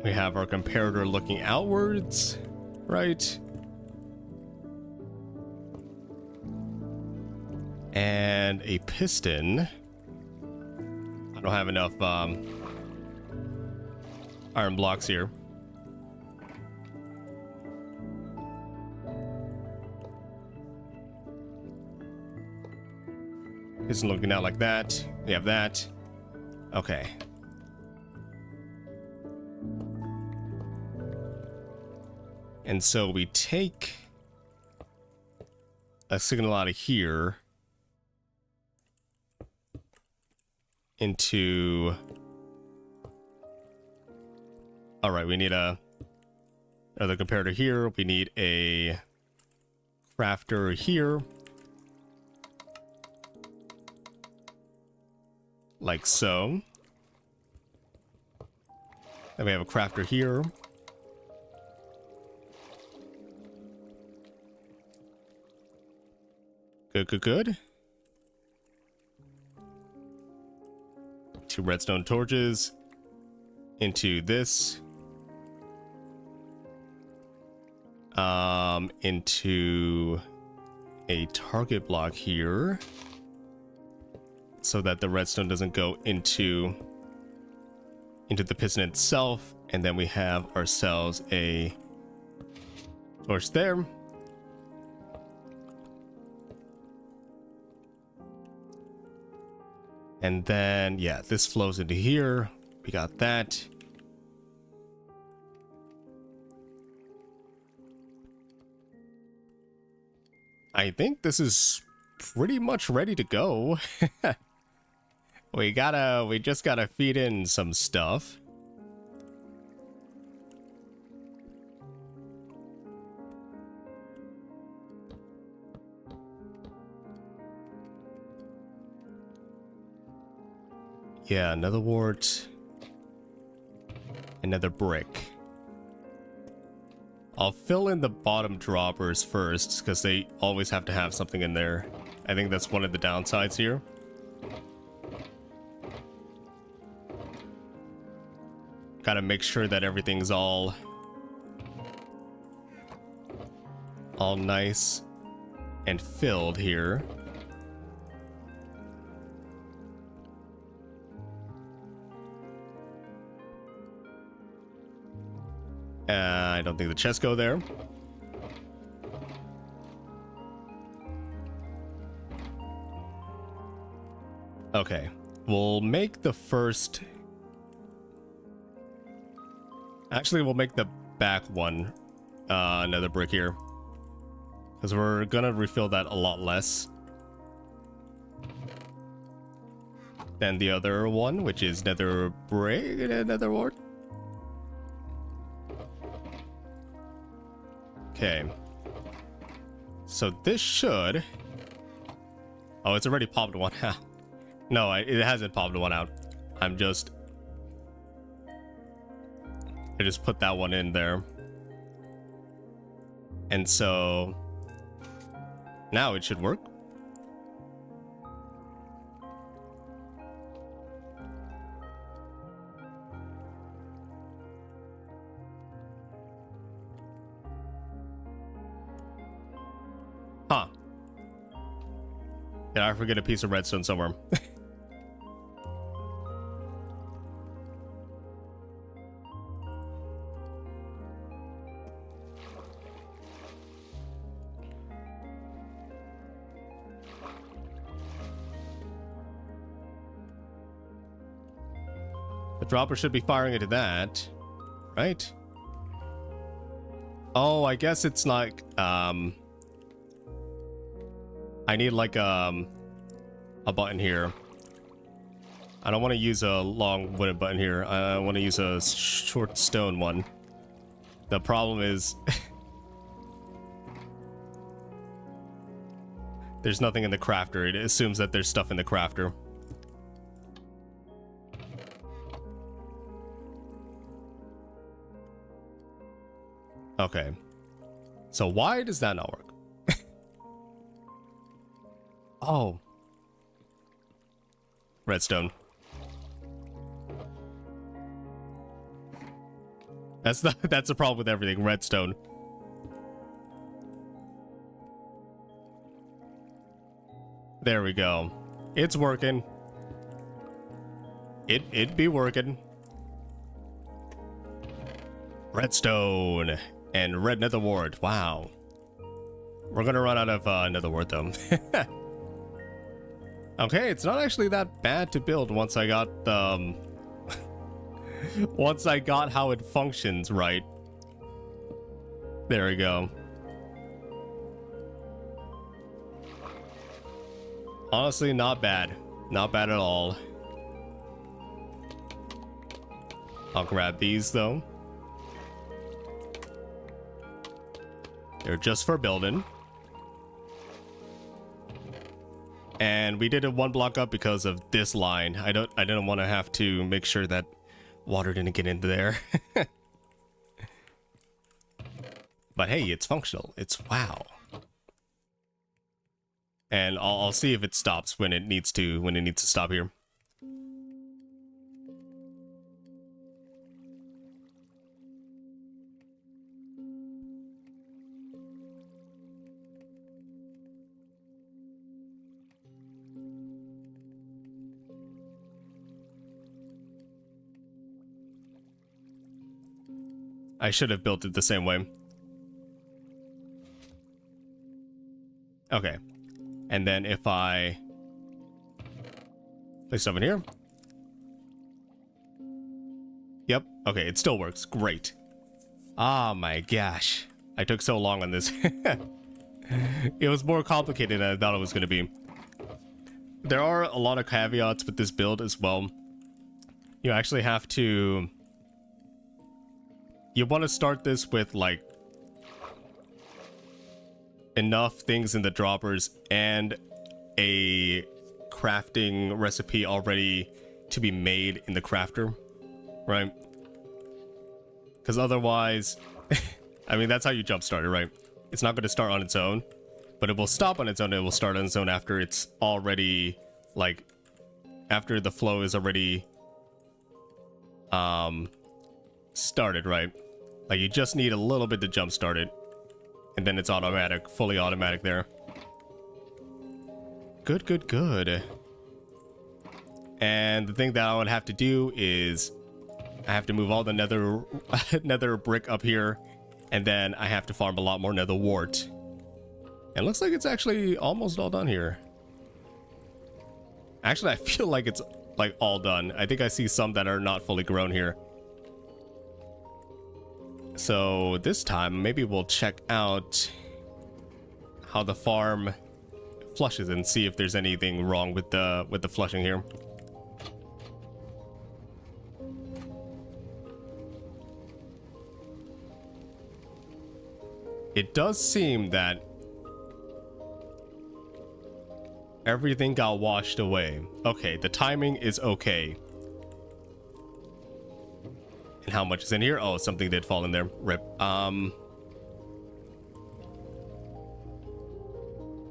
Speaker 1: We have our comparator looking outwards, right? And a piston. I don't have enough iron blocks here. Piston looking out like that. We have that. Okay. And so we take a signal out of here into... All right, we need another comparator here. We need a crafter here. Like so. Then we have a crafter here. Good, good, good. 2 redstone torches into this. Into a target block here so that the redstone doesn't go into the piston itself. And then we have ourselves a torch there. And then, yeah, this flows into here. We got that. I think this is pretty much ready to go. We just gotta feed in some stuff. Yeah, another wart. Another brick. I'll fill in the bottom droppers first, because they always have to have something in there. I think that's one of the downsides here. Gotta make sure that everything's all nice and filled here. I don't think the chests go there. Okay, we'll make the first... Actually, we'll make the back one another brick here. Because we're gonna refill that a lot less than the other one, which is nether brick and another wart. Okay. So this should... Oh, it's already popped one out. No, it hasn't popped one out. I just put that one in there. And so now it should work. Huh. Did I forget a piece of redstone somewhere? The dropper should be firing into that, right? Oh, I guess it's like, I need like a button here. I don't want to use a long wooden button here. I want to use a short stone one. The problem is there's nothing in the crafter. It assumes that there's stuff in the crafter. Okay. So why does that not work? Oh. Redstone. That's the problem with everything. Redstone. There we go. It's working. It'd be working. Redstone and red nether wart. Wow. We're gonna run out of nether wart though. Okay, it's not actually that bad to build once I got once I got how it functions right. There we go. Honestly, not bad. Not bad at all. I'll grab these though. They're just for building. And we did it one block up because of this line. I didn't want to have to make sure that water didn't get into there. But hey, it's functional. It's wow. And I'll see if it stops when it needs to stop here. I should have built it the same way. Okay. And then if I place stuff in here. Yep. Okay, it still works. Great. Oh my gosh. I took so long on this. It was more complicated than I thought it was going to be. there are a lot of caveats with this build as well. You actually have to... You want to start this with, like, enough things in the droppers and a crafting recipe already to be made in the crafter, right? Because otherwise... I mean, that's how you jumpstart it, right? It's not going to start on its own, but it will stop on its own. It will start on its own after it's already, like, after the flow is already started, right? Like, you just need a little bit to jumpstart it, and then it's automatic, fully automatic there. Good, good, good. And the thing that I would have to do is I have to move all the nether brick up here, and then I have to farm a lot more nether wart. And it looks like it's actually almost all done here. Actually, I feel like it's like all done. I think I see some that are not fully grown here. So this time, maybe we'll check out how the farm flushes and see if there's anything wrong with the flushing here. It does seem that everything got washed away. Okay, the timing is okay. And how much is in here? Oh, something did fall in there. Rip.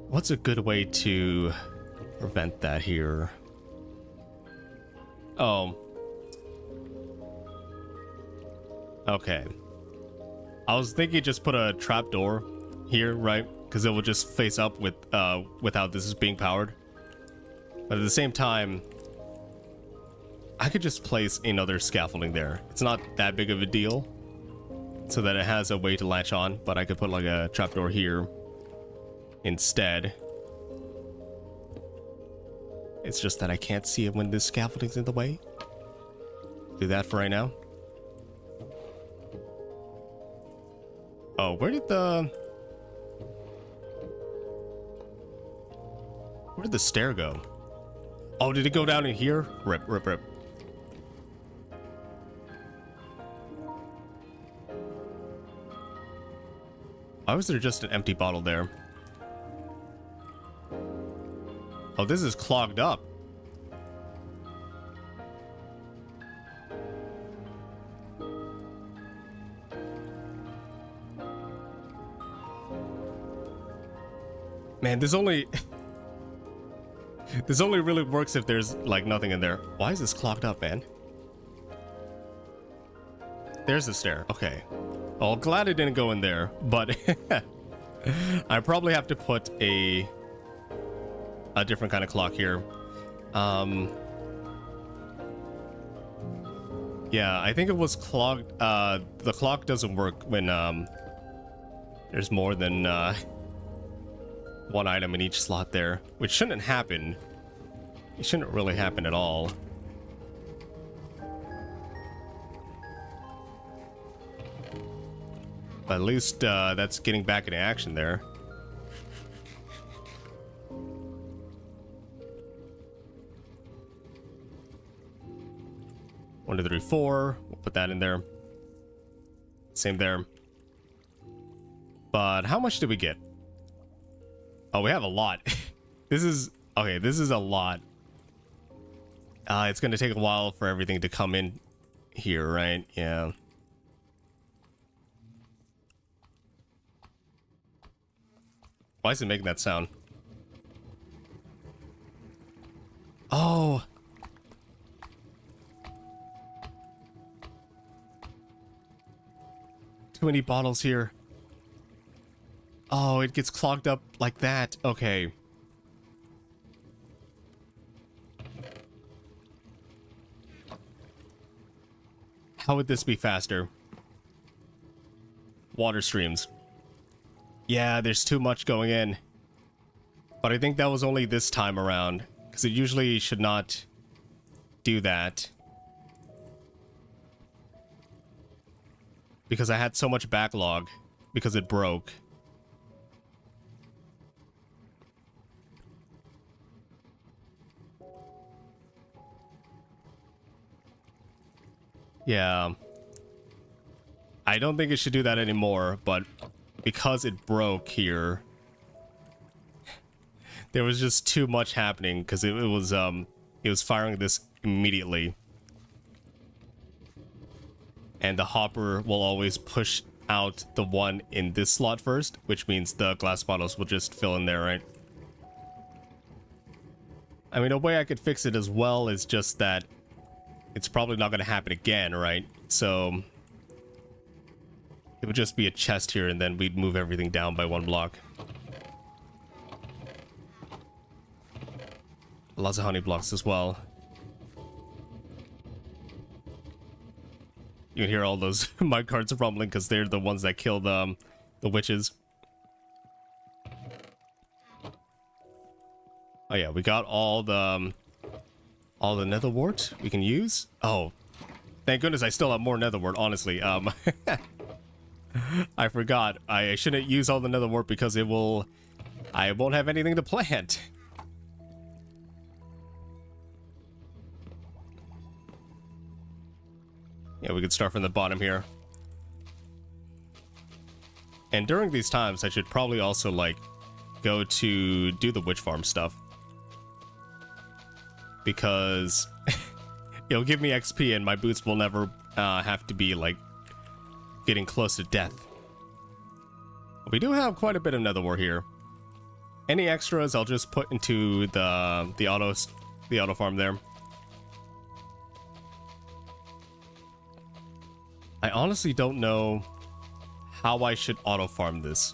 Speaker 1: What's a good way to prevent that here? Oh. Okay. I was thinking just put a trapdoor here, right? Because it will just face up with without this is being powered. But at the same time, I could just place another scaffolding there. It's not that big of a deal, so that it has a way to latch on. But I could put like a trapdoor here instead. It's just that I can't see it when this scaffolding's in the way. Do that for right now. Oh, where did the stair go? Oh, did it go down in here? Rip, rip, rip. Why was there just an empty bottle there? Oh, this is clogged up. Man, this only really works if there's like nothing in there. Why is this clogged up, man? There's the stair. Okay. Oh, glad it didn't go in there, but I probably have to put a different kind of clock here. Yeah, I think it was clogged. The clock doesn't work when there's more than one item in each slot there, which shouldn't happen. It shouldn't really happen at all. But at least that's getting back into action there. One, two, three, four. We'll put that in there. Same there. But how much did we get? Oh, we have a lot. This is... Okay, this is a lot. It's going to take a while for everything to come in here, right? Yeah. Why is it making that sound? Oh! Too many bottles here. Oh, it gets clogged up like that. Okay. How would this be faster? Water streams. Yeah, there's too much going in. But I think that was only this time around, because it usually should not do that. Because I had so much backlog, because it broke. Yeah. I don't think it should do that anymore, but because it broke here, there was just too much happening because it was firing this immediately. And the hopper will always push out the one in this slot first, which means the glass bottles will just fill in there, right? I mean, a way I could fix it as well is just that it's probably not going to happen again, right? So it would just be a chest here, and then we'd move everything down by one block. Lots of honey blocks as well. You can hear all those minecarts rumbling because they're the ones that killed the witches. Oh yeah, we got all the nether wart we can use. Oh, thank goodness I still have more nether wart, honestly. I forgot. I shouldn't use all the nether wart because I won't have anything to plant. Yeah, we could start from the bottom here. And during these times, I should probably also, like, go to do the witch farm stuff. Because it'll give me XP and my boots will never have to be, like, getting close to death. We do have quite a bit of nether wart here. Any extras, I'll just put into the auto farm there. I honestly don't know how I should auto farm this,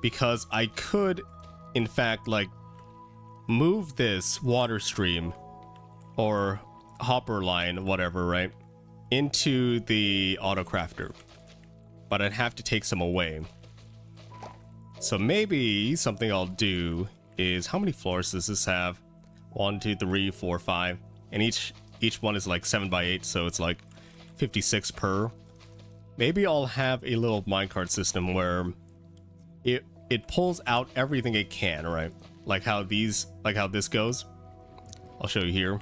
Speaker 1: because I could, in fact, like, move this water stream or hopper line, whatever, right, into the auto crafter, but I'd have to take some away. So maybe something I'll do is, how many floors does this have? 1, 2, 3, 4, 5, and each one is like 7 by 8, so it's like 56 per. Maybe I'll have a little minecart system where it pulls out everything it can, right? Like how this goes. I'll show you here.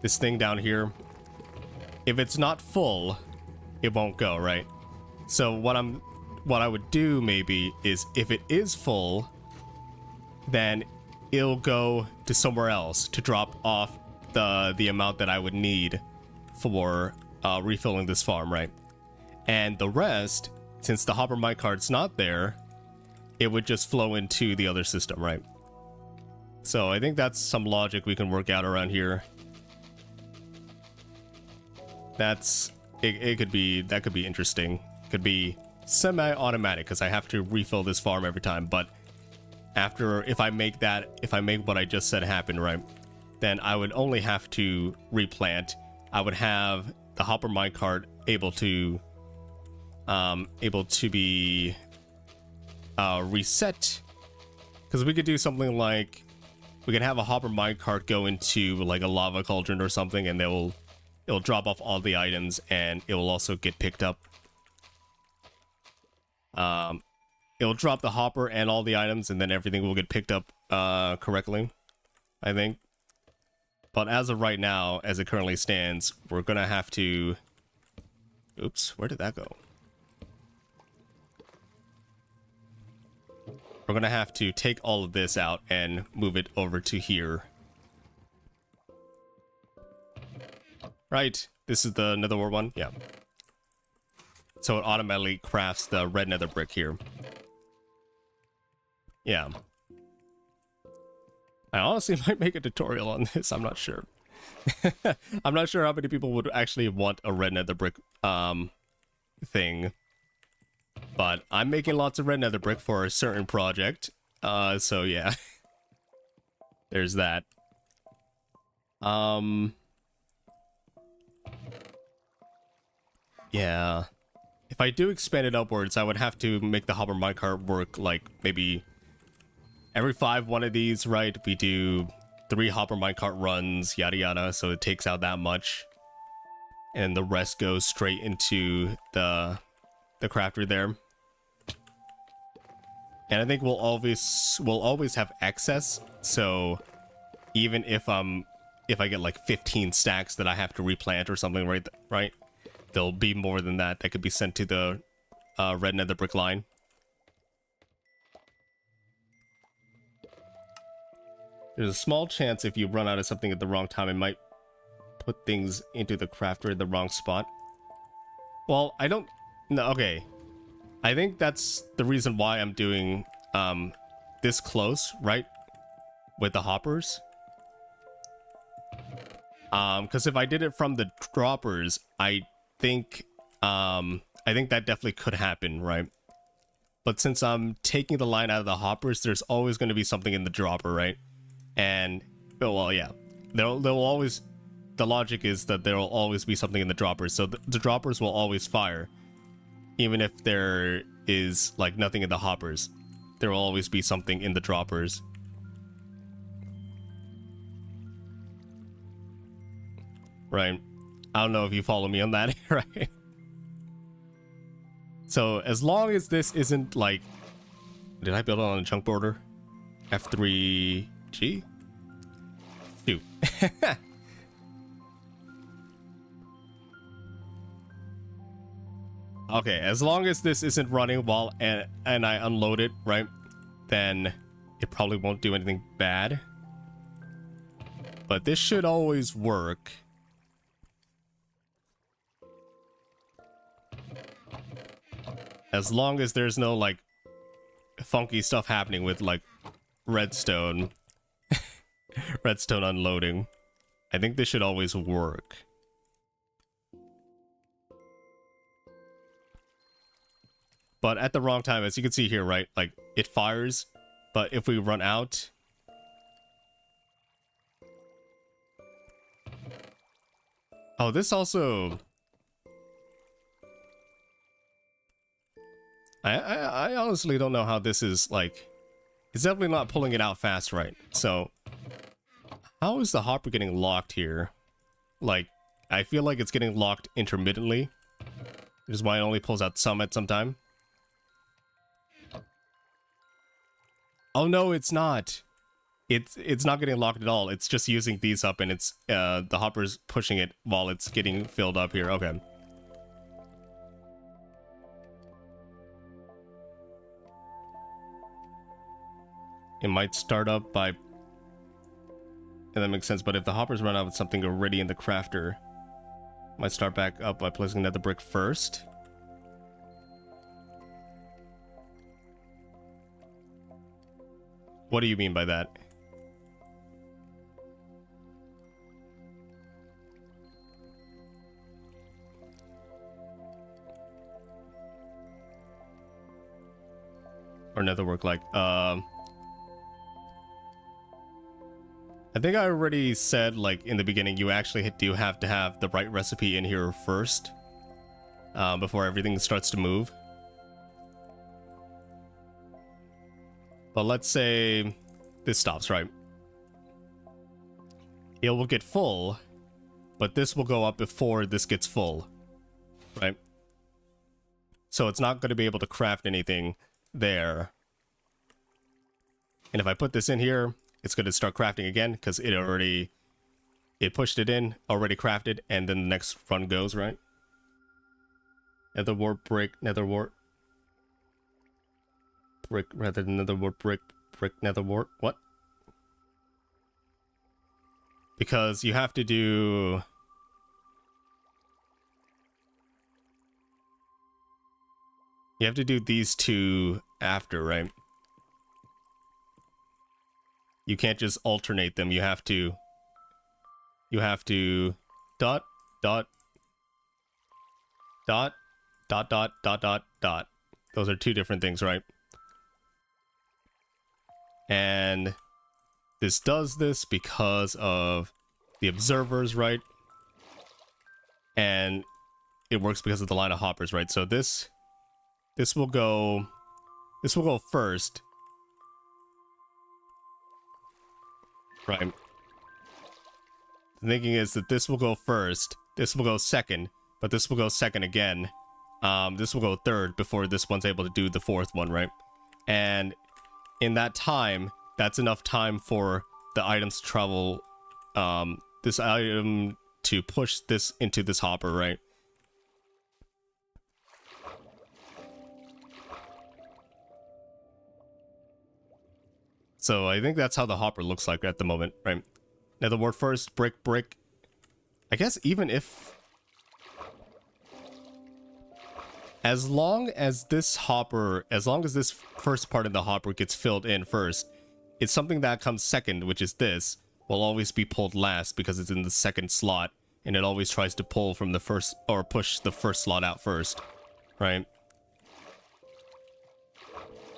Speaker 1: This thing down here, if it's not full, it won't go, right? So what I would do maybe is, if it is full, then it'll go to somewhere else to drop off the amount that I would need for refilling this farm, right? And the rest, since the hopper minecart's not there, it would just flow into the other system, right? So I think that's some logic we can work out around here. That could be interesting. Could be semi-automatic because I have to refill this farm every time, but if I make what I just said happen, right, then I would only have to replant. I would have the hopper minecart able to be reset, because we could do something like, we can have a hopper minecart go into like a lava cauldron or something, and it'll drop off all the items, and it will also get picked up. It'll drop the hopper and all the items, and then everything will get picked up correctly, I think. But as of right now, as it currently stands, we're gonna have to... Oops, where did that go? We're gonna have to take all of this out and move it over to here. Right, this is the nether wart one? Yeah. So it automatically crafts the red nether brick here. Yeah. I honestly might make a tutorial on this, I'm not sure. I'm not sure how many people would actually want a red nether brick thing. But I'm making lots of red nether brick for a certain project. So yeah. There's that. Yeah. If I do expand it upwards, I would have to make the hopper minecart work like maybe every 5 one of these, right? We do 3 hopper minecart runs, yada yada, so it takes out that much. And the rest goes straight into the crafter there. And I think we'll always have excess, so even if if I get like 15 stacks that I have to replant or something, right? There'll be more than that that could be sent to the red nether brick line. There's a small chance if you run out of something at the wrong time, it might put things into the crafter in the wrong spot. Well, I don't... No, okay. I think that's the reason why I'm doing this close, right? With the hoppers. Because if I did it from the droppers, I think that definitely could happen, right? But since I'm taking the line out of the hoppers, there's always going to be something in the dropper, right? And, well, yeah. There'll always... The logic is that there will always be something in the droppers, so the droppers will always fire. Even if there is, like, nothing in the hoppers. There will always be something in the droppers. Right? I don't know if you follow me on that, right? So, as long as this isn't, like... Did I build it on a chunk border? F3G? Shoot. Okay, as long as this isn't running while and I unload it, right? Then it probably won't do anything bad. But this should always work. As long as there's no, like, funky stuff happening with, like, redstone. Redstone unloading. I think this should always work. But at the wrong time, as you can see here, right? Like, it fires, but if we run out... Oh, this also... I honestly don't know how this is, like... It's definitely not pulling it out fast, right? So, how is the hopper getting locked here? Like, I feel like it's getting locked intermittently. Which is why it only pulls out some at some time. Oh no, it's not. It's not getting locked at all. It's just using these up, and it's the hopper's pushing it while it's getting filled up here. Okay. It might start up by... And that makes sense, but if the hoppers run out with something already in the crafter, it might start back up by placing another brick first. What do you mean by that? Or another work like, I think I already said, like, in the beginning, you actually do have to have the right recipe in here first. Before everything starts to move. But let's say this stops, right? It will get full, but this will go up before this gets full, right? So it's not going to be able to craft anything there. And if I put this in here, it's going to start crafting again because it pushed it in, already crafted, and then the next run goes, right? Nether wart brick, nether wart. Brick rather than nether wart brick, brick nether wart. What? Because you have to do... You have to do these two after, right? You can't just alternate them. You have to dot, dot, dot, dot, dot, dot, dot, dot. Those are two different things, right? And this does this because of the observers, right? And it works because of the line of hoppers, right? So this will go first. Right. The thinking is that this will go first, this will go second, but this will go second again. This will go third before this one's able to do the fourth one, right? And in that time, that's enough time for the items to travel this item to push this into this hopper, right? So I think that's how the hopper looks like at the moment, right? Nether wart first, brick, brick. I guess even if... As long as this hopper, as long as this first part of the hopper gets filled in first, it's something that comes second, which is this, will always be pulled last because it's in the second slot, and it always tries to pull from the first, or push the first slot out first, right?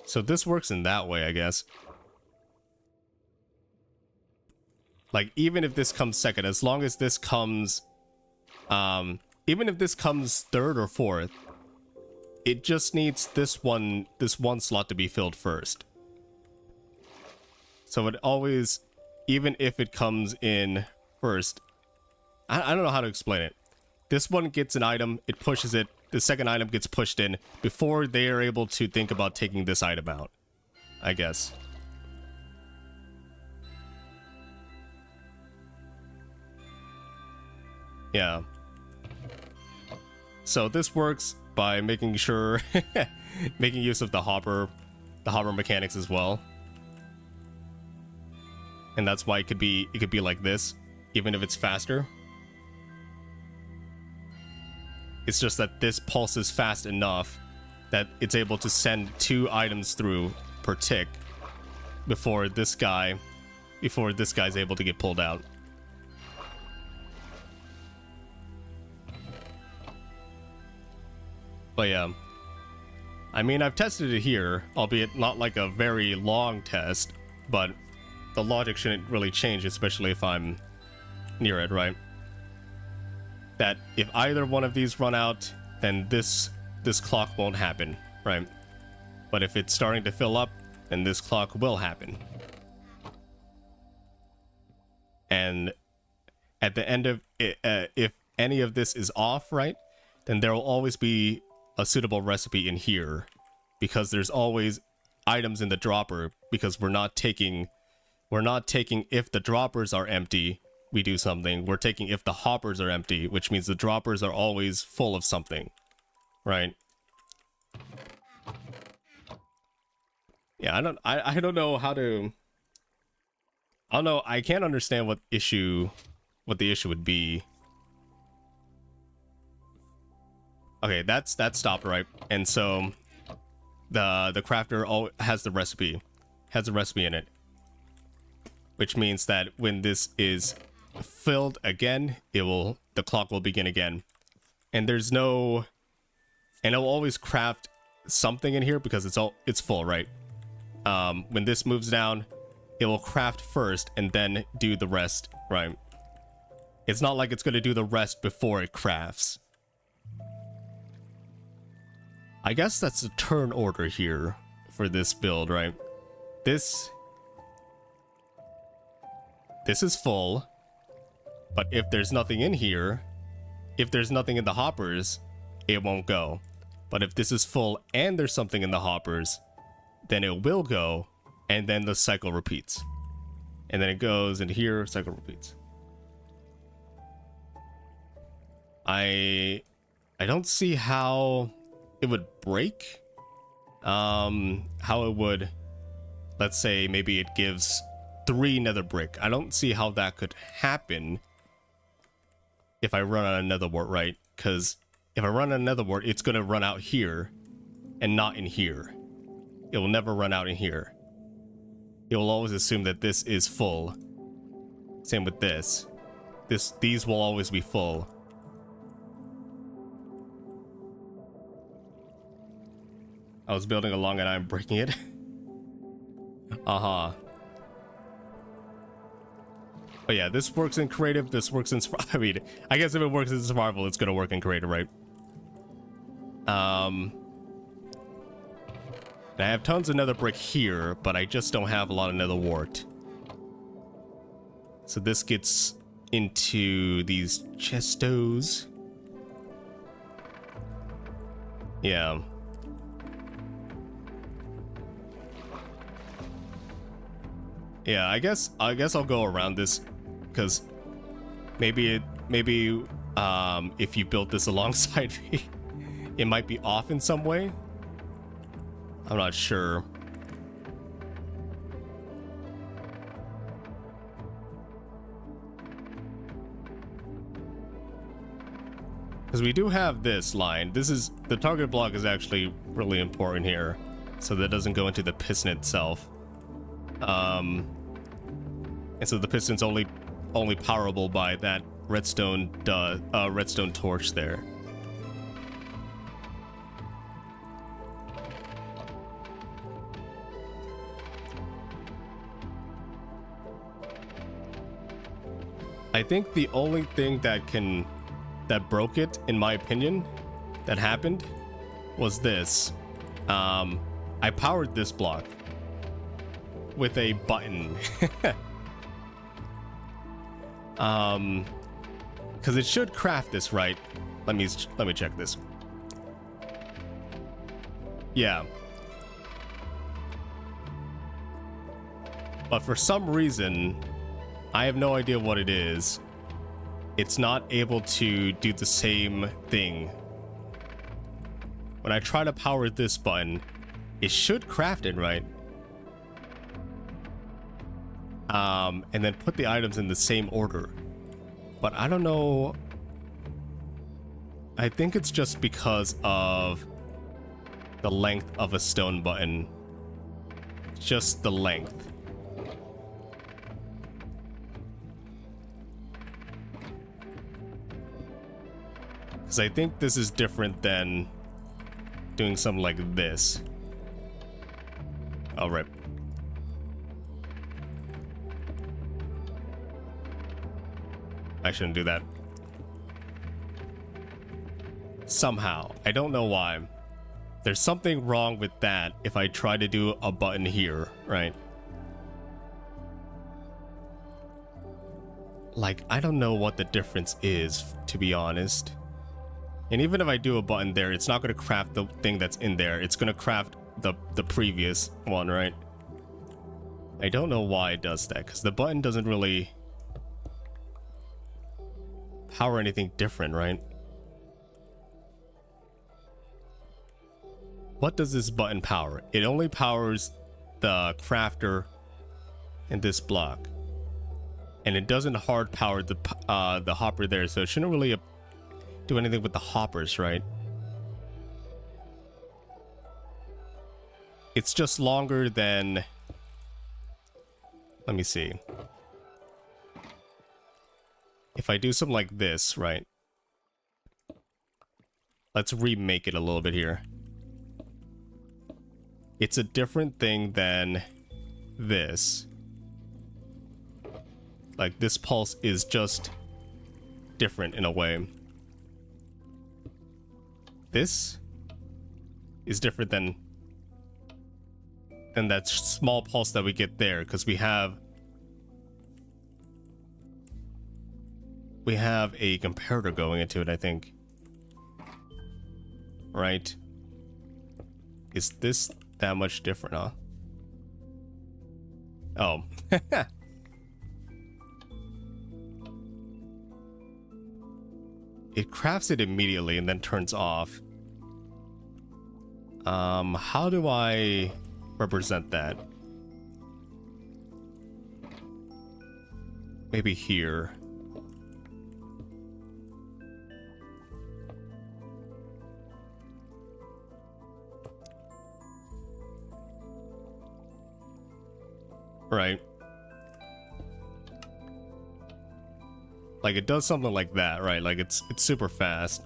Speaker 1: So this works in that way, I guess. Like, even if this comes second, as long as this comes, even if this comes third or fourth, it just needs this one slot to be filled first. So it always, even if it comes in first, I don't know how to explain it. This one gets an item, it pushes it, the second item gets pushed in before they are able to think about taking this item out, I guess. Yeah. So this works by making sure, making use of the hopper mechanics as well. And that's why it could be like this, even if it's faster. It's just that this pulses fast enough that it's able to send 2 items through per tick before this guy's able to get pulled out. But yeah, I mean, I've tested it here, albeit not like a very long test, but the logic shouldn't really change, especially if I'm near it, right? That if either one of these run out, then this clock won't happen, right? But if it's starting to fill up, then this clock will happen. And at the end of it, if any of this is off, right, then there will always be a suitable recipe in here, because there's always items in the dropper, because we're not taking if the droppers are empty, we do something. We're taking if the hoppers are empty, which means the droppers are always full of something, right? Yeah, I don't know how to, I don't know, I can't understand what the issue would be. Okay, that's stopped, right? And so the crafter has the recipe in it, which means that when this is filled again, the clock will begin again. And it'll always craft something in here because it's full, right? When this moves down, it will craft first and then do the rest, right? It's not like it's going to do the rest before it crafts. I guess that's the turn order here for this build, right? This is full, but if there's nothing in here, if there's nothing in the hoppers, it won't go. But if this is full and there's something in the hoppers, then it will go, and then the cycle repeats. And then it goes into here, cycle repeats. I don't see how it would break. How it would, let's say maybe it gives 3 nether brick. I don't see how that could happen if I run on a nether wart, right? Because if I run on a nether wart, it's going to run out here and not in here. It will never run out in here. It will always assume that this is full. Same with this. These will always be full. I was building along and I'm breaking it. Uh-huh. But yeah, this works in creative, this works in... I mean, I guess if it works in survival, it's gonna work in creative, right? And I have tons of nether brick here, but I just don't have a lot of nether wart. So this gets into these chestos. Yeah. Yeah, I guess I'll go around this, because maybe if you built this alongside me, it might be off in some way. I'm not sure. Because we do have this line. This is the target block is actually really important here, so that doesn't go into the piston itself. And so the piston's only powerable by that redstone torch there. I think the only thing that broke it, in my opinion, that happened was this. I powered this block with a button. Because it should craft this, right? Let me check this. Yeah. But for some reason, I have no idea what it is. It's not able to do the same thing. When I try to power this button, it should craft it, right? And then put the items in the same order. But I don't know. I think it's just because of the length of a stone button. Just the length. Because I think this is different than doing something like this. All right. I shouldn't do that. Somehow. I don't know why. There's something wrong with that if I try to do a button here, right? Like, I don't know what the difference is, to be honest. And even if I do a button there, it's not going to craft the thing that's in there. It's going to craft the previous one, right? I don't know why it does that, because the button doesn't really power anything different, right? What does this button power? It only powers the crafter and this block, and it doesn't hard power the hopper there, so it shouldn't really do anything with the hoppers, right? It's just longer than, let me see. If I do something like this, right? Let's remake it a little bit here. It's a different thing than this. Like, this pulse is just different in a way. This is different than that small pulse that we get there, because we have a comparator going into it, I think. Right? Is this that much different, huh? Oh. It crafts it immediately and then turns off. How do I represent that? Maybe here. Right. Like, it does something like that, right? Like, it's super fast.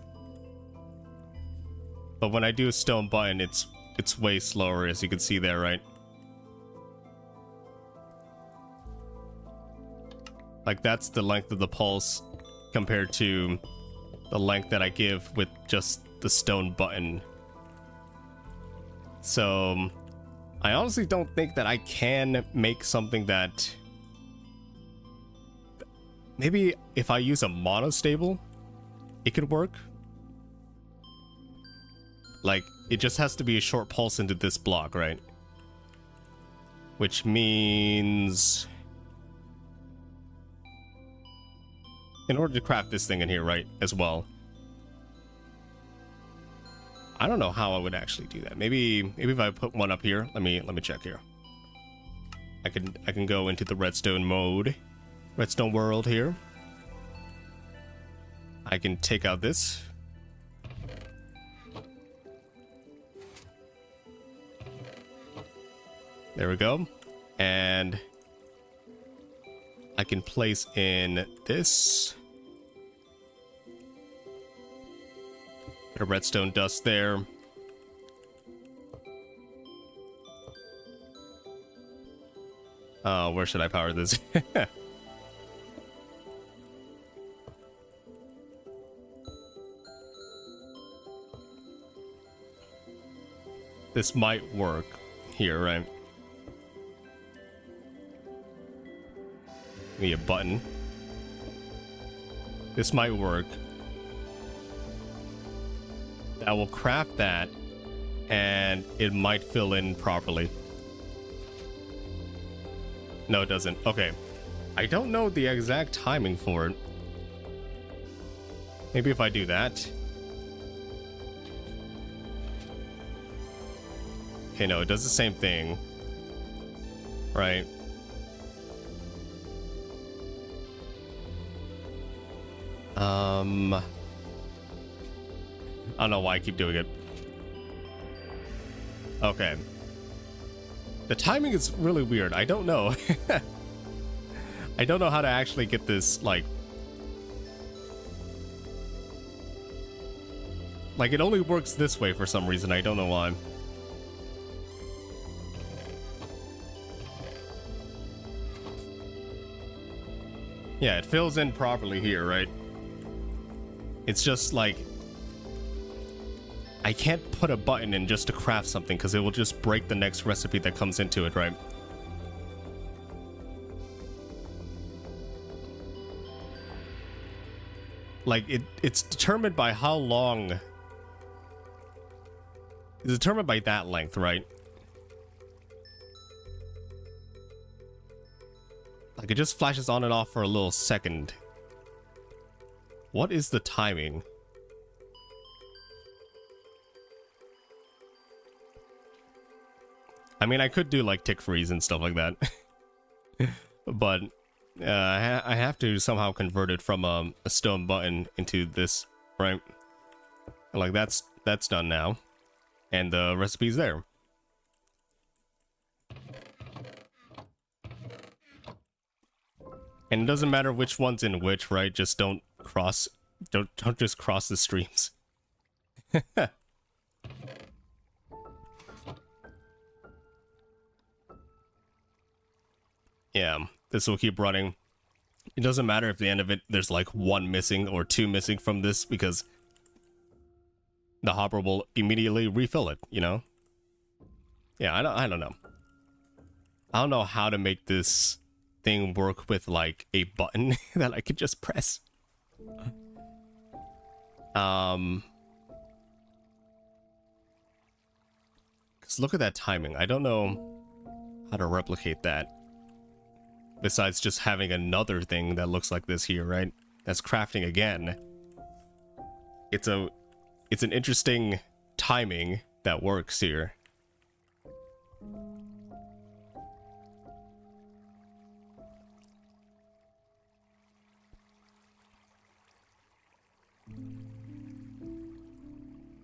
Speaker 1: But when I do a stone button, it's way slower, as you can see there, right? Like, that's the length of the pulse compared to the length that I give with just the stone button. So I honestly don't think that I can make something that... Maybe if I use a monostable, it could work. Like, it just has to be a short pulse into this block, right? Which means... in order to craft this thing in here, right, as well. I don't know how I would actually do that. Maybe if I put one up here. Let me check here. I can go into the redstone mode. Redstone world here. I can take out this. There we go. And I can place in this. Bit of redstone dust there. Oh, where should I power this? This might work here, right? Give me a button. This might work. I will craft that, and it might fill in properly. No, it doesn't. Okay. I don't know the exact timing for it. Maybe if I do that. Okay, no, it does the same thing. Right. I don't know why I keep doing it. Okay. The timing is really weird. I don't know. I don't know how to actually get this, like, it only works this way for some reason. I don't know why. Yeah, it fills in properly here, right? It's just like, I can't put a button in just to craft something because it will just break the next recipe that comes into it, right? Like, it's determined by how long. It's determined by that length, right? Like, it just flashes on and off for a little second. What is the timing? I mean, I could do like tick freeze and stuff like that. But I have to somehow convert it from a stone button into this, right? Like, that's done now. And the recipe's there. And it doesn't matter which one's in which, right? Just don't just cross the streams. Yeah, this will keep running. It doesn't matter if at the end of it there's like one missing or two missing from this, because the hopper will immediately refill it, you know? Yeah, I don't know. I don't know how to make this thing work with like a button that I could just press. Cause look at that timing. I don't know how to replicate that. Besides just having another thing that looks like this here, right? That's crafting again. It's an interesting timing that works here.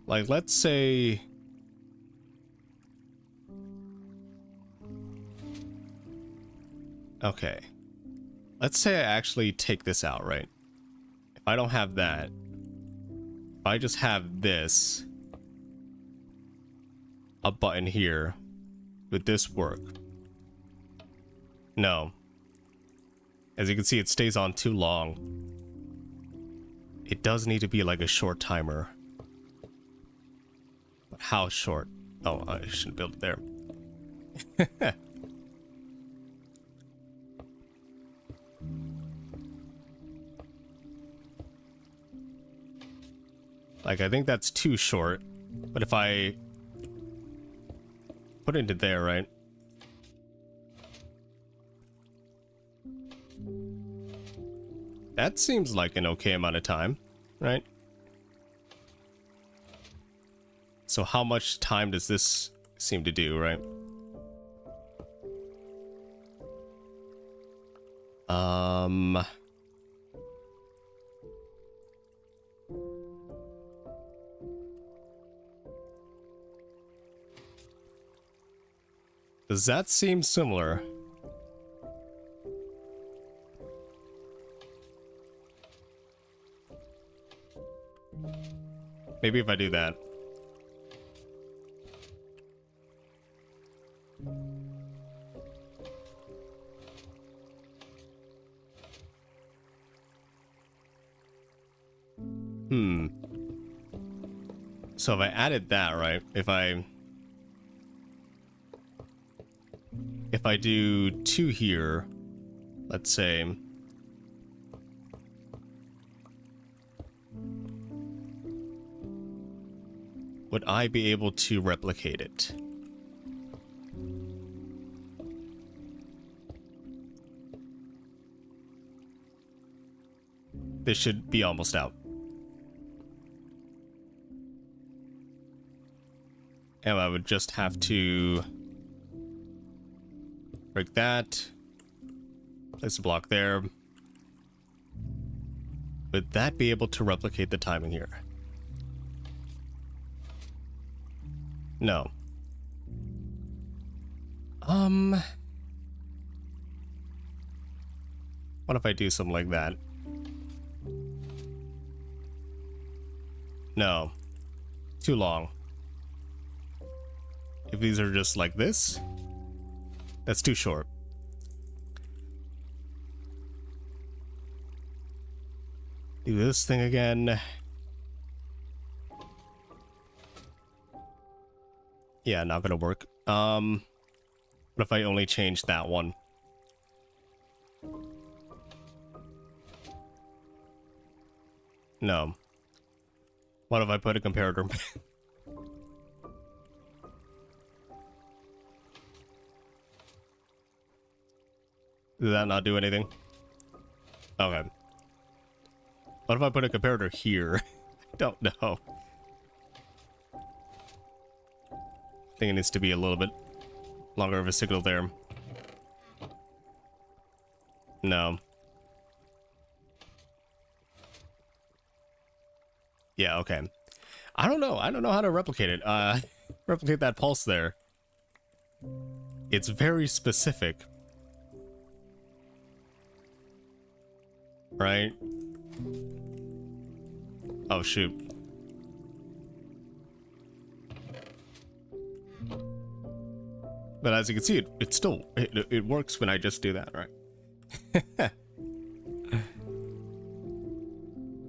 Speaker 1: Like, let's say... Okay. Let's say I actually take this out, right? If I don't have that, if I just have this, a button here, would this work? No. As you can see, it stays on too long. It does need to be like a short timer. But how short? Oh, I shouldn't build it there. Like, I think that's too short. But if I put it into there, right? That seems like an okay amount of time, right? So how much time does this seem to do, right? Does that seem similar? Maybe if I do that. So if I added that, right? If I do 2 here, let's say, would I be able to replicate it? This should be almost out. And I would just have to break that. Place a block there. Would that be able to replicate the timing here? No. What if I do something like that? No. Too long. If these are just like this, that's too short. Do this thing again. Yeah, not gonna work. What if I only change that one? No. What if I put a comparator? Did that not do anything? Okay. What if I put a comparator here? I don't know. I think it needs to be a little bit longer of a signal there. No. Yeah, okay. I don't know. I don't know how to replicate it. Replicate that pulse there. It's very specific. Right? Oh, shoot. But as you can see, it still it works when I just do that, right?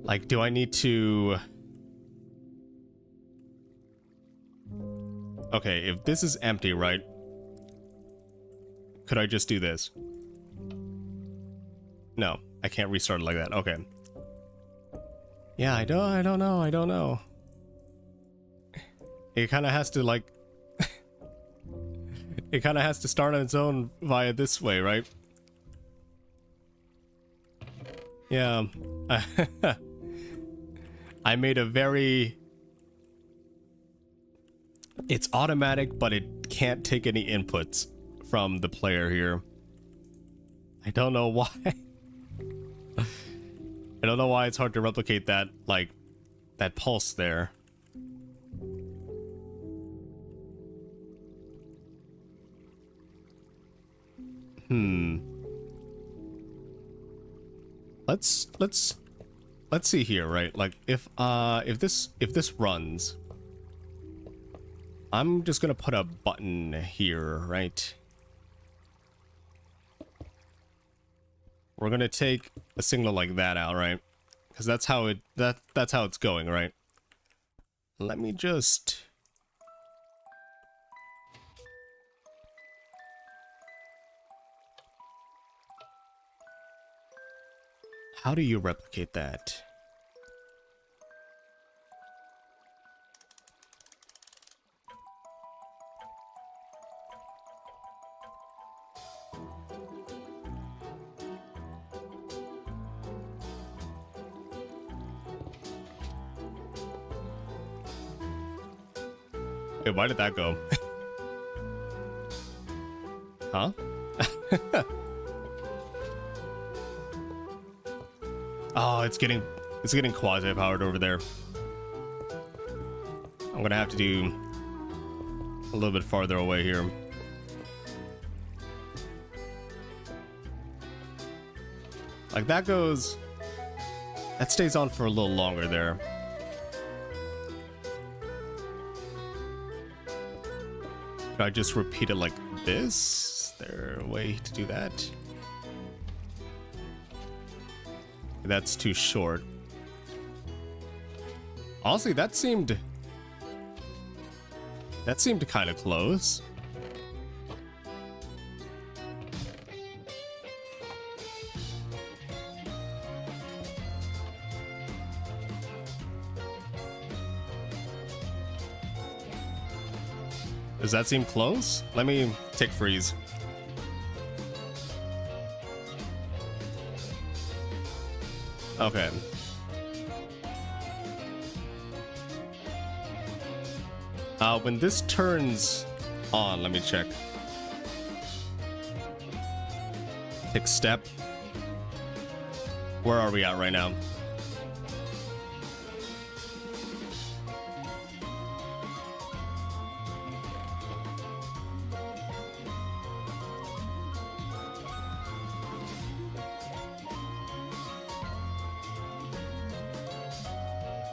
Speaker 1: Like, do I need to... Okay, if this is empty, right? Could I just do this? No, I can't restart it like that. Okay. Yeah, I don't know. It kind of has to, like... it kind of has to start on its own via this way, right? Yeah. I made a very... It's automatic, but it can't take any inputs from the player here. I don't know why. I don't know why it's hard to replicate that, like, that pulse there. Let's see here, right? Like, if this runs, I'm just gonna put a button here, right? We're gonna take a signal like that out, right? Because that's how that's how it's going, right? Let me just... How do you replicate that? Wait, why did that go? Huh? Oh, it's getting quasi-powered over there. I'm gonna have to do a little bit farther away here. Like that goes... That stays on for a little longer there. Could I just repeat it like this? Is there a way to do that? That's too short. Honestly, that seemed kind of close. Does that seem close? Let me tick freeze. Okay. When this turns on, let me check. Tick step. Where are we at right now?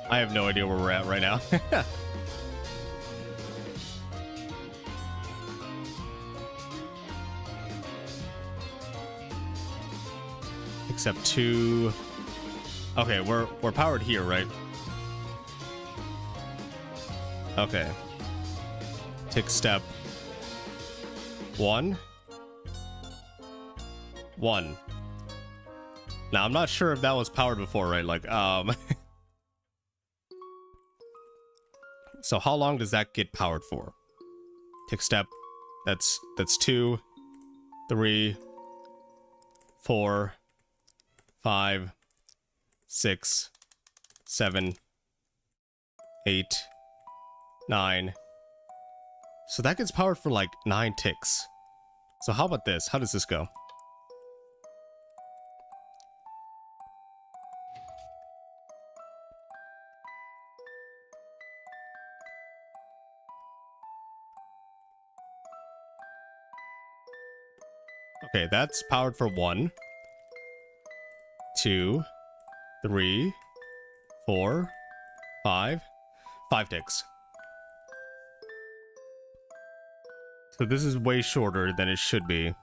Speaker 1: I have no idea where we're at right now. Except 2. Okay, we're powered here, right? Okay. Tick step 1. 1. Now I'm not sure if that was powered before, right? Like So how long does that get powered for? Tick step. That's 2, 3, 4, 5, 6, 7, 8, 9. So that gets powered for like 9 ticks. So how about this? How does this go? Okay, that's powered for 1, 2, 3, 4, 5. 5 ticks. So this is way shorter than it should be.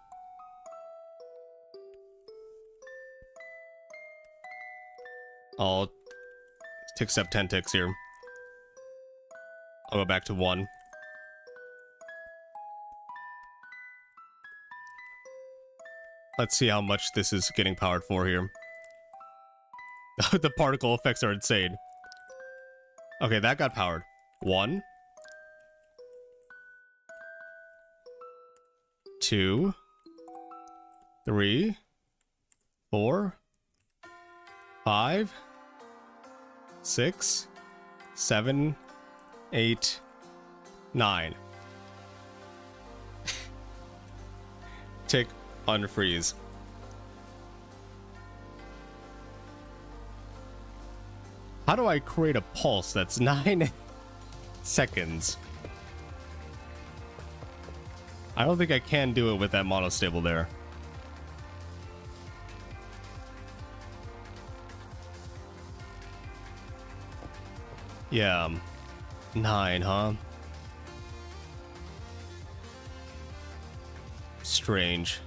Speaker 1: I'll tick step 10 ticks here. I'll go back to 1. Let's see how much this is getting powered for here. The particle effects are insane. Okay, that got powered. 1, 2, 3, 4, 5, 6, 7, 8, 9. Tick unfreeze. How do I create a pulse that's 9 seconds? I don't think I can do it with that monostable there. Yeah, 9, huh? Strange.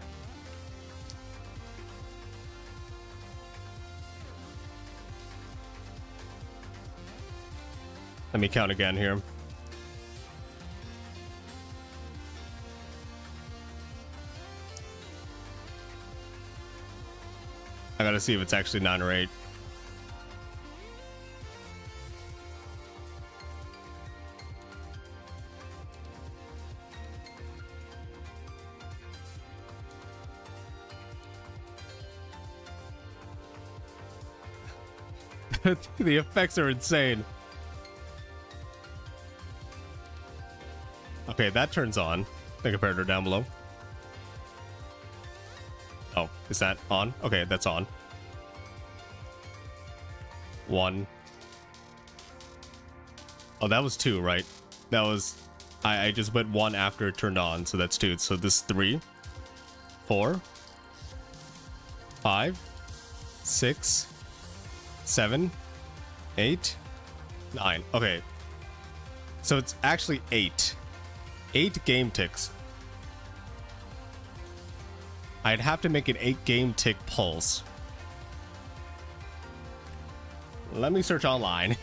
Speaker 1: Let me count again here. I gotta see if it's actually 9 or 8. The effects are insane. Okay, that turns on. The comparator down below. Oh, is that on? Okay, that's on. 1. Oh, that was 2, right? That was... I just went 1 after it turned on, so that's 2. So this is 3, 4, 5, 6, 7, 8, 9. Okay. So it's actually 8. 8 game ticks. I'd have to make an 8 game tick pulse. Let me search online.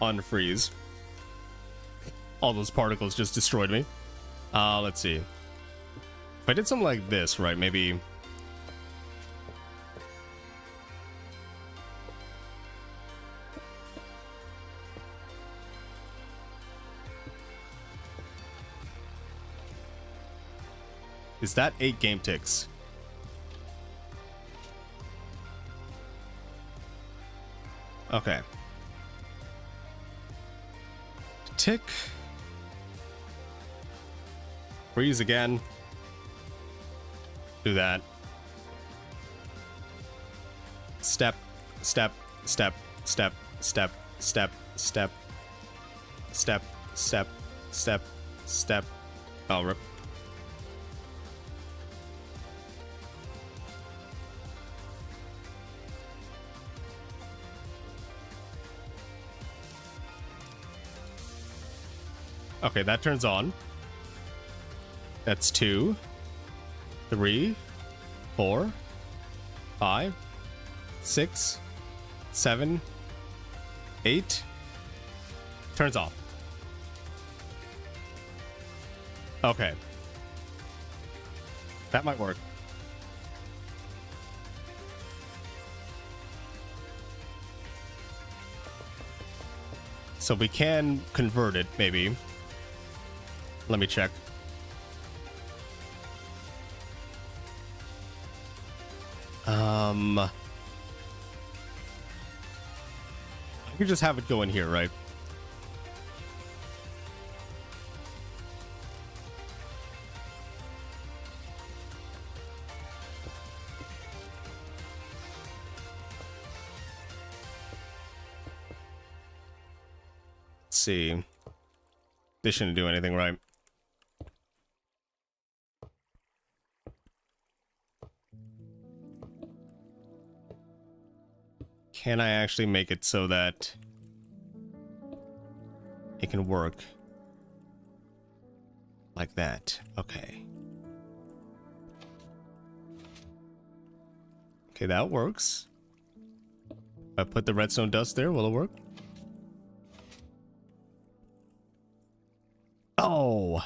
Speaker 1: Unfreeze. All those particles just destroyed me. Let's see. If I did something like this, right, maybe... Is that 8 game ticks? Okay. Tick. Freeze again. Do that. Step, step, step, step, step, step, step, step, step, step, step. Oh, rip. Okay, that turns on. That's 2, 3, 4, 5, 6, 7, 8. Turns off. Okay. That might work. So we can convert it, maybe. Let me check. I could just have it go in here, right? Let's see. This shouldn't do anything, right? Can I actually make it so that it can work like that? Okay. Okay, that works. If I put the redstone dust there, will it work? Oh!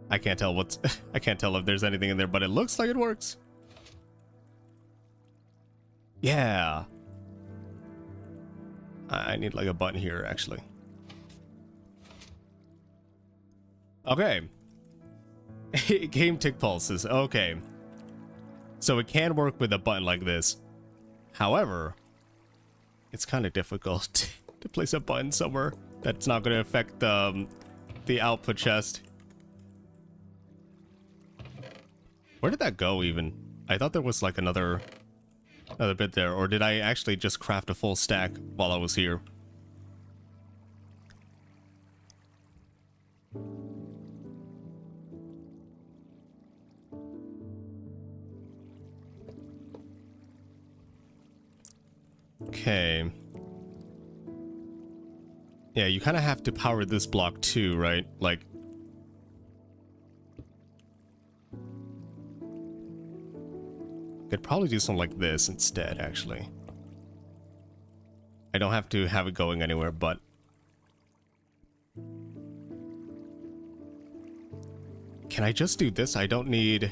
Speaker 1: I can't tell what's... I can't tell if there's anything in there, but it looks like it works. Yeah. I need like a button here, actually. Okay. Game tick pulses. Okay. So it can work with a button like this. However, it's kind of difficult to place a button somewhere that's not going to affect the output chest. Where did that go even? I thought there was like another bit there, or did I actually just craft a full stack while I was here? Okay. Yeah, you kind of have to power this block too, right? Like, could probably do something like this instead, actually. I don't have to have it going anywhere, but can I just do this? I don't need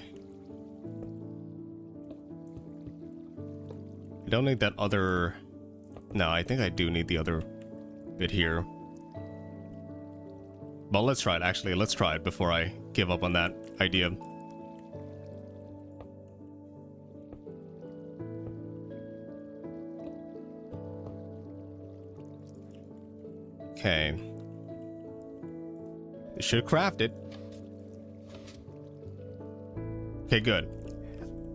Speaker 1: that other... No, I think I do need the other bit here. But let's try it, actually. Let's try it before I give up on that idea. Okay. This should craft it. Okay, good.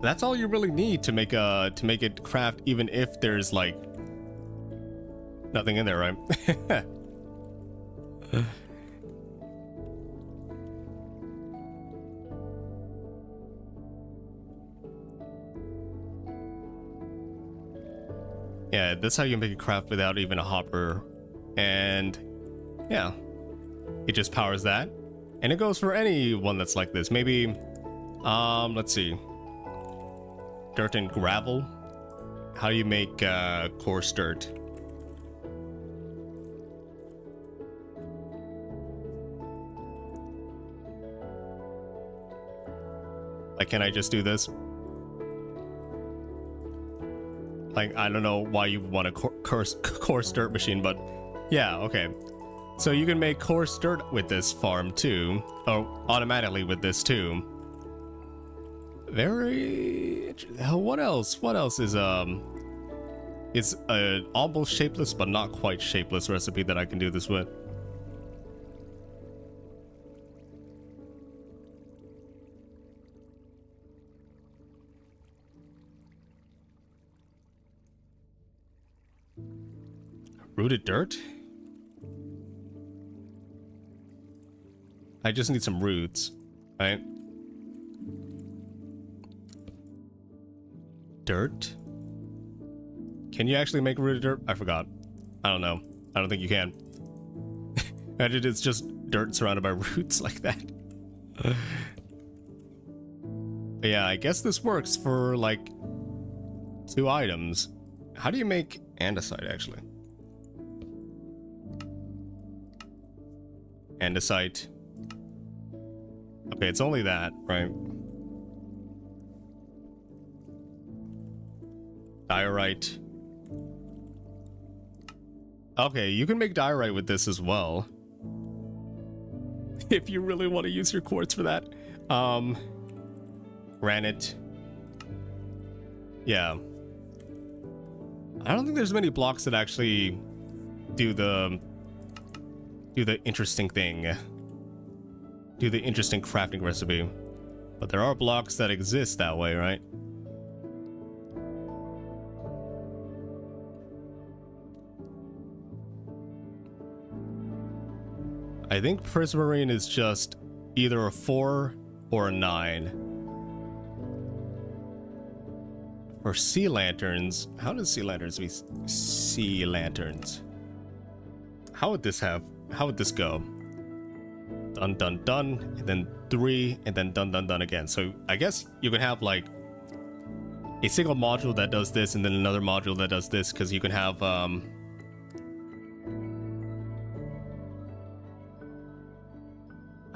Speaker 1: That's all you really need to make it craft, even if there's like nothing in there, right? Yeah, that's how you make a craft without even a hopper. And yeah, it just powers that. And it goes for any one that's like this. Maybe, let's see. Dirt and gravel. How do you make coarse dirt? Like, can I just do this? Like, I don't know why you want a coarse dirt machine, but yeah, okay. So you can make coarse dirt with this farm too, or automatically with this too. Very... What else? What else is it's an almost shapeless but not quite shapeless recipe that I can do this with? Rooted dirt? I just need some roots, right? Dirt? Can you actually make rooted dirt? I forgot. I don't know. I don't think you can. Imagine it's just dirt surrounded by roots like that. But yeah, I guess this works for like 2 items. How do you make andesite actually? Andesite. Okay, it's only that, right? Diorite. Okay, you can make diorite with this as well. If you really want to use your quartz for that. Granite. Yeah. I don't think there's many blocks that actually do the interesting thing. Do the interesting crafting recipe. But there are blocks that exist that way, right? I think prismarine is just either a 4 or a 9. For sea lanterns, how does sea lanterns be sea lanterns? How would this go? Dun dun dun, and then 3, and then dun dun dun again. So I guess you can have like a single module that does this and then another module that does this, because you can have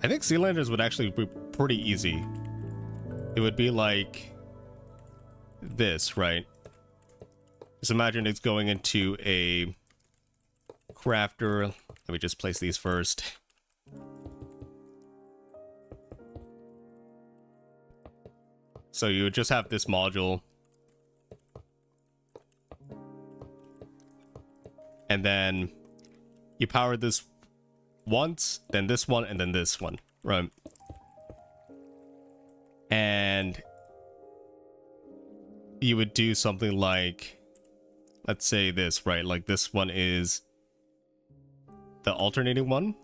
Speaker 1: I think sea lanterns would actually be pretty easy. It would be like this, right? Just imagine it's going into a crafter. Let me just place these first. So you would just have this module. And then you power this once, then this one, and then this one, right? And you would do something like, let's say this, right? Like this one is the alternating one.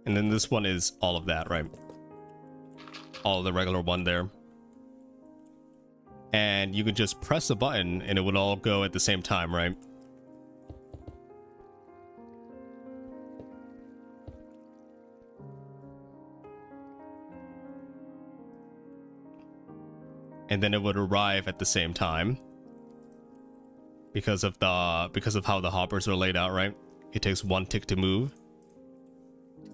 Speaker 1: And then this one is all of that, right? All of the regular one there. And you could just press a button and it would all go at the same time, right? and then it would arrive at the same time because of how the hoppers are laid out, right? It takes 1 tick to move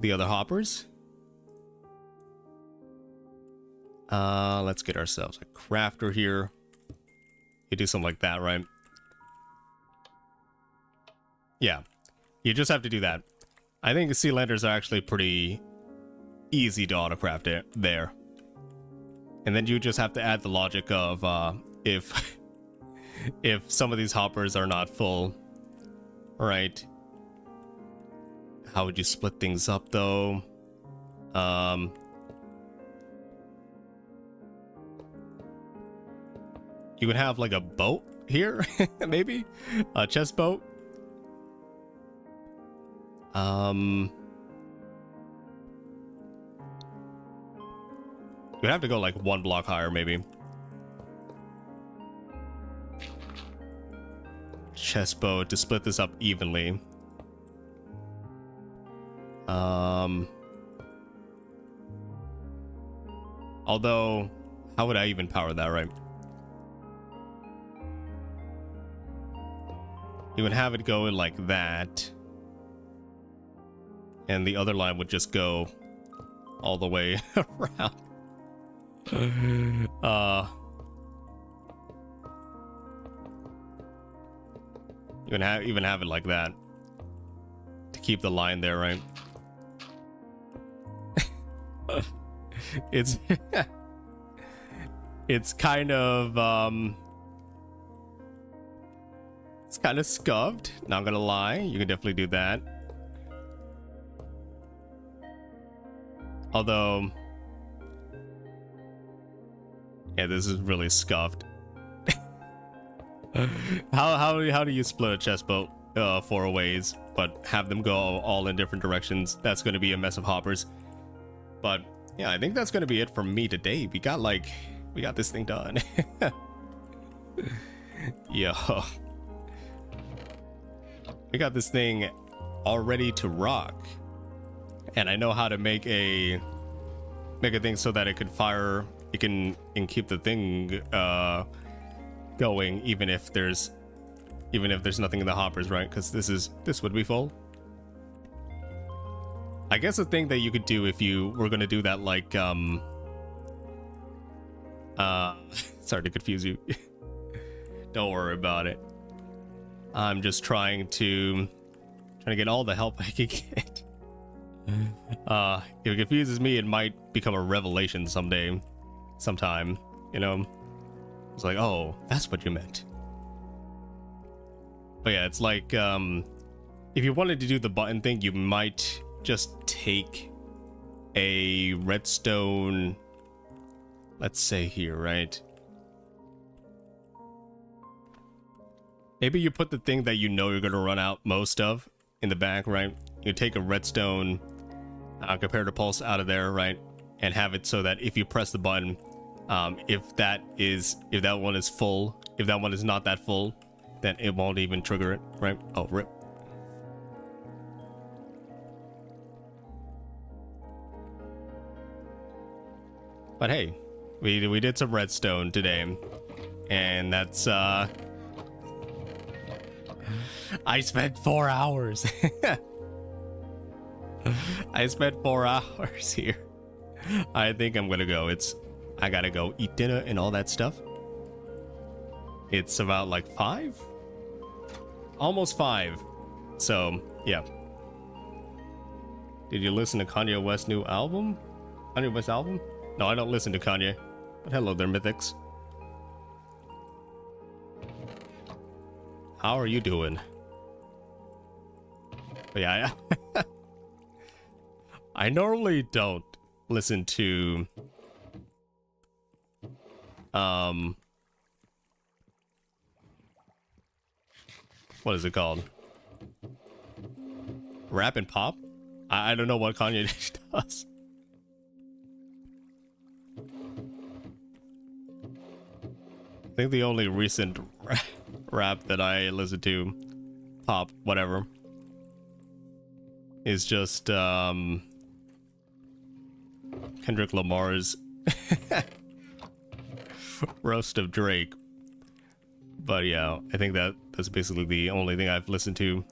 Speaker 1: the other hoppers. Let's get ourselves a crafter here. You do something like that, right? Yeah, you just have to do that. I think sea lanterns are actually pretty easy to autocraft it there. And then you just have to add the logic of if if some of these hoppers are not full, right? How would you split things up though? You would have like a boat here, maybe a chest boat. You'd have to go like 1 block higher, maybe. Chest boat to split this up evenly. Although, how would I even power that, right? You would have it go in like that. And the other line would just go all the way around. You can even have it like that to keep the line there, right? It's it's kind of it's kind of scuffed, not gonna lie. You can definitely do that. Although, yeah, this is really scuffed. How do you split a chest boat 4 ways, but have them go all in different directions? That's going to be a mess of hoppers. But yeah, I think that's going to be it for me today. We got this thing done. Yo, we got this thing all ready to rock. And I know how to make a thing so that it could fire. It can keep the thing going even if there's nothing in the hoppers, right? Because this would be full. I guess the thing that you could do if you were gonna do that, like sorry to confuse you. Don't worry about it. I'm just trying to get all the help I can get. If it confuses me, it might become a revelation sometime, you know? It's like, oh, that's what you meant. But yeah, it's like, if you wanted to do the button thing, you might just take a redstone, let's say here, right? Maybe you put the thing that you know you're going to run out most of in the back, right? You take a redstone comparator pulse out of there, right? And have it so that if you press the button, if that one is full, if that one is not that full, then it won't even trigger it, right? Oh, rip. But hey, we did some redstone today, and that's I spent 4 hours. I spent 4 hours here. I think I'm gonna go. I gotta go eat dinner and all that stuff. It's about like 5? Almost 5. So, yeah. Did you listen to Kanye West's new album? Kanye West album? No, I don't listen to Kanye. But hello there, Mythics. How are you doing? But yeah, I normally don't listen to what is it called? Rap and pop? I don't know what Kanye does. I think the only recent rap that I listen to, pop, whatever, is just Kendrick Lamar's Roast of Drake. But yeah, I think that's basically the only thing I've listened to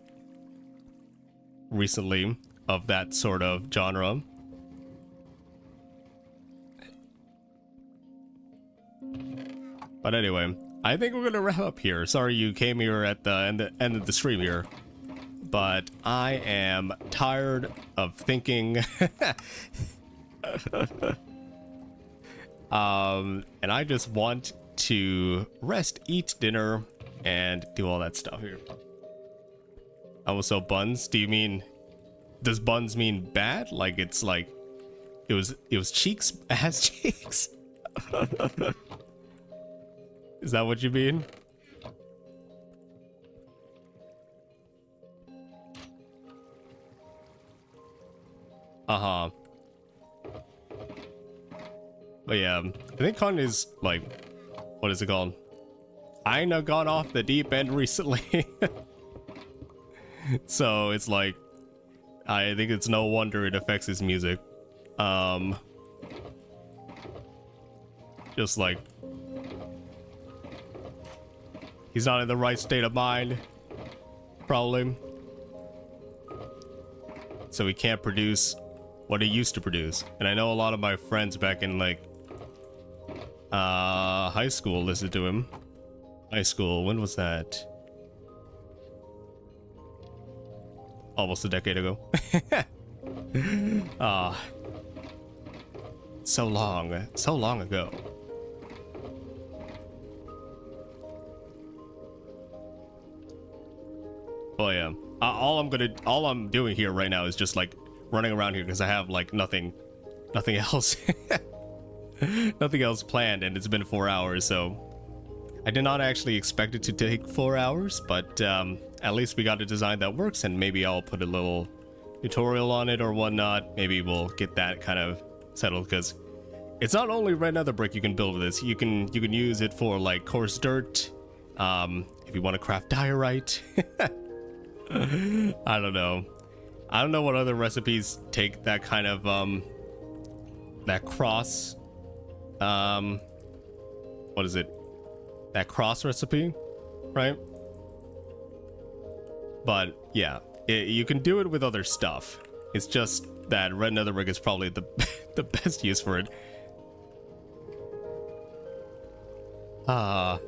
Speaker 1: recently of that sort of genre. But anyway, I think we're gonna wrap up here. Sorry you came here at the end of the stream here, but I am tired of thinking. And I just want to rest, eat dinner, and do all that stuff here. Also, buns. Do you mean? Does buns mean bad? Like it's like it was cheeks, ass cheeks. Is that what you mean? Uh-huh. But yeah, I think Con is like, what is it called? I know gone off the deep end recently. So it's like, I think it's no wonder it affects his music. Just like, he's not in the right state of mind, probably. So he can't produce what he used to produce. And I know a lot of my friends back in like high school listened to him. High school, when was that? Almost a decade ago. So long ago. Oh yeah. All I'm doing here right now is just like running around here because I have like nothing else. Nothing else planned, and it's been 4 hours, so I did not actually expect it to take 4 hours, but at least we got a design that works, and maybe I'll put a little tutorial on it or whatnot. Maybe we'll get that kind of settled, because it's not only red nether brick you can build with this. You can use it for like coarse dirt, if you want to craft diorite. I don't know what other recipes take that kind of that cross what is it, that cross recipe, right? But yeah, you can do it with other stuff. It's just that red nether brick is probably the the best use for it. I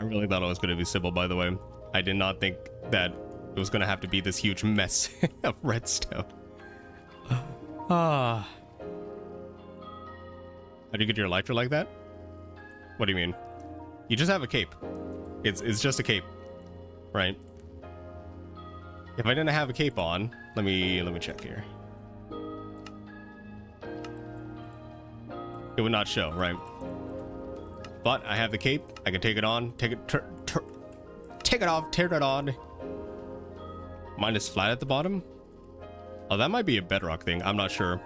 Speaker 1: really thought it was going to be simple, by the way. I did not think that it was going to have to be this huge mess of redstone. How do you get your elytra like that? What do you mean? You just have a cape. It's just a cape, right? If I didn't have a cape on, let me check here. It would not show, right? But I have the cape. I can take it on, take it off, tear it on. Mine is flat at the bottom. Oh, that might be a bedrock thing. I'm not sure.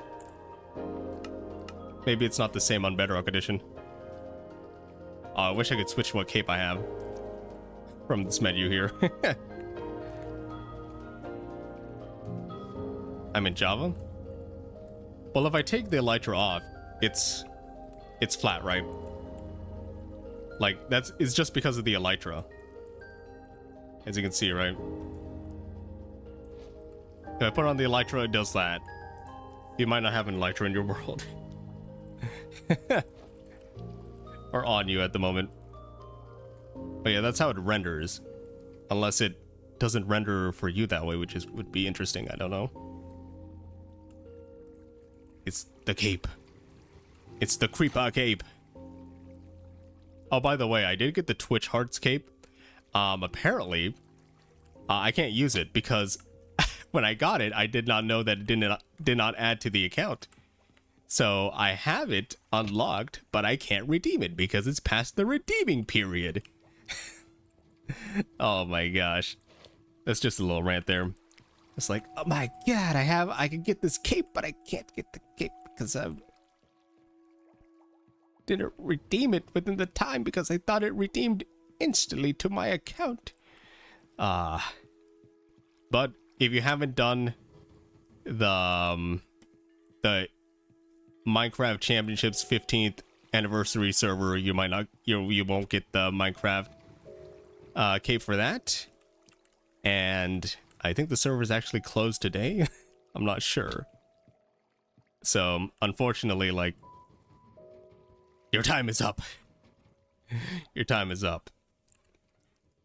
Speaker 1: Maybe it's not the same on Bedrock Edition. Oh, I wish I could switch what cape I have from this menu here. I'm in Java. Well, if I take the elytra off, it's flat, right? Like it's just because of the elytra. As you can see, right? If I put on the elytra, it does that. You might not have an elytra in your world. Or on you at the moment. But yeah, that's how it renders. Unless it doesn't render for you that way, which would be interesting. I don't know. It's the cape. It's the creeper cape. Oh, by the way, I did get the Twitch Hearts cape. Apparently, I can't use it because when I got it, I did not know that it did not add to the account. So I have it unlocked, but I can't redeem it because it's past the redeeming period. Oh my gosh. That's just a little rant there. It's like, oh my god, I can get this cape, but I can't get the cape because I didn't redeem it within the time because I thought it redeemed instantly to my account. But if you haven't done the Minecraft Championships 15th anniversary server, you might not, you won't get the Minecraft cape for that. And I think the server is actually closed today. I'm not sure. So unfortunately, like, your time is up. Your time is up.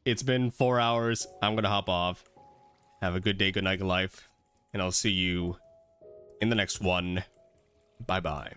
Speaker 1: It's been 4 hours. I'm gonna hop off. Have a good day, good night, good life, and I'll see you in the next one. Bye bye.